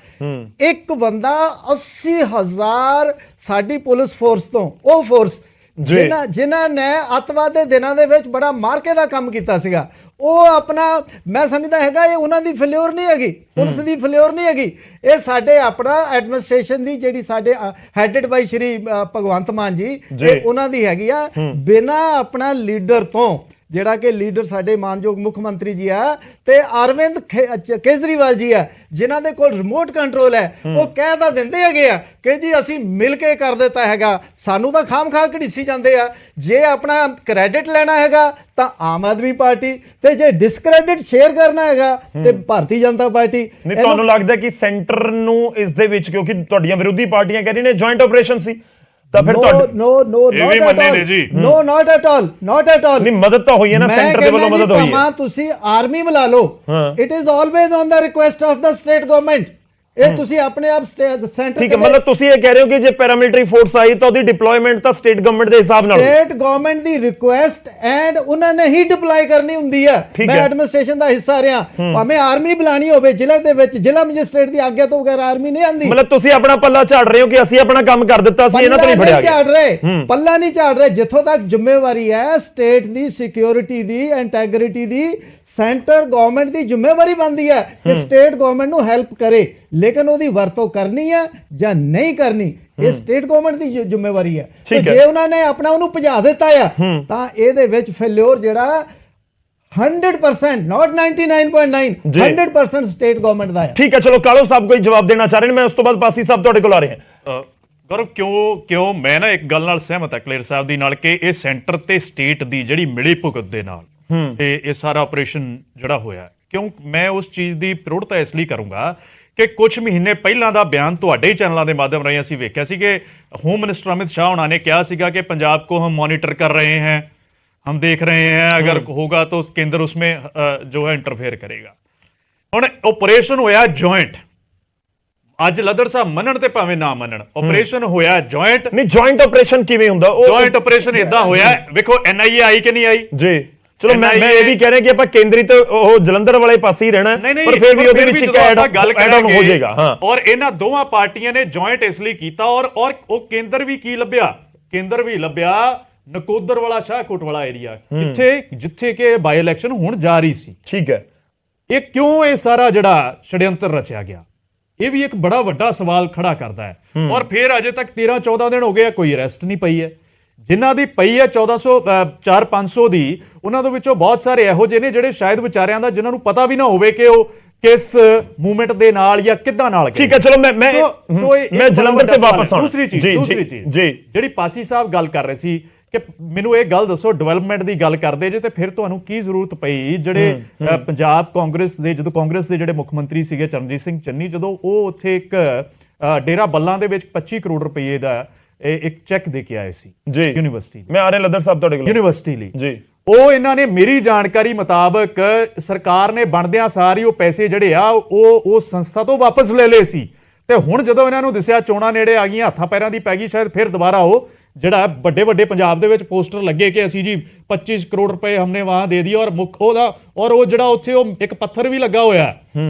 ਇੱਕ ਬੰਦਾ 80,000 ਸਾਡੀ ਪੁਲਿਸ ਫੋਰਸ ਤੋਂ, ਉਹ ਫੋਰਸ ਜਿਨ੍ਹਾਂ ਨੇ ਅੱਤਵਾਦ ਦੇ ਦਿਨਾਂ ਦੇ ਵਿੱਚ ਬੜਾ ਮਾਰਕੇ ਦਾ ਕੰਮ ਕੀਤਾ ਸੀਗਾ, ਉਹ ਆਪਣਾ, ਮੈਂ ਸਮਝਦਾ ਹੈਗਾ ਇਹ ਉਹਨਾਂ ਦੀ ਫੇਲਿਓਰ ਨਹੀਂ ਹੈਗੀ, ਪੁਲਿਸ ਦੀ ਫੇਲਿਓਰ ਨਹੀਂ ਹੈਗੀ, ਇਹ ਸਾਡੇ ਆਪਣਾ ਐਡਮਿਨਿਸਟ੍ਰੇਸ਼ਨ ਦੀ, ਜਿਹੜੀ ਸਾਡੇ ਹੈਡਡ ਬਾਈ ਸ਼੍ਰੀ ਭਗਵੰਤ ਮਾਨ ਜੀ, ਇਹ ਉਹਨਾਂ ਦੀ ਹੈਗੀ ਆ। ਬਿਨਾਂ ਆਪਣਾ ਲੀਡਰ ਤੋਂ, ਜਿਹੜਾ ਕਿ ਲੀਡਰ ਸਾਡੇ ਮਾਨਯੋਗ ਮੁੱਖ ਮੰਤਰੀ ਜੀ ਆ ਤੇ ਅਰਵਿੰਦ ਕੇਜਰੀਵਾਲ ਜੀ ਆ, ਜਿਨ੍ਹਾਂ ਦੇ ਕੋਲ ਰਿਮੋਟ ਕੰਟਰੋਲ ਹੈ, ਉਹ ਕਹਿ ਤਾਂ ਦਿੰਦੇ ਹੈਗੇ ਆ ਕਿ ਜੀ ਅਸੀਂ ਮਿਲ ਕੇ ਕਰ ਦਿੱਤਾ ਹੈਗਾ, ਸਾਨੂੰ ਤਾਂ ਖਾਮ-ਖਾ ਘੜੀਸੀ ਜਾਂਦੇ ਆ। ਜੇ ਆਪਣਾ ਕ੍ਰੈਡਿਟ ਲੈਣਾ ਹੈਗਾ ਤਾਂ ਆਮ ਆਦਮੀ ਪਾਰਟੀ, ਤੇ ਜੇ ਡਿਸਕ੍ਰੈਡਿਟ ਸ਼ੇਅਰ ਕਰਨਾ ਹੈਗਾ ਤੇ ਭਾਰਤੀ ਜਨਤਾ ਪਾਰਟੀ। ਨਹੀਂ, ਤੁਹਾਨੂੰ ਲੱਗਦਾ ਕਿ ਸੈਂਟਰ ਨੂੰ ਇਸ ਦੇ ਵਿੱਚ, ਕਿਉਂਕਿ ਤੁਹਾਡੀਆਂ ਵਿਰੋਧੀ ਪਾਰਟੀਆਂ ਕਹਿ ਰਹੀਆਂ ਨੇ ਜੁਆਇੰਟ ਆਪਰੇਸ਼ਨ ਸੀ, ਤਾਂ ਫਿਰ not at all ਨਹੀਂ, ਮਦਦ ਤਾਂ ਹੋਈ ਹੈ ਨਾ, ਸੈਂਟਰ ਦੇ ਵੱਲੋਂ ਮਦਦ ਹੋਈ ਹੈ। ਤੁਸੀਂ ਆਰਮੀ ਬੁਲਾ ਲਓ, it is always on the request of the state government. ਇਹ ਤੁਸੀਂ ਆਪਣੇ ਆਪ ਸੈਂਟਰ, ਠੀਕ ਹੈ, ਮਤਲਬ ਤੁਸੀਂ ਇਹ ਕਹਿ ਰਹੇ ਹੋ ਕਿ ਜੇ ਪੈਰਾਮਿਲਟਰੀ ਫੋਰਸ ਆਈ ਤਾਂ ਉਹਦੀ ਡਿਪਲੋਇਮੈਂਟ ਤਾਂ ਸਟੇਟ ਗਵਰਨਮੈਂਟ ਦੇ ਹਿਸਾਬ ਨਾਲ, state government the request and ਉਹਨਾਂ ਨੇ ਹੀ ਡਿਪਲੋਏ ਕਰਨੀ ਹੁੰਦੀ ਹੈ। ਮੈਂ ਐਡਮਿਨਿਸਟ੍ਰੇਸ਼ਨ ਦਾ ਹਿੱਸਾ ਰਿਹਾ, ਭਾਵੇਂ ਆਰਮੀ ਬੁਲਾਣੀ ਹੋਵੇ ਜ਼ਿਲ੍ਹੇ ਦੇ ਵਿੱਚ, ਜ਼ਿਲ੍ਹਾ ਮੈਜਿਸਟ੍ਰੇਟ ਦੀ ਆਗਿਆ ਤੋਂ ਬਗੈਰ ਆਰਮੀ ਨਹੀਂ ਆਂਦੀ। ਮਤਲਬ ਤੁਸੀਂ ਆਪਣਾ ਪੱਲਾ ਝਾੜ ਰਹੇ ਹੋ ਕਿ ਅਸੀਂ ਆਪਣਾ ਕੰਮ ਕਰ ਦਿੱਤਾ ਸੀ, ਇਹਨਾਂ ਤੋਂ ਨਹੀਂ ਫੜਿਆ ਗਿਆ। ਝਾੜ ਰਹੇ, ਪੱਲਾ ਨਹੀਂ ਝਾੜ ਰਹੇ। ਜਿੱਥੋਂ ਤੱਕ ਜ਼ਿੰਮੇਵਾਰੀ ਹੈ ਸਟੇਟ ਦੀ ਸਿਕਿਉਰਿਟੀ ਦੀ, ਇੰਟੈਗ੍ਰਿਟੀ ਦੀ, ਸੈਂਟਰ ਗਵਰਨਮੈਂਟ ਦੀ ਜ਼ਿੰਮੇਵਾਰੀ ਬਣਦੀ ਹੈ ਕਿ ਸਟੇਟ ਗਵਰਨਮੈਂਟ ਨੂੰ ਹੈਲਪ ਕਰੇ, ਲੇਕਿਨ ਉਹਦੀ ਵਰਤੋਂ ਕਰਨੀ ਹੈ ਜਾਂ ਨਹੀਂ ਕਰਨੀ, ਇਹ ਸਟੇਟ ਗਵਰਨਮੈਂਟ ਦੀ ਜ਼ਿੰਮੇਵਾਰੀ ਹੈ। ਤੇ ਜੇ ਉਹਨਾਂ ਨੇ ਆਪਣਾ ਉਹਨੂੰ ਭਜਾ ਦਿੱਤਾ ਆ ਤਾਂ ਇਹਦੇ ਵਿੱਚ ਫੇਲਿਓਰ ਜਿਹੜਾ 100%, not 99.9, 100% ਸਟੇਟ ਗਵਰਨਮੈਂਟ ਦਾ ਹੈ। ਠੀਕ ਹੈ, ਚਲੋ ਕਾਲੋ ਸਾਹਿਬ ਕੋਈ ਜਵਾਬ ਦੇਣਾ ਚਾਹ ਰਹੇ ਨੇ, ਮੈਂ ਉਸ ਤੋਂ ਬਾਅਦ ਪਾਸੀ ਸਾਹਿਬ ਤੁਹਾਡੇ ਕੋਲ ਆ ਰਹੇ ਹਾਂ। ਗੌਰਵ, ਕਿਉਂ ਮੈਂ ਨਾ ਇੱਕ ਗੱਲ ਨਾਲ ਸਹਿਮਤ ਹਾਂ ਕਲੇਰ ਸਾਹਿਬ ਦੀ ਨਾਲ ਕਿ ਇਹ ਸੈਂਟਰ ਤੇ ਸਟੇਟ ਦੀ ਜਿਹੜੀ ਮਿਲੀ ਭੁਗਤ ਦੇ ਨਾਲ ਇਹ ਸਾਰਾ ਆਪਰੇਸ਼ਨ ਜਿਹੜਾ ਹੋਇਆ, ਕਿਉਂ ਮੈਂ ਉਸ ਚੀਜ਼ ਦੀ ਪ੍ਰੋੜਤਾ ਇਸ ਲਈ ਕਰੂੰਗਾ ਕਿ ਕੁਝ ਮਹੀਨੇ ਪਹਿਲਾਂ ਦਾ ਬਿਆਨ ਤੁਹਾਡੇ ਚੈਨਲਾਂ ਦੇ ਮਾਧਿਅਮ ਰਾਹੀਂ ਅਸੀਂ ਵੇਖਿਆ ਸੀ ਕਿ ਹੋਮ ਮਿਨਿਸਟਰ ਅਮਿਤ ਸ਼ਾਹ ਹੋਣਾ ਨੇ ਕਿਹਾ ਸੀਗਾ ਕਿ ਪੰਜਾਬ को हम मॉनिटर कर रहे हैं, हम देख रहे हैं, अगर होगा तो केंद्र उसमें जो है इंटरफेयर करेगा। ਹੁਣ ਆਪਰੇਸ਼ਨ ਹੋਇਆ ਜੁਆਇੰਟ, ਅੱਜ ਲੱਦੜ ਸਾਹਿਬ ਮੰਨਣ ਤੇ ਭਾਵੇਂ ਨਾ ਮੰਨਣ, ਆਪਰੇਸ਼ਨ ਹੋਇਆ ਜੁਆਇੰਟ। ਨਹੀਂ, ਜੁਆਇੰਟ ਆਪਰੇਸ਼ਨ ਕਿਵੇਂ ਹੁੰਦਾ? ਜੁਆਇੰਟ ਆਪਰੇਸ਼ਨ ਇਦਾਂ ਹੋਇਆ, ਵੇਖੋ NIA ਆਈ ਕਿ ਨਹੀਂ ਆਈ ਜੀ, ਚਲੋ ਮੈਂ ਇਹ ਵੀ ਕਹਿ ਰਿਹਾ ਕਿ ਆਪਾਂ ਕੇਂਦਰੀ ਤੇ ਉਹ ਜਲੰਧਰ ਵਾਲੇ ਪਾਸੇ ਹੀ ਰਹਿਣਾ, ਪਰ ਫਿਰ ਵੀ ਉਹਦੇ ਵਿੱਚ ਇੱਕ ਗੱਲ ਹੋ ਜਾਏਗਾ। ਹਾਂ, ਔਰ ਇਹਨਾਂ ਦੋਵਾਂ ਪਾਰਟੀਆਂ ਨੇ ਜੁਆਇੰਟ ਇਸ ਲਈ ਕੀਤਾ, ਔਰ ਉਹ ਕੇਂਦਰ ਵੀ ਕੀ ਲੱਭਿਆ? ਕੇਂਦਰ ਵੀ ਲੱਭਿਆ ਨਕੋਦਰ ਵਾਲਾ, ਸ਼ਾਹਕੋਟ ਵਾਲਾ ਏਰੀਆ, ਜਿੱਥੇ ਕਿ ਬਾਈ ਇਲੈਕਸ਼ਨ ਹੁਣ ਜਾ ਰਹੀ ਸੀ। ਠੀਕ ਹੈ, ਇਹ ਕਿਉਂ ਇਹ ਸਾਰਾ ਜਿਹੜਾ ਛੜਯੰਤਰ ਰਚਿਆ ਗਿਆ, ਇਹ ਵੀ ਇੱਕ ਬੜਾ ਵੱਡਾ ਸਵਾਲ ਖੜਾ ਕਰਦਾ ਹੈ। ਔਰ ਫਿਰ ਅਜੇ ਤੱਕ 13-14 ਦਿਨ ਹੋ ਗਏ, ਕੋਈ ਅਰੈਸਟ ਨਹੀਂ ਪਈ ਹੈ। ਜਿਨ੍ਹਾਂ ਦੀ ਪਈ ਹੈ 400-500 ਦੀ, ਉਹਨਾਂ ਦੇ ਵਿੱਚੋਂ ਬਹੁਤ ਸਾਰੇ ਇਹੋ ਜਿਹੇ ਨੇ ਜਿਹੜੇ ਸ਼ਾਇਦ ਵਿਚਾਰਿਆਂ ਦਾ ਜਿਨ੍ਹਾਂ ਨੂੰ ਪਤਾ ਵੀ ਨਾ ਹੋਵੇ ਕਿ ਉਹ ਕਿਸ ਮੂਵਮੈਂਟ ਦੇ ਨਾਲ ਜਾਂ ਕਿੱਦਾਂ ਨਾਲ। ਠੀਕ ਹੈ, ਚਲੋ ਮੈਂ ਜਲੰਧਰ ਤੇ ਵਾਪਸ ਆਉਣਾ। ਦੂਸਰੀ ਚੀਜ਼ ਜਿਹੜੀ ਪਾਸੀ ਸਾਹਿਬ ਗੱਲ ਕਰ ਰਹੇ ਸੀ ਕਿ ਮੈਨੂੰ ਇਹ ਗੱਲ ਦੱਸੋ, ਡਿਵੈਲਪਮੈਂਟ ਦੀ ਗੱਲ ਕਰਦੇ ਜੇ ਤੇ ਫਿਰ ਤੁਹਾਨੂੰ ਕੀ ਜ਼ਰੂਰਤ ਪਈ ਜਿਹੜੇ ਪੰਜਾਬ ਕਾਂਗਰਸ ਦੇ, ਜਦੋਂ ਕਾਂਗਰਸ ਦੇ ਜਿਹੜੇ ਮੁੱਖ ਮੰਤਰੀ ਸੀਗੇ ਚਰਨਜੀਤ ਸਿੰਘ ਚੰਨੀ, ਜਦੋਂ ਉਹ ਉੱਥੇ ਇੱਕ ਡੇਰਾ ਬੱਲਾਂ ਦੇ ਵਿੱਚ 25 ਕਰੋੜ ਰੁਪਏ ਦਾ ਇੱਕ ਚੈੱਕ ਦੇ ਕੇ ਆਏ ਸੀ ਜੀ ਯੂਨੀਵਰਸਿਟੀ, ਮੈਂ ਆਰਿਆ ਲੱਦਰ ਸਾਹਿਬ ਤੁਹਾਡੇ ਕੋਲ ਯੂਨੀਵਰਸਿਟੀ ਲਈ ਜੀ, ਉਹ ਇਹਨਾਂ ਨੇ ਮੇਰੀ ਜਾਣਕਾਰੀ ਮੁਤਾਬਕ ਸਰਕਾਰ ਨੇ ਬਣਦਿਆਂ ਸਾਰੀ ਉਹ ਪੈਸੇ ਜਿਹੜੇ ਆ ਉਹ ਸੰਸਥਾ ਤੋਂ ਵਾਪਸ ਲੈ ਲਏ ਸੀ, ਤੇ ਹੁਣ ਜਦੋਂ ਇਹਨਾਂ ਨੂੰ ਦਿਸਿਆ ਚੋਣਾਂ ਨੇੜੇ ਆ ਗਈਆਂ, ਹੱਥਾਂ ਪੈਰਾਂ ਦੀ ਪੈ ਗਈ, ਸ਼ਾਇਦ ਫਿਰ ਦੁਬਾਰਾ ਉਹ ਜਿਹੜਾ ਵੱਡੇ ਵੱਡੇ ਪੰਜਾਬ ਦੇ ਵਿੱਚ ਪੋਸਟਰ ਲੱਗੇ ਕਿ ਅਸੀਂ ਜੀ 25 ਕਰੋੜ ਰੁਪਏ ਹਮਨੇ ਵਹਾਂ ਦੇ ਦਿਏ, ਔਰ ਮੁੱਖ ਉਹਦਾ, ਔਰ ਉਹ ਜਿਹੜਾ ਉੱਥੇ ਉਹ ਇੱਕ ਪੱਥਰ ਵੀ ਲੱਗਾ ਹੋਇਆ,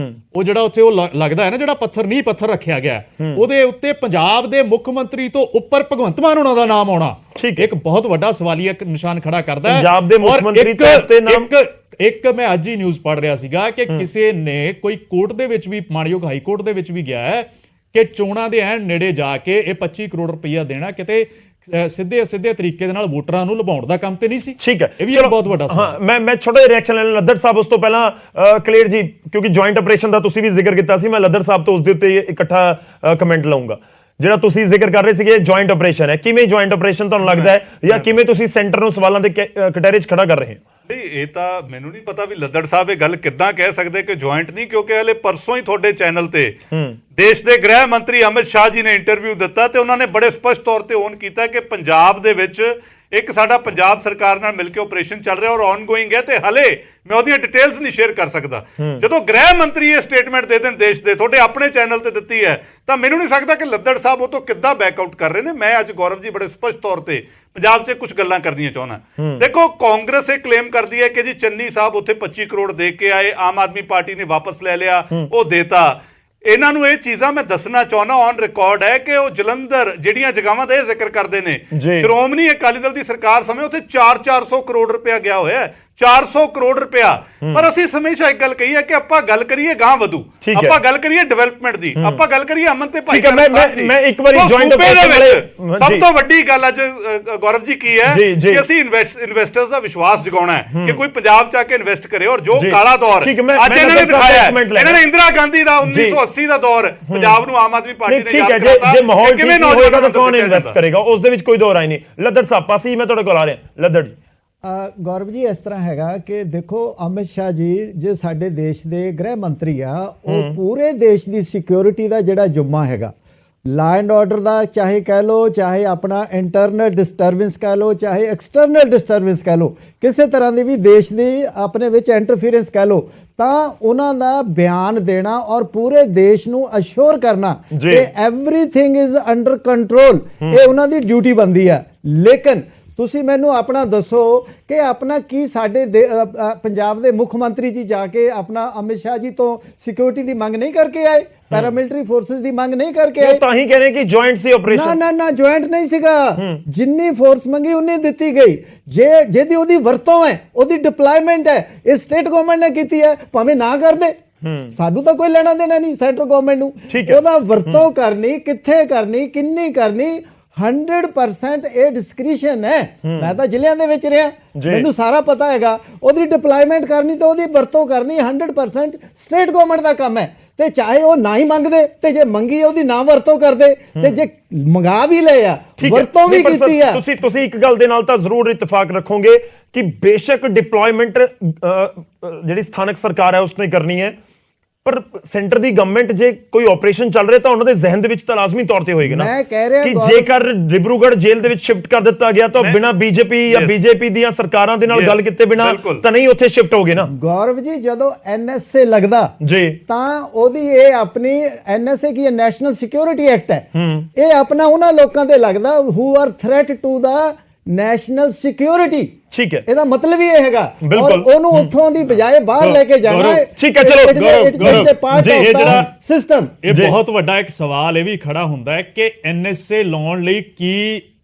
ਉਹ ਜਿਹੜਾ ਉੱਥੇ ਉਹ ਲੱਗਦਾ ਹੈ ਨਾ, ਜਿਹੜਾ ਪੱਥਰ ਨਹੀਂ ਪੱਥਰ ਰੱਖਿਆ ਗਿਆ, ਉਹਦੇ ਉੱਤੇ ਪੰਜਾਬ ਦੇ ਮੁੱਖ ਮੰਤਰੀ ਤੋਂ ਉੱਪਰ ਭਗਵੰਤ ਮਾਨ ਉਹਨਾਂ ਦਾ ਨਾਮ ਆਉਣਾ ਇੱਕ ਬਹੁਤ ਵੱਡਾ ਸਵਾਲੀਆ ਨਿਸ਼ਾਨ ਖੜਾ ਕਰਦਾ ਹੈ। ਪੰਜਾਬ ਦੇ ਮੁੱਖ ਮੰਤਰੀ ਤੇ ਨਾਮ ਇੱਕ ਮੈਂ ਅੱਜ ਹੀ ਨਿਊਜ਼ ਪੜ੍ਹ ਰਿਹਾ ਸੀਗਾ ਕਿ ਕਿਸੇ ਨੇ ਕੋਈ ਕੋਰਟ ਦੇ ਵਿੱਚ ਵੀ, ਮਾਣਯੋਗ ਹਾਈ ਕੋਰਟ ਦੇ ਵਿੱਚ ਵੀ ਗਿਆ ਹੈ ਕਿ ਚੋਣਾਂ ਦੇ ਐਨ ਨੇੜੇ ਜਾ ਕੇ ਇਹ 25 ਕਰੋੜ ਰੁਪਈਆ ਦੇਣਾ ਕਿਤੇ ਸਿੱਧੇ ਤਰੀਕੇ ਦੇ ਨਾਲ ਵੋਟਰਾਂ ਨੂੰ ਲੁਭਾਉਣ ਦਾ ਕੰਮ ਤੇ ਨਹੀਂ ਸੀ। ਠੀਕ ਹੈ, ਇਹ ਵੀ ਬਹੁਤ ਵੱਡਾ ਹਾਂ। ਮੈਂ ਛੋਟਾ ਜਿਹਾ ਰਿਐਕਸ਼ਨ ਲੈਣਾ ਲੱਦਰ ਸਾਹਿਬ, ਉਸ ਤੋਂ ਪਹਿਲਾਂ ਕਲੀਅਰ ਜੀ, ਕਿਉਂਕਿ ਜੁਆਇੰਟ ਆਪਰੇਸ਼ਨ ਦਾ ਤੁਸੀਂ ਵੀ ਜ਼ਿਕਰ ਕੀਤਾ ਸੀ, ਮੈਂ ਲੱਦਰ ਸਾਹਿਬ ਤੋਂ ਉਸ ਦੇ ਉੱਤੇ ਇਕੱਠਾ ਕਮੈਂਟ ਲਾਉਂਗਾ। ਜਿਹੜਾ ਤੁਸੀਂ ਜ਼ਿਕਰ ਕਰ ਰਹੇ ਸੀਗੇ ਜੁਆਇੰਟ ਆਪਰੇਸ਼ਨ ਹੈ, ਕਿਵੇਂ ਜੁਆਇੰਟ ਆਪਰੇਸ਼ਨ ਤੁਹਾਨੂੰ ਲੱਗਦਾ ਹੈ, ਜਾਂ ਕਿਵੇਂ ਤੁਸੀਂ ਸੈਂਟਰ ਨੂੰ ਸਵਾਲਾਂ ਦੇ ਕਟਹਿਰੇ 'ਚ ਖੜਾ ਕਰ ਰਹੇ ਹੋ? ਨਹੀਂ, ਇਹ ਤਾਂ ਮੈਨੂੰ ਨਹੀਂ ਪਤਾ ਵੀ ਲੱਦੜ ਸਾਹਿਬ ਇਹ ਗੱਲ ਕਿੱਦਾਂ ਕਹਿ ਸਕਦੇ ਕਿ ਜੁਆਇੰਟ ਨਹੀਂ, ਕਿਉਂਕਿ ਹਲੇ ਪਰਸੋਂ ਹੀ ਤੁਹਾਡੇ ਚੈਨਲ ਤੇ ਦੇਸ਼ ਦੇ ਗ੍ਰਹਿ ਮੰਤਰੀ ਅਮਿਤ ਸ਼ਾਹ ਜੀ ਨੇ ਇੰਟਰਵਿਊ ਦਿੱਤਾ ਤੇ ਉਹਨਾਂ ਨੇ ਬੜੇ ਸਪਸ਼ਟ ਤੌਰ ਤੇ ਓਨ ਕੀਤਾ ਕਿ ਪੰਜਾਬ ਦੇ ਵਿੱਚ ਇੱਕ ਸਾਡਾ ਪੰਜਾਬ ਸਰਕਾਰ ਨਾਲ ਮਿਲ ਕੇ ਆਪਰੇਸ਼ਨ ਚੱਲ ਰਿਹਾ ਔਰ ਆਨਗੋਇੰਗ ਹੈ, ਤੇ ਹਲੇ ਮੈਂ ਉਹਦੀਆਂ ਡਿਟੇਲਸ ਨਹੀਂ ਸ਼ੇਅਰ ਕਰ ਸਕਦਾ। ਜਦੋਂ ਗ੍ਰਹਿ ਮੰਤਰੀ ਇਹ ਸਟੇਟਮੈਂਟ ਦੇ ਦੇਣ ਦੇਸ਼ ਦੇ, ਤੁਹਾਡੇ ਆਪਣੇ ਚੈਨਲ ਤੇ ਦਿੱਤੀ ਹੈ, ਤਾਂ ਮੈਨੂੰ ਨਹੀਂ ਸਕਦਾ ਕਿ ਲੱਦੜ ਸਾਹਿਬ ਉਹ ਤੋਂ ਕਿੱਦਾਂ ਬੈਕਆਊਟ ਕਰ ਰਹੇ ਨੇ। ਮੈਂ ਅੱਜ ਗੌਰਵ ਜੀ ਬੜੇ ਸਪਸ਼ਟ ਤੌਰ ਤੇ ਪੰਜਾਬ 'ਚ ਕੁਝ ਗੱਲਾਂ ਕਰਨੀਆਂ ਚਾਹੁੰਦਾ। ਦੇਖੋ, ਕਾਂਗਰਸ ਇਹ ਕਲੇਮ ਕਰਦੀ ਹੈ ਕਿ ਜੀ ਚੰਨੀ ਸਾਹਿਬ ਉੱਥੇ 25 ਕਰੋੜ ਦੇ ਕੇ ਆਏ, ਆਮ ਆਦਮੀ ਪਾਰਟੀ ਨੇ ਵਾਪਸ ਲੈ ਲਿਆ, ਉਹ ਦੇਤਾ। ਇਹਨਾਂ ਨੂੰ ਇਹ ਚੀਜ਼ਾਂ ਮੈਂ ਦੱਸਣਾ ਚਾਹੁੰਦਾ, ਔਨ ਰਿਕਾਰਡ ਹੈ ਕਿ ਉਹ ਜਲੰਧਰ ਜਿਹੜੀਆਂ ਜਗ੍ਹਾਵਾਂ ਦਾ ਇਹ ਜ਼ਿਕਰ ਕਰਦੇ ਨੇ, ਸ਼੍ਰੋਮਣੀ ਅਕਾਲੀ ਦਲ ਦੀ ਸਰਕਾਰ ਸਮੇਂ ਉੱਥੇ 400 ਕਰੋੜ ਰੁਪਇਆ ਗਿਆ ਹੋਇਆ ਹੈ, 400 ਕਰੋੜ ਰੁਪਇਆ। ਪਰ ਅਸੀਂ ਹਮੇਸ਼ਾ ਇੱਕ ਗੱਲ ਕਹੀ ਹੈ ਕਿ ਆਪਾਂ ਗੱਲ ਕਰੀਏ ਗਾਂ ਵਧੂ, ਆਪਾਂ ਗੱਲ ਕਰੀਏ ਡਿਵੈਲਪਮੈਂਟ ਦੀ, ਆਪਾਂ ਗੱਲ ਕਰੀਏ ਅਮਨ ਤੇ ਭਾਈ। ਮੈਂ ਇੱਕ ਵਾਰੀ ਜੁਆਇੰਟ ਆਪਰੇਸ਼ਨ ਸਭ ਤੋਂ ਵੱਡੀ ਗੱਲ ਅੱਜ ਗੌਰਵ ਜੀ ਕੀ ਹੈ ਕਿ ਅਸੀਂ ਇਨਵੈਸਟਰਸ ਦਾ ਵਿਸ਼ਵਾਸ ਜਗਾਉਣਾ ਹੈ ਕਿ ਕੋਈ ਪੰਜਾਬ 'ਚ ਆ ਕੇ ਇਨਵੈਸਟ ਕਰੇ, ਔਰ ਜੋ ਕਾਲਾ ਦੌਰ ਅੱਜ ਇਹਨਾਂ ਨੇ ਦਿਖਾਇਆ, ਇਹਨਾਂ ਨੇ ਇੰਦਰਾ ਗਾਂਧੀ ਦਾ 1980 ਦਾ ਦੌਰ ਪੰਜਾਬ ਨੂੰ ਆਮ ਆਦਮੀ ਪਾਰਟੀ ਨੇ ਯਾਦ ਕਰਤਾ। ਜੇ ਮਾਹੌਲ ਕਿਵੇਂ ਹੋਏਗਾ ਤਾਂ ਕੌਣ ਇਨਵੈਸਟ ਕਰੇਗਾ, ਉਸ ਦੇ ਵਿੱਚ ਕੋਈ ਦੋ ਰਾਏ ਨਹੀਂ। ਲੱਦੜ ਸਾਹਿਬ ਪਾਸੀ ਮੈਂ ਤੁਹਾਡੇ ਕੋਲ ਆ ਰਿਹਾ। ਲੱਦੜ ਜੀ, ਗੌਰਵ ਜੀ, ਇਸ ਤਰ੍ਹਾਂ ਹੈਗਾ ਕਿ ਦੇਖੋ, ਅਮਿਤ ਸ਼ਾਹ ਜੀ ਜੇ ਸਾਡੇ ਦੇਸ਼ ਦੇ ਗ੍ਰਹਿ ਮੰਤਰੀ ਆ, ਉਹ ਪੂਰੇ ਦੇਸ਼ ਦੀ ਸਿਕਿਉਰਿਟੀ ਦਾ ਜਿਹੜਾ ਜੁੰਮਾ ਹੈਗਾ, ਲਾ ਐਂਡ ਆਰਡਰ ਦਾ ਚਾਹੇ ਕਹਿ ਲਓ, ਚਾਹੇ ਆਪਣਾ ਇੰਟਰਨਲ ਡਿਸਟਰਬੈਂਸ ਕਹਿ ਲਓ, ਚਾਹੇ ਐਕਸਟਰਨਲ ਡਿਸਟਰਬੈਂਸ ਕਹਿ ਲਓ, ਕਿਸੇ ਤਰ੍ਹਾਂ ਦੀ ਵੀ ਦੇਸ਼ ਦੀ ਆਪਣੇ ਵਿੱਚ ਇੰਟਰਫੀਰੈਂਸ ਕਹਿ ਲਓ, ਤਾਂ ਉਹਨਾਂ ਦਾ ਬਿਆਨ ਦੇਣਾ ਔਰ ਪੂਰੇ ਦੇਸ਼ ਨੂੰ ਅਸ਼ੋਰ ਕਰਨਾ ਕਿ ਐਵਰੀਥਿੰਗ ਇਜ਼ ਅੰਡਰ ਕੰਟਰੋਲ, ਇਹ ਉਹਨਾਂ ਦੀ ਡਿਊਟੀ ਬਣਦੀ ਹੈ। ਲੇਕਿਨ ਤੁਸੀਂ ਮੈਨੂੰ ਆਪਣਾ ਦੱਸੋ ਕਿ ਆਪਣਾ ਕੀ ਸਾਡੇ ਪੰਜਾਬ ਦੇ ਮੁੱਖ ਮੰਤਰੀ ਜੀ ਜਾ ਕੇ ਆਪਣਾ ਅਮਿਤ ਸ਼ਾਹ ਜੀ ਤੋਂ ਸਿਕਿਉਰਿਟੀ ਦੀ ਮੰਗ ਨਹੀਂ ਕਰਕੇ ਆਏ, ਪੈਰਾਮਿਲਟਰੀ ਫੋਰਸਸ ਦੀ ਮੰਗ ਨਹੀਂ ਕਰਕੇ ਆਏ? ਤਾਂ ਹੀ ਕਹ ਰਹੇ ਕਿ ਜੁਆਇੰਟ ਸੀ ਆਪਰੇਸ਼ਨ। ਨਾ ਜੁਆਇੰਟ ਨਹੀਂ ਸੀਗਾ, ਜਿੰਨੀ ਫੋਰਸ ਮੰਗੀ ਉਨੀ ਦਿੱਤੀ ਗਈ। ਜਿਹਦੀ ਉਹਦੀ ਵਰਤੋਂ ਹੈ, ਉਹਦੀ ਡਿਪਲੋਇਮੈਂਟ ਹੈ, ਇਹ ਸਟੇਟ ਗਵਰਨਮੈਂਟ ਨੇ ਕੀਤੀ ਹੈ, ਭਾਵੇਂ ਨਾ ਕਰਦੇ, ਸਾਨੂੰ ਤਾਂ ਕੋਈ ਲੈਣਾ ਦੇਣਾ ਨਹੀਂ ਸੈਂਟਰਲ ਗਵਰਨਮੈਂਟ ਨੂੰ। ਉਹਦਾ ਵਰਤੋਂ ਕਰਨੀ, ਕਿੱਥੇ ਕਰਨੀ, ਕਿੰਨੀ ਕਰਨੀ, 100% ਇਹ ਡਿਸਕ੍ਰਿਸ਼ਨ ਹੈ। ਮੈਂ ਤਾਂ ਜ਼ਿਲ੍ਹਿਆਂ ਦੇ ਵਿੱਚ ਰਿਹਾ, ਮੈਨੂੰ ਸਾਰਾ ਪਤਾ ਹੈਗਾ। ਉਹਦੀ ਡਿਪਲੋਇਮੈਂਟ ਕਰਨੀ ਤੇ ਉਹਦੀ ਵਰਤੋਂ ਕਰਨੀ 100% ਸਟੇਟ ਗਵਰਨਮੈਂਟ ਦਾ ਕੰਮ ਹੈ। ਤੇ ਚਾਹੇ ਉਹ ਨਾ ਹੀ ਮੰਗਦੇ, ਤੇ ਜੇ ਮੰਗੀ ਉਹਦੀ ਨਾ ਵਰਤੋਂ ਕਰਦੇ, ਤੇ ਜੇ ਮੰਗਾ ਵੀ ਲਏ ਆ, ਵਰਤੋਂ ਵੀ ਕੀਤੀ ਆ। ਤੁਸੀਂ ਇੱਕ ਗੱਲ ਦੇ ਨਾਲ ਤਾਂ ਜ਼ਰੂਰ ਇਤਫਾਕ ਰੱਖੋਗੇ ਕਿ ਬੇਸ਼ੱਕ ਡਿਪਲੋਇਮੈਂਟ ਜਿਹੜੀ ਸਥਾਨਕ ਸਰਕਾਰ ਹੈ ਉਸਨੇ ਕਰਨੀ ਹੈ, ਪਰ ਸੈਂਟਰ ਦੀ ਗਵਰਨਮੈਂਟ ਜੇ ਕੋਈ ਆਪਰੇਸ਼ਨ ਚੱਲ ਰਿਹਾ ਤਾਂ ਉਹਨਾਂ ਦੇ ਜ਼ਿਹਨ ਦੇ ਵਿੱਚ ਤਾਂ ਲਾਜ਼ਮੀ ਤੌਰ ਤੇ ਹੋਏਗਾ ਨਾ ਕਿ ਜੇਕਰ ਡਿਬਰੂਗੜ੍ਹ ਜੇਲ੍ਹ ਦੇ ਵਿੱਚ ਸ਼ਿਫਟ ਕਰ ਦਿੱਤਾ ਗਿਆ ਤਾਂ ਬਿਨਾਂ ਬੀਜੇਪੀ ਜਾਂ ਬੀਜੇਪੀ ਦੀਆਂ ਸਰਕਾਰਾਂ ਦੇ ਨਾਲ ਗੱਲ ਕੀਤੇ ਬਿਨਾਂ ਤਾਂ ਨਹੀਂ ਉੱਥੇ ਸ਼ਿਫਟ ਹੋਗੇ ਨਾ। ਗੌਰਵ ਜੀ, ਜਦੋਂ NSA ਲੱਗਦਾ ਜੀ ਤਾਂ ਉਹਦੀ ਇਹ ਆਪਣੀ NSA ਕੀ ਨੈਸ਼ਨਲ ਸਿਕਿਉਰਿਟੀ ਐਕਟ ਹੈ, ਇਹ ਆਪਣਾ ਉਹਨਾਂ ਲੋਕਾਂ ਤੇ ਲੱਗਦਾ who are threat to the national security. ਠੀਕ ਹੈ, ਇਹਦਾ ਮਤਲਬ ਹੀ ਇਹ ਹੈਗਾ, ਔਰ ਉਹਨੂੰ ਉੱਥੋਂ ਦੀ ਬਜਾਏ ਬਾਹਰ ਲੈ ਕੇ ਜਾਣਾ। ਠੀਕ ਹੈ, ਚਲੋ ਜੀ, ਇਹ ਜਿਹੜਾ ਸਿਸਟਮ, ਇਹ ਬਹੁਤ ਵੱਡਾ ਇੱਕ ਸਵਾਲ ਇਹ ਵੀ ਖੜਾ ਹੁੰਦਾ ਹੈ ਕਿ NSA ਲਾਉਣ ਲਈ ਕੀ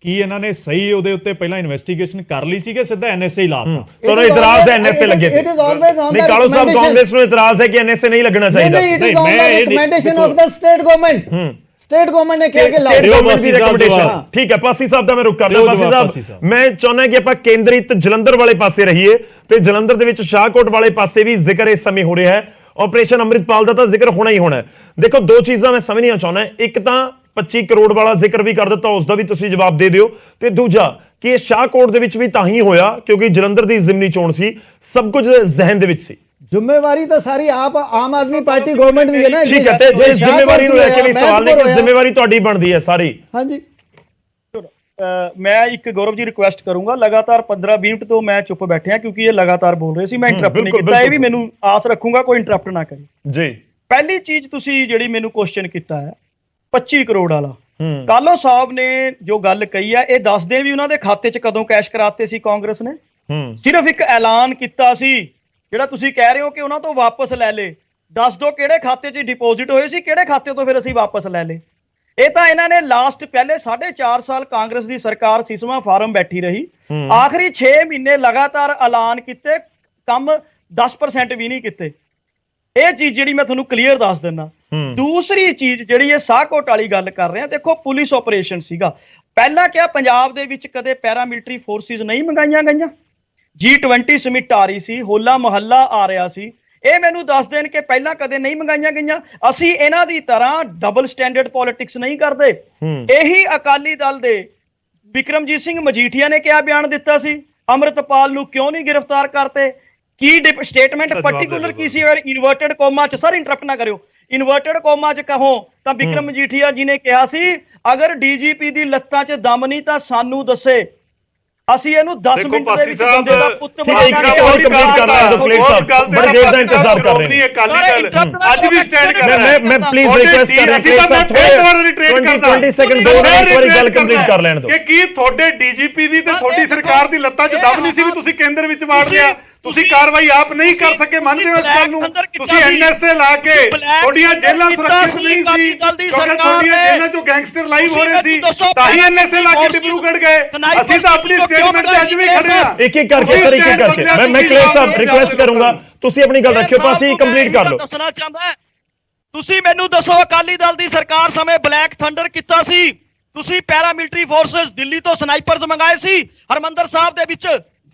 ਇਹਨਾਂ ਨੇ ਸਹੀ ਉਹਦੇ ਉੱਤੇ ਪਹਿਲਾਂ ਇਨਵੈਸਟੀਗੇਸ਼ਨ ਕਰ ਲਈ ਸੀ ਕਿ ਸਿੱਧਾ NSA ਲਾਤਾ? ਤੁਹਾਨੂੰ ਇਤਰਾਜ਼ ਹੈ NSA ਲੱਗੇ ਤੇ? ਨਹੀਂ, ਕਾਲੂ ਸਾਹਿਬ, ਕਾਂਗਰਸ ਨੂੰ ਇਤਰਾਜ਼ ਹੈ ਕਿ NSA ਨਹੀਂ ਲੱਗਣਾ ਚਾਹੀਦਾ। ਨਹੀਂ, it is on the recommendation of the state government. State government ਨੇ ਕਿਹਾ ਕਿ ਲਾਓ। ਠੀਕ ਹੈ, ਪਾਸੀ ਸਾਹਿਬ ਦਾ ਮੈਂ ਰੁਕ ਕਰਦਾ। ਪਾਸੀ ਸਾਹਿਬ, ਮੈਂ ਚਾਹੁੰਦਾ ਕਿ ਆਪਾਂ ਕੇਂਦਰਿਤ ਜਲੰਧਰ ਵਾਲੇ ਪਾਸੇ ਰਹੀਏ, ਤੇ ਜਲੰਧਰ ਦੇ ਵਿੱਚ ਸ਼ਾਹਕੋਟ ਵਾਲੇ ਪਾਸੇ ਵੀ ਜ਼ਿਕਰ ਇਸ ਸਮੇਂ ਹੋ ਰਿਹਾ ਹੈ। ਆਪਰੇਸ਼ਨ ਅੰਮ੍ਰਿਤਪਾਲ ਦਾ ਤਾਂ ਜ਼ਿਕਰ ਹੋਣਾ ਹੀ ਹੋਣਾ ਹੈ। ਦੇਖੋ, ਦੋ ਚੀਜ਼ਾਂ ਮੈਂ ਸਮਝਣੀਆਂ ਚਾਹੁੰਦਾ। ਇੱਕ ਤਾਂ 25 ਕਰੋੜ ਵਾਲਾ ਜ਼ਿਕਰ ਵੀ ਕਰ ਦਿੱਤਾ, ਉਸ ਦਾ ਵੀ ਤੁਸੀਂ ਜਵਾਬ ਦੇ ਦਿਓ, ਤੇ ਦੂਜਾ ਕਿ ਇਹ ਸ਼ਾਹਕੋਟ ਦੇ ਵਿੱਚ ਵੀ ਤਾਂ ਹੀ ਹੋਇਆ ਕਿਉਂਕਿ ਜਲੰਧਰ ਦੀ ਜ਼ਿਮਨੀ ਚੋਣ ਸੀ, ਸਭ ਕੁਝ ਜ਼ਿਹਨ ਦੇ ਵਿੱਚ ਸੀ। ਜ਼ਿੰਮੇਵਾਰੀ ਤਾਂ ਸਾਰੀ ਆਮ ਆਦਮੀ ਪਾਰਟੀ ਗਵਰਨਮੈਂਟ ਦੀ ਹੈ ਨਾ। ਠੀਕ ਹੈ, ਤੇ ਇਸ ਜ਼ਿੰਮੇਵਾਰੀ ਨੂੰ ਲੈ ਕੇ ਵੀ ਸਵਾਲ ਨੇ ਕਿ ਜ਼ਿੰਮੇਵਾਰੀ ਤੁਹਾਡੀ ਬਣਦੀ ਹੈ ਸਾਰੀ। ਹਾਂਜੀ, ਮੈਂ ਇੱਕ ਗੌਰਵ ਜੀ ਰਿਕੁਐਸਟ ਕਰੂੰਗਾ, ਲਗਾਤਾਰ 15-20 ਮਿੰਟ ਤੋਂ ਮੈਂ ਚੁੱਪ ਬੈਠਿਆ ਕਿਉਂਕਿ ਇਹ ਲਗਾਤਾਰ ਬੋਲ ਰਹੇ ਸੀ, ਮੈਂ ਇੰਟਰਪਟ ਨਹੀਂ ਕੀਤਾ। ਇਹ ਵੀ ਮੈਨੂੰ ਆਸ ਰੱਖੂੰਗਾ ਕੋਈ ਇੰਟਰਪਟ ਨਾ ਕਰੇ ਜੀ। ਪਹਿਲੀ ਚੀਜ਼ ਤੁਸੀਂ ਜਿਹੜੀ ਮੈਨੂੰ ਕੁਐਸਚਨ ਕੀਤਾ ਹੈ 25 ਕਰੋੜ ਵਾਲਾ, ਕਾਲੋ ਸਾਹਿਬ ਨੇ ਜੋ ਗੱਲ ਕਹੀ ਹੈ ਇਹ ਦੱਸਦੇ ਵੀ ਉਹਨਾਂ ਦੇ ਖਾਤੇ 'ਚ ਕਦੋਂ ਕੈਸ਼ ਕਰਾਤੇ ਸੀ ਕਾਂਗਰਸ ਨੇ। ਸਿਰਫ ਇੱਕ ਐਲਾਨ ਕੀਤਾ ਸੀ, ਜਿਹੜਾ ਤੁਸੀਂ ਕਹਿ ਰਹੇ ਹੋ ਕਿ ਉਹਨਾਂ ਤੋਂ ਵਾਪਸ ਲੈ ਲੇ, ਦੱਸ ਦਿਓ ਕਿਹੜੇ ਖਾਤੇ 'ਚ ਡਿਪੋਜ਼ਿਟ ਹੋਏ ਸੀ, ਕਿਹੜੇ ਖਾਤੇ ਤੋਂ ਫਿਰ ਅਸੀਂ ਵਾਪਸ ਲੈ ਲੇ। ਇਹ ਤਾਂ ਇਹਨਾਂ ਨੇ ਲਾਸਟ ਪਹਿਲੇ 4.5 ਸਾਲ ਕਾਂਗਰਸ ਦੀ ਸਰਕਾਰ ਸਿਸਵਾ ਫਾਰਮ ਬੈਠੀ ਰਹੀ, ਆਖਰੀ 6 ਮਹੀਨੇ ਲਗਾਤਾਰ ਐਲਾਨ ਕੀਤੇ, ਕੰਮ 10% ਵੀ ਨਹੀਂ ਕੀਤੇ। ਇਹ ਚੀਜ਼ ਜਿਹੜੀ ਮੈਂ ਤੁਹਾਨੂੰ ਕਲੀਅਰ ਦੱਸ ਦਿੰਦਾ। ਦੂਸਰੀ ਚੀਜ਼ ਜਿਹੜੀ ਇਹ ਸਾਹਕੋਟ ਵਾਲੀ ਗੱਲ ਕਰ ਰਹੇ ਆ, ਦੇਖੋ ਪੁਲਿਸ ਆਪਰੇਸ਼ਨ ਸੀਗਾ ਪਹਿਲਾਂ, ਕਿਹਾ ਪੰਜਾਬ ਦੇ ਵਿੱਚ ਕਦੇ ਪੈਰਾਮਿਲਟਰੀ ਫੋਰਸਿਸ ਨਹੀਂ ਮੰਗਾਈਆਂ ਗਈਆਂ? G20 ਸਮਿਟ ਆ ਰਹੀ ਸੀ, ਹੋਲਾ ਮਹੱਲਾ ਆ ਰਿਹਾ ਸੀ, ਇਹ ਮੈਨੂੰ ਦੱਸ ਦੇਣ ਕਿ ਪਹਿਲਾਂ ਕਦੇ ਨਹੀਂ ਮੰਗਾਈਆਂ ਗਈਆਂ। ਅਸੀਂ ਇਹਨਾਂ ਦੀ ਤਰ੍ਹਾਂ ਡਬਲ ਸਟੈਂਡਰਡ ਪੋਲਿਟਿਕਸ ਨਹੀਂ ਕਰਦੇ। ਇਹੀ ਅਕਾਲੀ ਦਲ ਦੇ ਬਿਕਰਮਜੀਤ ਸਿੰਘ ਮਜੀਠੀਆ ਨੇ ਕਿਹਾ ਬਿਆਨ ਦਿੱਤਾ ਸੀ, ਅੰਮ੍ਰਿਤਪਾਲ ਨੂੰ ਕਿਉਂ ਨਹੀਂ ਗ੍ਰਿਫਤਾਰ ਕਰਤੇ? ਕੀ ਸਟੇਟਮੈਂਟ ਪਾਰਟਿਕੂਲਰ ਕੀ ਸੀ? ਇਨਵਰਟਡ ਕੋਮਾ ਚ, ਸਰ ਇੰਟਰਪਟ ਨਾ ਕਰਿਓ, ਇਨਵਰਟਡ ਕੋਮਾ ਚ ਕਹੋ ਤਾਂ ਬਿਕਰਮ ਮਜੀਠੀਆ ਜੀ ਨੇ ਕਿਹਾ ਸੀ ਅਗਰ ਡੀਜੀਪੀ ਦੀ ਲੱਤਾਂ 'ਚ ਦਮ ਨਹੀਂ ਤਾਂ ਸਾਨੂੰ ਦੱਸੇ, ਅਸੀਂ ਇਹਨੂੰ 10 ਮਿੰਟ ਦੇ ਵਿੱਚ ਬੰਦੇ ਦਾ ਪੁੱਤ ਕੰਪਲੀਟ ਕਰ ਰਹਾ ਹਾਂ। ਪਲੀਜ਼ ਸਾਹਿਬ ਬੜੀ ਦੇਰ ਦਾ ਇੰਤਜ਼ਾਰ ਕਰ ਰਹੇ ਹਾਂ। ਅੱਜ ਵੀ ਸਟੈਂਡ ਕਰ ਰਿਹਾ ਮੈਂ ਪਲੀਜ਼ ਰਿਕੁਐਸਟ ਕਰ ਰਿਹਾ ਪਲੀਜ਼ ਸਾਹਿਬ 20 ਸੈਕਿੰਡ ਦੋ ਇੱਕ ਵਾਰੀ ਗੱਲ ਕੰਪਲੀਟ ਕਰ ਲੈਣ ਦਿਓ। ਕਿ ਕੀ ਤੁਹਾਡੇ ਡੀਜੀਪੀ ਦੀ ਤੇ ਤੁਹਾਡੀ ਸਰਕਾਰ ਦੀ ਲੱਤਾਂ 'ਚ ਦਮ ਨਹੀਂ ਸੀ ਵੀ ਤੁਸੀਂ ਕੇਂਦਰ ਵਿੱਚ ਵਾੜ ਲਿਆ? ਤੁਸੀਂ ਕਾਰਵਾਈ ਆਪ ਨਹੀਂ ਕਰ ਸਕੇ, ਮੰਨਦੇ ਹੋ ਇਸ ਗੱਲ ਨੂੰ? ਤੁਸੀਂ ਐਨਐਸਏ ਲਾ ਕੇ ਤੁਹਾਡੀਆਂ ਜੇਲ੍ਹਾਂ ਸੁਰੱਖਿਅਤ ਨਹੀਂ ਸੀ ਕਿਉਂਕਿ ਤੁਹਾਡੀਆਂ ਜੇਲ੍ਹਾਂ 'ਚੋਂ ਗੈਂਗਸਟਰ ਲਾਈਵ ਹੋ ਰਹੇ ਸੀ, ਤਾਂ ਹੀ ਐਨਐਸਏ ਲਾ ਕੇ ਡਿਬਰੂਗੜ੍ਹ ਗਏ। ਅਸੀਂ ਤਾਂ ਆਪਣੀ ਸਟੇਟਮੈਂਟ ਤੇ ਅੱਜ ਵੀ ਖੜੇ ਹਾਂ। ਇੱਕ ਇੱਕ ਕਰਕੇ ਸਰ, ਇੱਕ ਇੱਕ ਕਰਕੇ ਮੈਂ ਕਲੇਰ ਸਾਹਿਬ ਰਿਕੁਐਸਟ ਕਰੂੰਗਾ ਤੁਸੀਂ ਆਪਣੀ ਗੱਲ ਰੱਖਿਓ, ਪਾਸੀ ਕੰਪਲੀਟ ਕਰ ਲਓ। ਦੱਸਣਾ ਚਾਹੁੰਦਾ ਤੁਸੀਂ ਮੈਨੂੰ ਦੱਸੋ, ਅਕਾਲੀ ਦਲ ਦੀ ਸਰਕਾਰ ਸਮੇਂ ਬਲੈਕ ਥੰਡਰ ਕੀਤਾ ਸੀ, ਤੁਸੀਂ ਪੈਰਾਮਿਲਟਰੀ ਫੋਰਸਸ ਦਿੱਲੀ ਤੋਂ ਸਨਾਈਪਰਸ ਮੰਗਾਏ ਸੀ ਹਰਮੰਦਰ ਸਾਹਿਬ ਦੇ ਵਿੱਚ,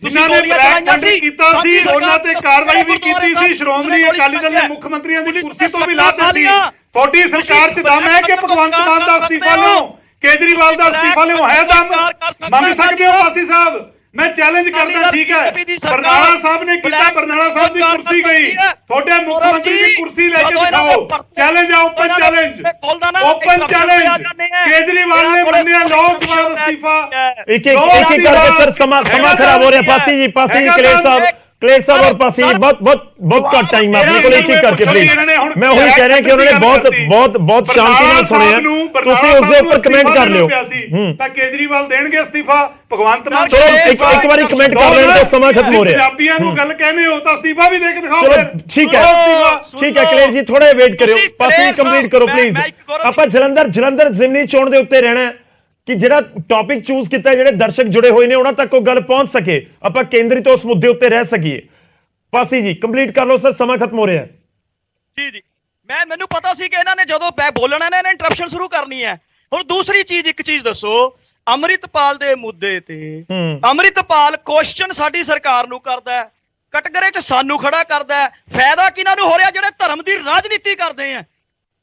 ਜਿਨ੍ਹਾਂ ਨੇ ਬਲੈਕ ਥੰਡਰ ਕੀਤਾ ਸੀ ਉਹਨਾਂ ਤੇ ਕਾਰਵਾਈ ਵੀ ਕੀਤੀ ਸੀ। ਸ਼੍ਰੋਮਣੀ ਅਕਾਲੀ ਦਲ ਨੇ ਮੁੱਖ ਮੰਤਰੀਆਂ ਦੀ ਕੁਰਸੀ ਤੋਂ ਵੀ ਲਾਤੇ ਸੀ। ਤੁਹਾਡੀ ਸਰਕਾਰ 'ਚ ਦਮ ਹੈ ਕਿ ਭਗਵੰਤ ਮਾਨ ਦਾ ਅਸਤੀਫਾ ਲਓ, ਕੇਜਰੀਵਾਲ ਦਾ ਅਸਤੀਫਾ ਲਓ? ਹੈ ਦਮ? ਮੰਗ ਸਕਦੇ ਹੋ ਪਾਸੀ ਸਾਹਿਬ? ਮੈਂ ਚੈਲੰਜ ਕਰਦਾ, ਠੀਕ ਹੈ ਬਰਨਾਲਾ ਸਾਹਿਬ ਨੇ ਕੀਤਾ, ਬਰਨਾਲਾ ਸਾਹਿਬ ਦੀ ਕੁਰਸੀ ਗਈ, ਤੁਹਾਡੇ ਮੁੱਖ ਮੰਤਰੀ ਦੀ ਕੁਰਸੀ ਲੈ ਕੇ ਦਿਖਾਓ। ਚੈਲੰਜ ਆ, open challenge, open challenge. Kejriwal ਨੇ ਮੰਨਿਆ, ਲਓ ਜਵਾਬ ਅਸਤੀਫਾ। ਇੱਕ ਇੱਕ ਕਰਕੇ ਸਰ ਸਮਾਂ ਖਰਾਬ ਹੋ ਰਿਹਾ। ਪਾਸੀ ਜੀ ਕਲੇਰ ਸਾਹਿਬ और पासी बहुत कट टाइम है अपने को, एक एक करके प्लीज। मैं वही कह रहा कि उन्होंने बहुत शांति ਨਾਲ ਸੁਣਿਆ, ਤੁਸੀਂ ਉਸ ਦੇ ਉੱਪਰ ਕਮੈਂਟ ਕਰ ਲਿਓ। ਤਾਂ ਕੇਜਰੀਵਾਲ ਦੇਣਗੇ ਅਸਤੀਫਾ, ਭਗਵੰਤ ਮਾਨ ਚਲੋ ਇੱਕ ਵਾਰੀ ਕਮੈਂਟ ਕਰ ਲੈਣ ਤੋਂ ਸਮਾਂ ਖਤਮ ਹੋ ਰਿਹਾ। ਪੰਜਾਬੀਆਂ ਨੂੰ ਗੱਲ ਕਹਿੰਦੇ ਹੋ ਤਾਂ ਅਸਤੀਫਾ ਵੀ ਦੇ ਕੇ ਦਿਖਾਓ। ਚਲੋ ਠੀਕ ਹੈ ਕਲੇਰ ਜੀ, ਥੋੜਾ ਵੇਟ ਕਰਿਓ, ਪਾਸੀ ਕੰਪਲੀਟ ਕਰੋ ਪਲੀਜ਼। ਆਪਾਂ ਜਲੰਧਰ ਜ਼ਿਮਨੀ ਚੋਣ ਦੇ ਉੱਤੇ ਰਹਿਣਾ ਕਿ ਜਿਹੜਾ ਟੌਪਿਕ ਚੂਜ਼ ਕੀਤਾ, ਜਿਹੜੇ ਦਰਸ਼ਕ ਜੁੜੇ ਹੋਏ ਨੇ ਉਹਨਾਂ ਤੱਕ ਉਹ ਗੱਲ ਪਹੁੰਚ ਸਕੇ, ਆਪਾਂ ਕੇਂਦਰੀ ਤੋਂ ਉਸ ਮੁੱਦੇ ਉੱਤੇ ਰਹਿ ਸਕੀਏ। ਪਾਸੀ ਜੀ ਕੰਪਲੀਟ ਕਰ ਲਓ ਸਰ, ਸਮਾਂ ਖਤਮ ਹੋ ਰਿਹਾ ਹੈ। ਜੀ ਮੈਨੂੰ ਪਤਾ ਸੀ ਕਿ ਇਹਨਾਂ ਨੇ ਜਦੋਂ ਬੋਲਣਾ ਨਾ ਇਹਨਾਂ ਇੰਟਰਪਸ਼ਨ ਸ਼ੁਰੂ ਕਰਨੀ ਹੈ। ਹੁਣ ਦੂਸਰੀ ਚੀਜ਼, ਇੱਕ ਚੀਜ਼ ਦੱਸੋ, ਅੰਮ੍ਰਿਤਪਾਲ ਦੇ ਮੁੱਦੇ ਤੇ ਅੰਮ੍ਰਿਤਪਾਲ ਕੁਐਸਚਨ ਸਾਡੀ ਸਰਕਾਰ ਨੂੰ ਕਰਦਾ ਹੈ, ਕਟਗਰੇ 'ਚ ਸਾਨੂੰ ਖੜਾ ਕਰਦਾ ਹੈ, ਫਾਇਦਾ ਕਿਹਨਾਂ ਨੂੰ ਹੋ ਰਿਹਾ? ਜਿਹੜੇ ਧਰਮ ਦੀ ਰਾਜਨੀਤੀ ਕਰਦੇ ਆ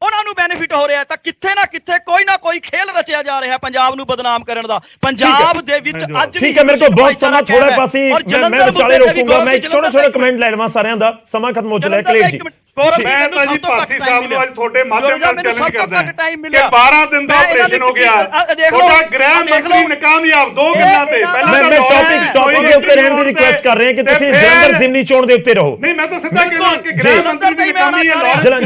ਉਹਨਾਂ ਨੂੰ ਬੈਨੀਫਿਟ ਹੋ ਰਿਹਾ। ਤਾਂ ਕਿੱਥੇ ਨਾ ਕਿੱਥੇ ਕੋਈ ਨਾ ਕੋਈ ਖੇਲ ਰਚਿਆ ਜਾ ਰਿਹਾ ਪੰਜਾਬ ਨੂੰ ਬਦਨਾਮ ਕਰਨ ਦਾ। ਪੰਜਾਬ ਦੇ ਵਿੱਚ ਅੱਜ ਵੀ ਠੀਕ ਹੈ, ਮੇਰੇ ਕੋਲ ਬਹੁਤ ਸਮਾਂ ਥੋੜਾ ਪਾਸੀ, ਮੈਂ ਵਿਚਾਲੇ ਰੋਕੂੰਗਾ, ਮੈਂ ਛੋਟੇ ਕਮੈਂਟ ਲੈ ਲਵਾਂ ਸਾਰਿਆਂ ਦਾ, ਸਮਾਂ ਖਤਮ ਹੋ ਚੁੱਕਿਆ। ਕਲੇਰ ਜੀ ਮੈਂ ਤਾਂ ਜੀ ਪਾਸੀ ਸਾਹਿਬ ਨੂੰ ਅੱਜ ਤੁਹਾਡੇ ਮਾਧਿਅਮ ਨਾਲ ਚੈਲੰਜ ਕਰਦਾ ਕਿ 12 ਦਿਨ ਦਾ ਆਪਰੇਸ਼ਨ ਹੋ ਗਿਆ, ਤੁਹਾਡਾ ਗ੍ਰਹਿ ਮੰਤਰੀ ਨਕਾਮਯਾਬ 2 ਗੱਲਾਂ ਤੇ। ਮੈਂ ਟੌਪਿਕ ਦੇ ਉੱਤੇ ਰਹਿਣ ਦੀ ਰਿਕੁਐਸਟ ਕਰ ਰਿਹਾ ਕਿ ਤੁਸੀਂ ਜਲੰਧਰ ਜ਼ਿਮਨੀ ਚੋਣ ਦੇ ਉੱਤੇ ਰਹੋ। ਨਹੀਂ, ਮੈਂ ਤਾਂ ਸਿੱਧਾ ਕਹਿੰਦਾ ਕਿ ਗ੍ਰਹਿ ਮੰਤਰੀ ਦੀ ਨਕਾਮੀ ਹੈ,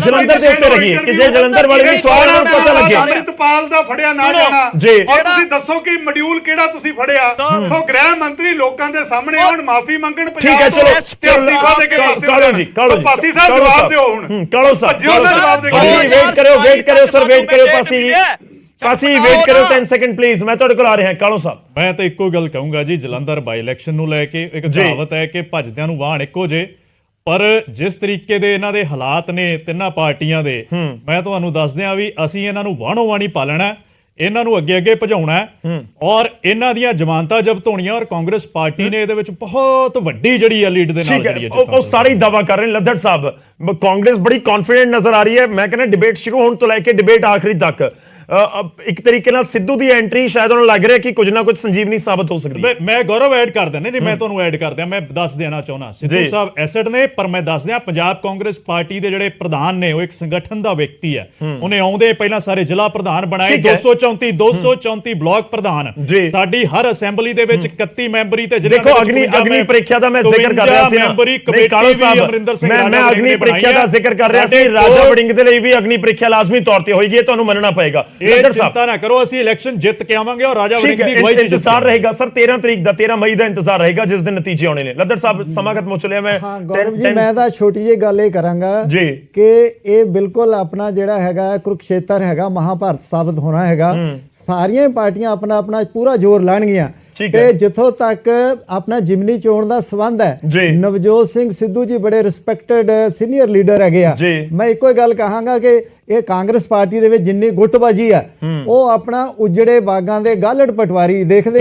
ਜਲੰਧਰ ਦੇ ਉੱਤੇ ਰਹੀਏ ਕਿ ਜੇ ਜਲੰਧਰ ਵਾਲੇ ਨੂੰ ਸਵਾਲਾਂ ਦਾ ਪਤਾ ਲੱਗੇ। ਅੰਮ੍ਰਿਤਪਾਲ ਦਾ ਫੜਿਆ ਨਾ ਜਾਣਾ ਔਰ ਤੁਸੀਂ ਦੱਸੋ ਕਿ ਮੋਡਿਊਲ ਕਿਹੜਾ ਤੁਸੀਂ ਫੜਿਆ, ਸੋ ਗ੍ਰਹਿ ਮੰਤਰੀ ਲੋਕਾਂ ਦੇ ਸਾਹਮਣੇ ਆਉਣ, ਮਾਫੀ ਮੰਗਣ, ਠੀਕ ਹੈ ਚਲੋ ਅਸਤੀਫਾ ਦੇ ਕੇ ਕਾਲੋ ਜੀ ਪਾਸੀ ਸਾਹਿਬ ਜਵਾਬ ਦਿਓ ਹੁਣ। ਕਾਲੋ ਸਾਹਿਬ ਵੇਟ ਕਰਿਓ ਸਰ, ਵੇਟ ਕਰਿਓ ਪਾਸੀ ਵੇਟ ਕਰਿਓ 10 ਸੈਕਿੰਡ ਪਲੀਜ਼, ਮੈਂ ਤੁਹਾਡੇ ਕੋਲ ਆ ਰਿਹਾ। ਕਾਲੋ ਸਾਹਿਬ ਮੈਂ ਤਾਂ ਇੱਕੋ ਗੱਲ ਕਹੂੰਗਾ ਜੀ, ਜਲੰਧਰ ਬਾਈ ਇਲੈਕਸ਼ਨ ਨੂੰ ਲੈ ਕੇ ਇੱਕ ਕਹਾਵਤ ਹੈ ਕਿ ਭੱਜਦਿਆਂ ਨੂੰ ਵਾਹਣ ਇੱਕੋ ਜੇ, ਪਰ ਜਿਸ ਤਰੀਕੇ ਦੇ ਇਹਨਾਂ ਦੇ ਹਾਲਾਤ ਨੇ ਤਿੰਨਾਂ ਪਾਰਟੀਆਂ ਦੇ, ਮੈਂ ਤੁਹਾਨੂੰ ਦੱਸ ਦਿਆਂ ਵੀ ਅਸੀਂ ਇਹਨਾਂ ਨੂੰ ਵਾਹਣੋ ਵਾਹਣੀ ਪਾਲਣਾ, ਇਹਨਾਂ ਨੂੰ ਅੱਗੇ ਭਜਾਉਣਾ ਔਰ ਇਹਨਾਂ ਦੀਆਂ ਜ਼ਮਾਨਤਾਂ ਜ਼ਬਤ ਹੋਣੀਆਂ। ਔਰ ਕਾਂਗਰਸ ਪਾਰਟੀ ਨੇ ਇਹਦੇ ਵਿੱਚ ਬਹੁਤ ਵੱਡੀ ਜਿਹੜੀ ਹੈ ਲੀਡ ਦੇ ਨਾਲ ਜਿਹੜੀ ਹੈ ਉਹ ਸਾਰੇ ਦਾਵਾ ਕਰ ਰਹੇ ਨੇ। ਲੱਦੜ ਸਾਹਿਬ, ਕਾਂਗਰਸ ਬੜੀ ਕੌਨਫੀਡੈਂਟ ਨਜ਼ਰ ਆ ਰਹੀ ਹੈ। ਮੈਂ ਕਹਿੰਦਾ ਡਿਬੇਟ ਸ਼ੁਰੂ ਹੋਣ ਤੋਂ ਲੈ ਕੇ ਡਿਬੇਟ ਆਖਰੀ ਤੱਕ ਇੱਕ ਤਰੀਕੇ ਨਾਲ ਸਿੱਧੂ ਦੀ ਐਂਟਰੀ ਸ਼ਾਇਦ ਉਹਨਾਂ ਨੂੰ ਲੱਗ ਰਿਹਾ ਕਿ ਕੁਝ ਨਾ ਕੁਝ ਸੰਜੀਵਨੀ ਸਾਬਤ ਹੋ ਸਕਦੀ ਹੈ। ਮੈਂ ਗੌਰਵ ਐਡ ਕਰ ਦਿੰਦੇ ਨਹੀਂ, ਮੈਂ ਤੁਹਾਨੂੰ ਐਡ ਕਰ ਦਿਆਂ, ਮੈਂ ਦੱਸ ਦੇਣਾ ਚਾਹੁੰਦਾ ਸਿੱਧੂ ਸਾਹਿਬ ਐਸੈਟ ਨੇ, ਪਰ ਮੈਂ ਦੱਸ ਦਿਆਂ ਪੰਜਾਬ ਕਾਂਗਰਸ ਪਾਰਟੀ ਦੇ ਜਿਹੜੇ ਪ੍ਰਧਾਨ ਨੇ ਉਹ ਇੱਕ ਸੰਗਠਨ ਦਾ ਵਿਅਕਤੀ ਹੈ। ਉਹਨੇ ਆਉਂਦੇ ਪਹਿਲਾਂ ਸਾਰੇ ਜ਼ਿਲ੍ਹਾ ਪ੍ਰਧਾਨ ਬਣਾਏ, 234 ਬਲਾਕ ਪ੍ਰਧਾਨ, ਸਾਡੀ ਹਰ ਅਸੈਂਬਲੀ ਦੇ ਵਿੱਚ 31 ਮੈਂਬਰੀ ਤੇ ਜ਼ਿਲ੍ਹਾ ਦੇਖੋ ਅਗਨੀ ਪ੍ਰੀਖਿਆ ਦਾ ਮੈਂ ਜ਼ਿਕਰ ਕਰ ਰਿਹਾ ਸੀ ਨਾ, ਮੈਂਬਰੀ ਕਮੇਟੀ ਵੀ ਅਮਰਿੰਦਰ ਸਿੰਘ ਰਾਜਾ ਮੈਂ ਅਗਨੀ ਪ੍ਰੀਖਿਆ ਦਾ ਜ਼ਿਕਰ ਕਰ ਰਿਹਾ ਸੀ। ਰਾਜਾ ਵੜਿੰਗ ਦੇ ਲਈ ਵੀ ਅਗਨੀ ਪ੍ਰੀਖਿਆ ਲਾਜ਼ਮੀ ਤੌਰ ਤੇ ਹੋਏਗੀ, ਇਹ ਤੁਹਾਨੂੰ ਮੰਨਣਾ ਪਏਗਾ। ਚਿੰਤਾ ਨਾ ਕਰੋ, ਅਸੀਂ ਇਲੈਕਸ਼ਨ ਜਿੱਤ ਕੇ ਆਵਾਂਗੇ ਔਰ ਰਾਜਾ ਵੜਿੰਗ ਦੀ ਅਗਵਾਈ 'ਚ ਇੰਤਜ਼ਾਰ ਰਹੇਗਾ ਸਰ 13 ਤਰੀਕ ਦਾ, 13 ਮਈ ਦਾ ਇੰਤਜ਼ਾਰ ਰਹੇਗਾ ਜਿਸ ਦਿਨ ਨਤੀਜੇ ਆਉਣੇ ਨੇ। ਲੱਦਰ ਸਾਹਿਬ ਸਮਾਂ ਖਤਮ ਹੋ ਚੁੱਲਿਆ। ਮੈਂ ਹਾਂ ਗੌਰਵ ਜੀ ਮੈਂ ਤਾਂ ਛੋਟੀ ਜਿਹੀ ਗੱਲ ਇਹ ਕਰਾਂਗਾ ਕਿ ਇਹ ਬਿਲਕੁਲ ਆਪਣਾ ਜਿਹੜਾ ਹੈਗਾ ਕੁਰੂਕਸ਼ੇਤਰ ਹੈਗਾ, ਮਹਾਭਾਰਤ ਸਾਬਤ ਹੋਣਾ ਹੈਗਾ। ਸਾਰੀਆਂ ਪਾਰਟੀਆਂ ਆਪਣਾ ਆਪਣਾ ਪੂਰਾ ਜ਼ੋਰ ਲਾਣਗੀਆਂ ਤੇ ਜਿੱਥੋਂ ਤੱਕ ਆਪਣਾ ਜਿਮਨੀ ਚੋਣ ਦਾ ਸੰਬੰਧ ਹੈ, ਨਵਜੋਤ ਸਿੰਘ ਸਿੱਧੂ ਜੀ ਬੜੇ ਰਿਸਪੈਕਟਡ ਸੀਨੀਅਰ ਲੀਡਰ ਹੈਗੇ ਆ। ਮੈਂ ਇੱਕੋ ਹੀ ਗੱਲ ਕਹਾਂਗਾ ਕਿ ਇਹ ਕਾਂਗਰਸ ਪਾਰਟੀ ਦੇ ਵਿੱਚ ਜਿੰਨੀ ਗੁੱਟਬਾਜੀ ਆ ਉਹ ਆਪਣਾ ਉਜੜੇ ਬਾਗਾਂ ਦੇ ਗਾਲੜ ਪਟਵਾਰੀ ਦੇਖਦੇ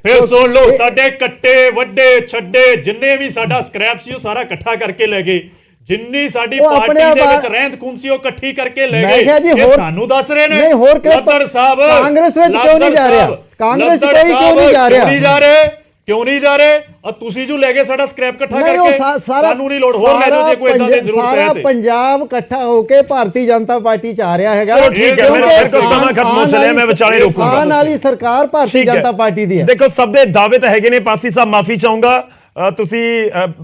ਫਿਰ ਸੁਣ ਲਓ ਸਾਡੇ ਕੱਟੇ ਵੱਡੇ ਛੱਡੇ ਜਿੰਨੇ ਵੀ ਸਾਡਾ ਸਕ੍ਰੈਪ ਸੀ ਉਹ ਸਾਰਾ ਇਕੱਠਾ ਕਰਕੇ ਲੈ ਗਏ, ਜਿੰਨੀ ਸਾਡੀ ਪਾਰਟੀ ਦੇ ਵਿੱਚ ਰਹਿੰਦ ਖੂੰਦ ਸੀ ਉਹ ਇਕੱਠੀ ਕਰਕੇ ਲੈ ਗਏ। ਇਹ ਸਾਨੂੰ ਦੱਸ ਰਹੇ ਨੇ ਲੱਦਰ ਸਾਹਿਬ ਕਾਂਗਰਸ ਵਿੱਚ ਕਿਉਂ ਨਹੀਂ ਜਾ ਰਿਹਾ, ਕਾਂਗਰਸ ਕੋਈ ਕਿਉਂ ਨਹੀਂ ਜਾ ਰਿਹਾ, ਕਿਉਂ ਨਹੀਂ ਜਾ ਰਹੇ? ਤੁਸੀਂ ਜੋ ਲੈ ਗਏ ਸਾਡਾ ਸਕ੍ਰੈਪ ਇਕੱਠਾ ਕਰਕੇ, ਸਾਨੂੰ ਨਹੀਂ ਲੋੜ ਹੋਰ ਲੈ ਲਓ ਜੇ ਕੋਈ ਇਦਾਂ ਦੀ ਜ਼ਰੂਰਤ ਹੈ ਤੇ। ਸਾਰਾ ਪੰਜਾਬ ਇਕੱਠਾ ਹੋ ਕੇ ਭਾਰਤੀ ਜਨਤਾ ਪਾਰਟੀ ਚ ਆ ਰਿਹਾ ਹੈਗਾ। ਠੀਕ ਹੈ, ਮੇਰੇ ਸਮਾਂ ਖਤਮ ਹੋ ਚੱਲਿਆ, ਮੈਂ ਵਿਚਾਲੇ ਰੋਕੂੰਗਾ। ਆਉਣ ਵਾਲੀ ਸਰਕਾਰ ਭਾਰਤੀ ਜਨਤਾ ਪਾਰਟੀ ਦੀ ਹੈ। ਦੇਖੋ ਸਭ ਦੇ ਦਾਅਵੇ ਤਾਂ ਹੈਗੇ ਨੇ। ਪਾਸੀ ਸਾਹਿਬ ਮਾਫੀ ਚਾਹੂੰਗਾ, ਤੁਸੀਂ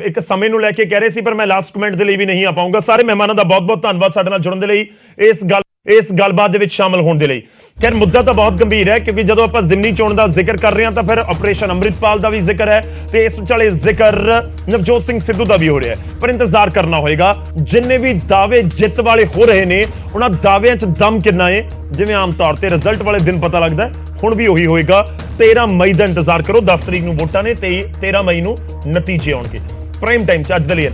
ਇੱਕ ਸਮੇਂ ਨੂੰ ਲੈ ਕੇ ਕਹਿ ਰਹੇ ਸੀ ਪਰ ਮੈਂ ਲਾਸਟ ਕਮੈਂਟ ਦੇ ਲਈ ਵੀ ਨਹੀਂ ਆ ਪਾਉਂਗਾ। ਸਾਰੇ ਮਹਿਮਾਨਾਂ ਦਾ ਬਹੁਤ ਬਹੁਤ ਧੰਨਵਾਦ ਸਾਡੇ ਨਾਲ ਜੁੜਨ ਦੇ ਲਈ, ਇਸ ਗੱਲਬਾਤ ਦੇ ਵਿੱਚ ਸ਼ਾਮਲ ਹੋਣ ਦੇ ਲਈ। ਖੈਰ ਮੁੱਦਾ ਤਾਂ ਬਹੁਤ ਗੰਭੀਰ ਹੈ ਕਿਉਂਕਿ ਜਦੋਂ ਆਪਾਂ ਜ਼ਿਮਨੀ ਚੋਣ ਦਾ ਜ਼ਿਕਰ ਕਰ ਰਹੇ ਹਾਂ ਤਾਂ ਫਿਰ ਆਪਰੇਸ਼ਨ ਅੰਮ੍ਰਿਤਪਾਲ ਦਾ ਵੀ ਜ਼ਿਕਰ ਹੈ ਤੇ ਇਸ ਵਿਚਾਲੇ ਜ਼ਿਕਰ ਨਵਜੋਤ ਸਿੰਘ ਸਿੱਧੂ ਦਾ ਵੀ ਹੋ ਰਿਹਾ ਹੈ। ਪਰ ਇੰਤਜ਼ਾਰ ਕਰਨਾ ਹੋਏਗਾ ਜਿੰਨੇ ਵੀ ਦਾਅਵੇ ਜਿੱਤ ਵਾਲੇ ਹੋ ਰਹੇ ਨੇ ਉਹਨਾਂ ਦਾਅਵਿਆਂ 'ਚ ਦਮ ਕਿੰਨਾ ਹੈ। ਜਿਵੇਂ ਆਮ ਤੌਰ ਤੇ ਰਿਜ਼ਲਟ ਵਾਲੇ ਦਿਨ ਪਤਾ ਲੱਗਦਾ, ਹੁਣ ਵੀ ਉਹੀ ਹੋਏਗਾ। 13 ਮਈ ਦਾ ਇੰਤਜ਼ਾਰ ਕਰੋ, 10 ਤਰੀਕ ਨੂੰ ਵੋਟਾਂ ਨੇ ਤੇ 13 ਮਈ ਨੂੰ ਨਤੀਜੇ ਆਉਣਗੇ। ਪ੍ਰਾਈਮ ਟਾਈਮ 'ਚ ਅੱਜ ਦੇ ਲਈ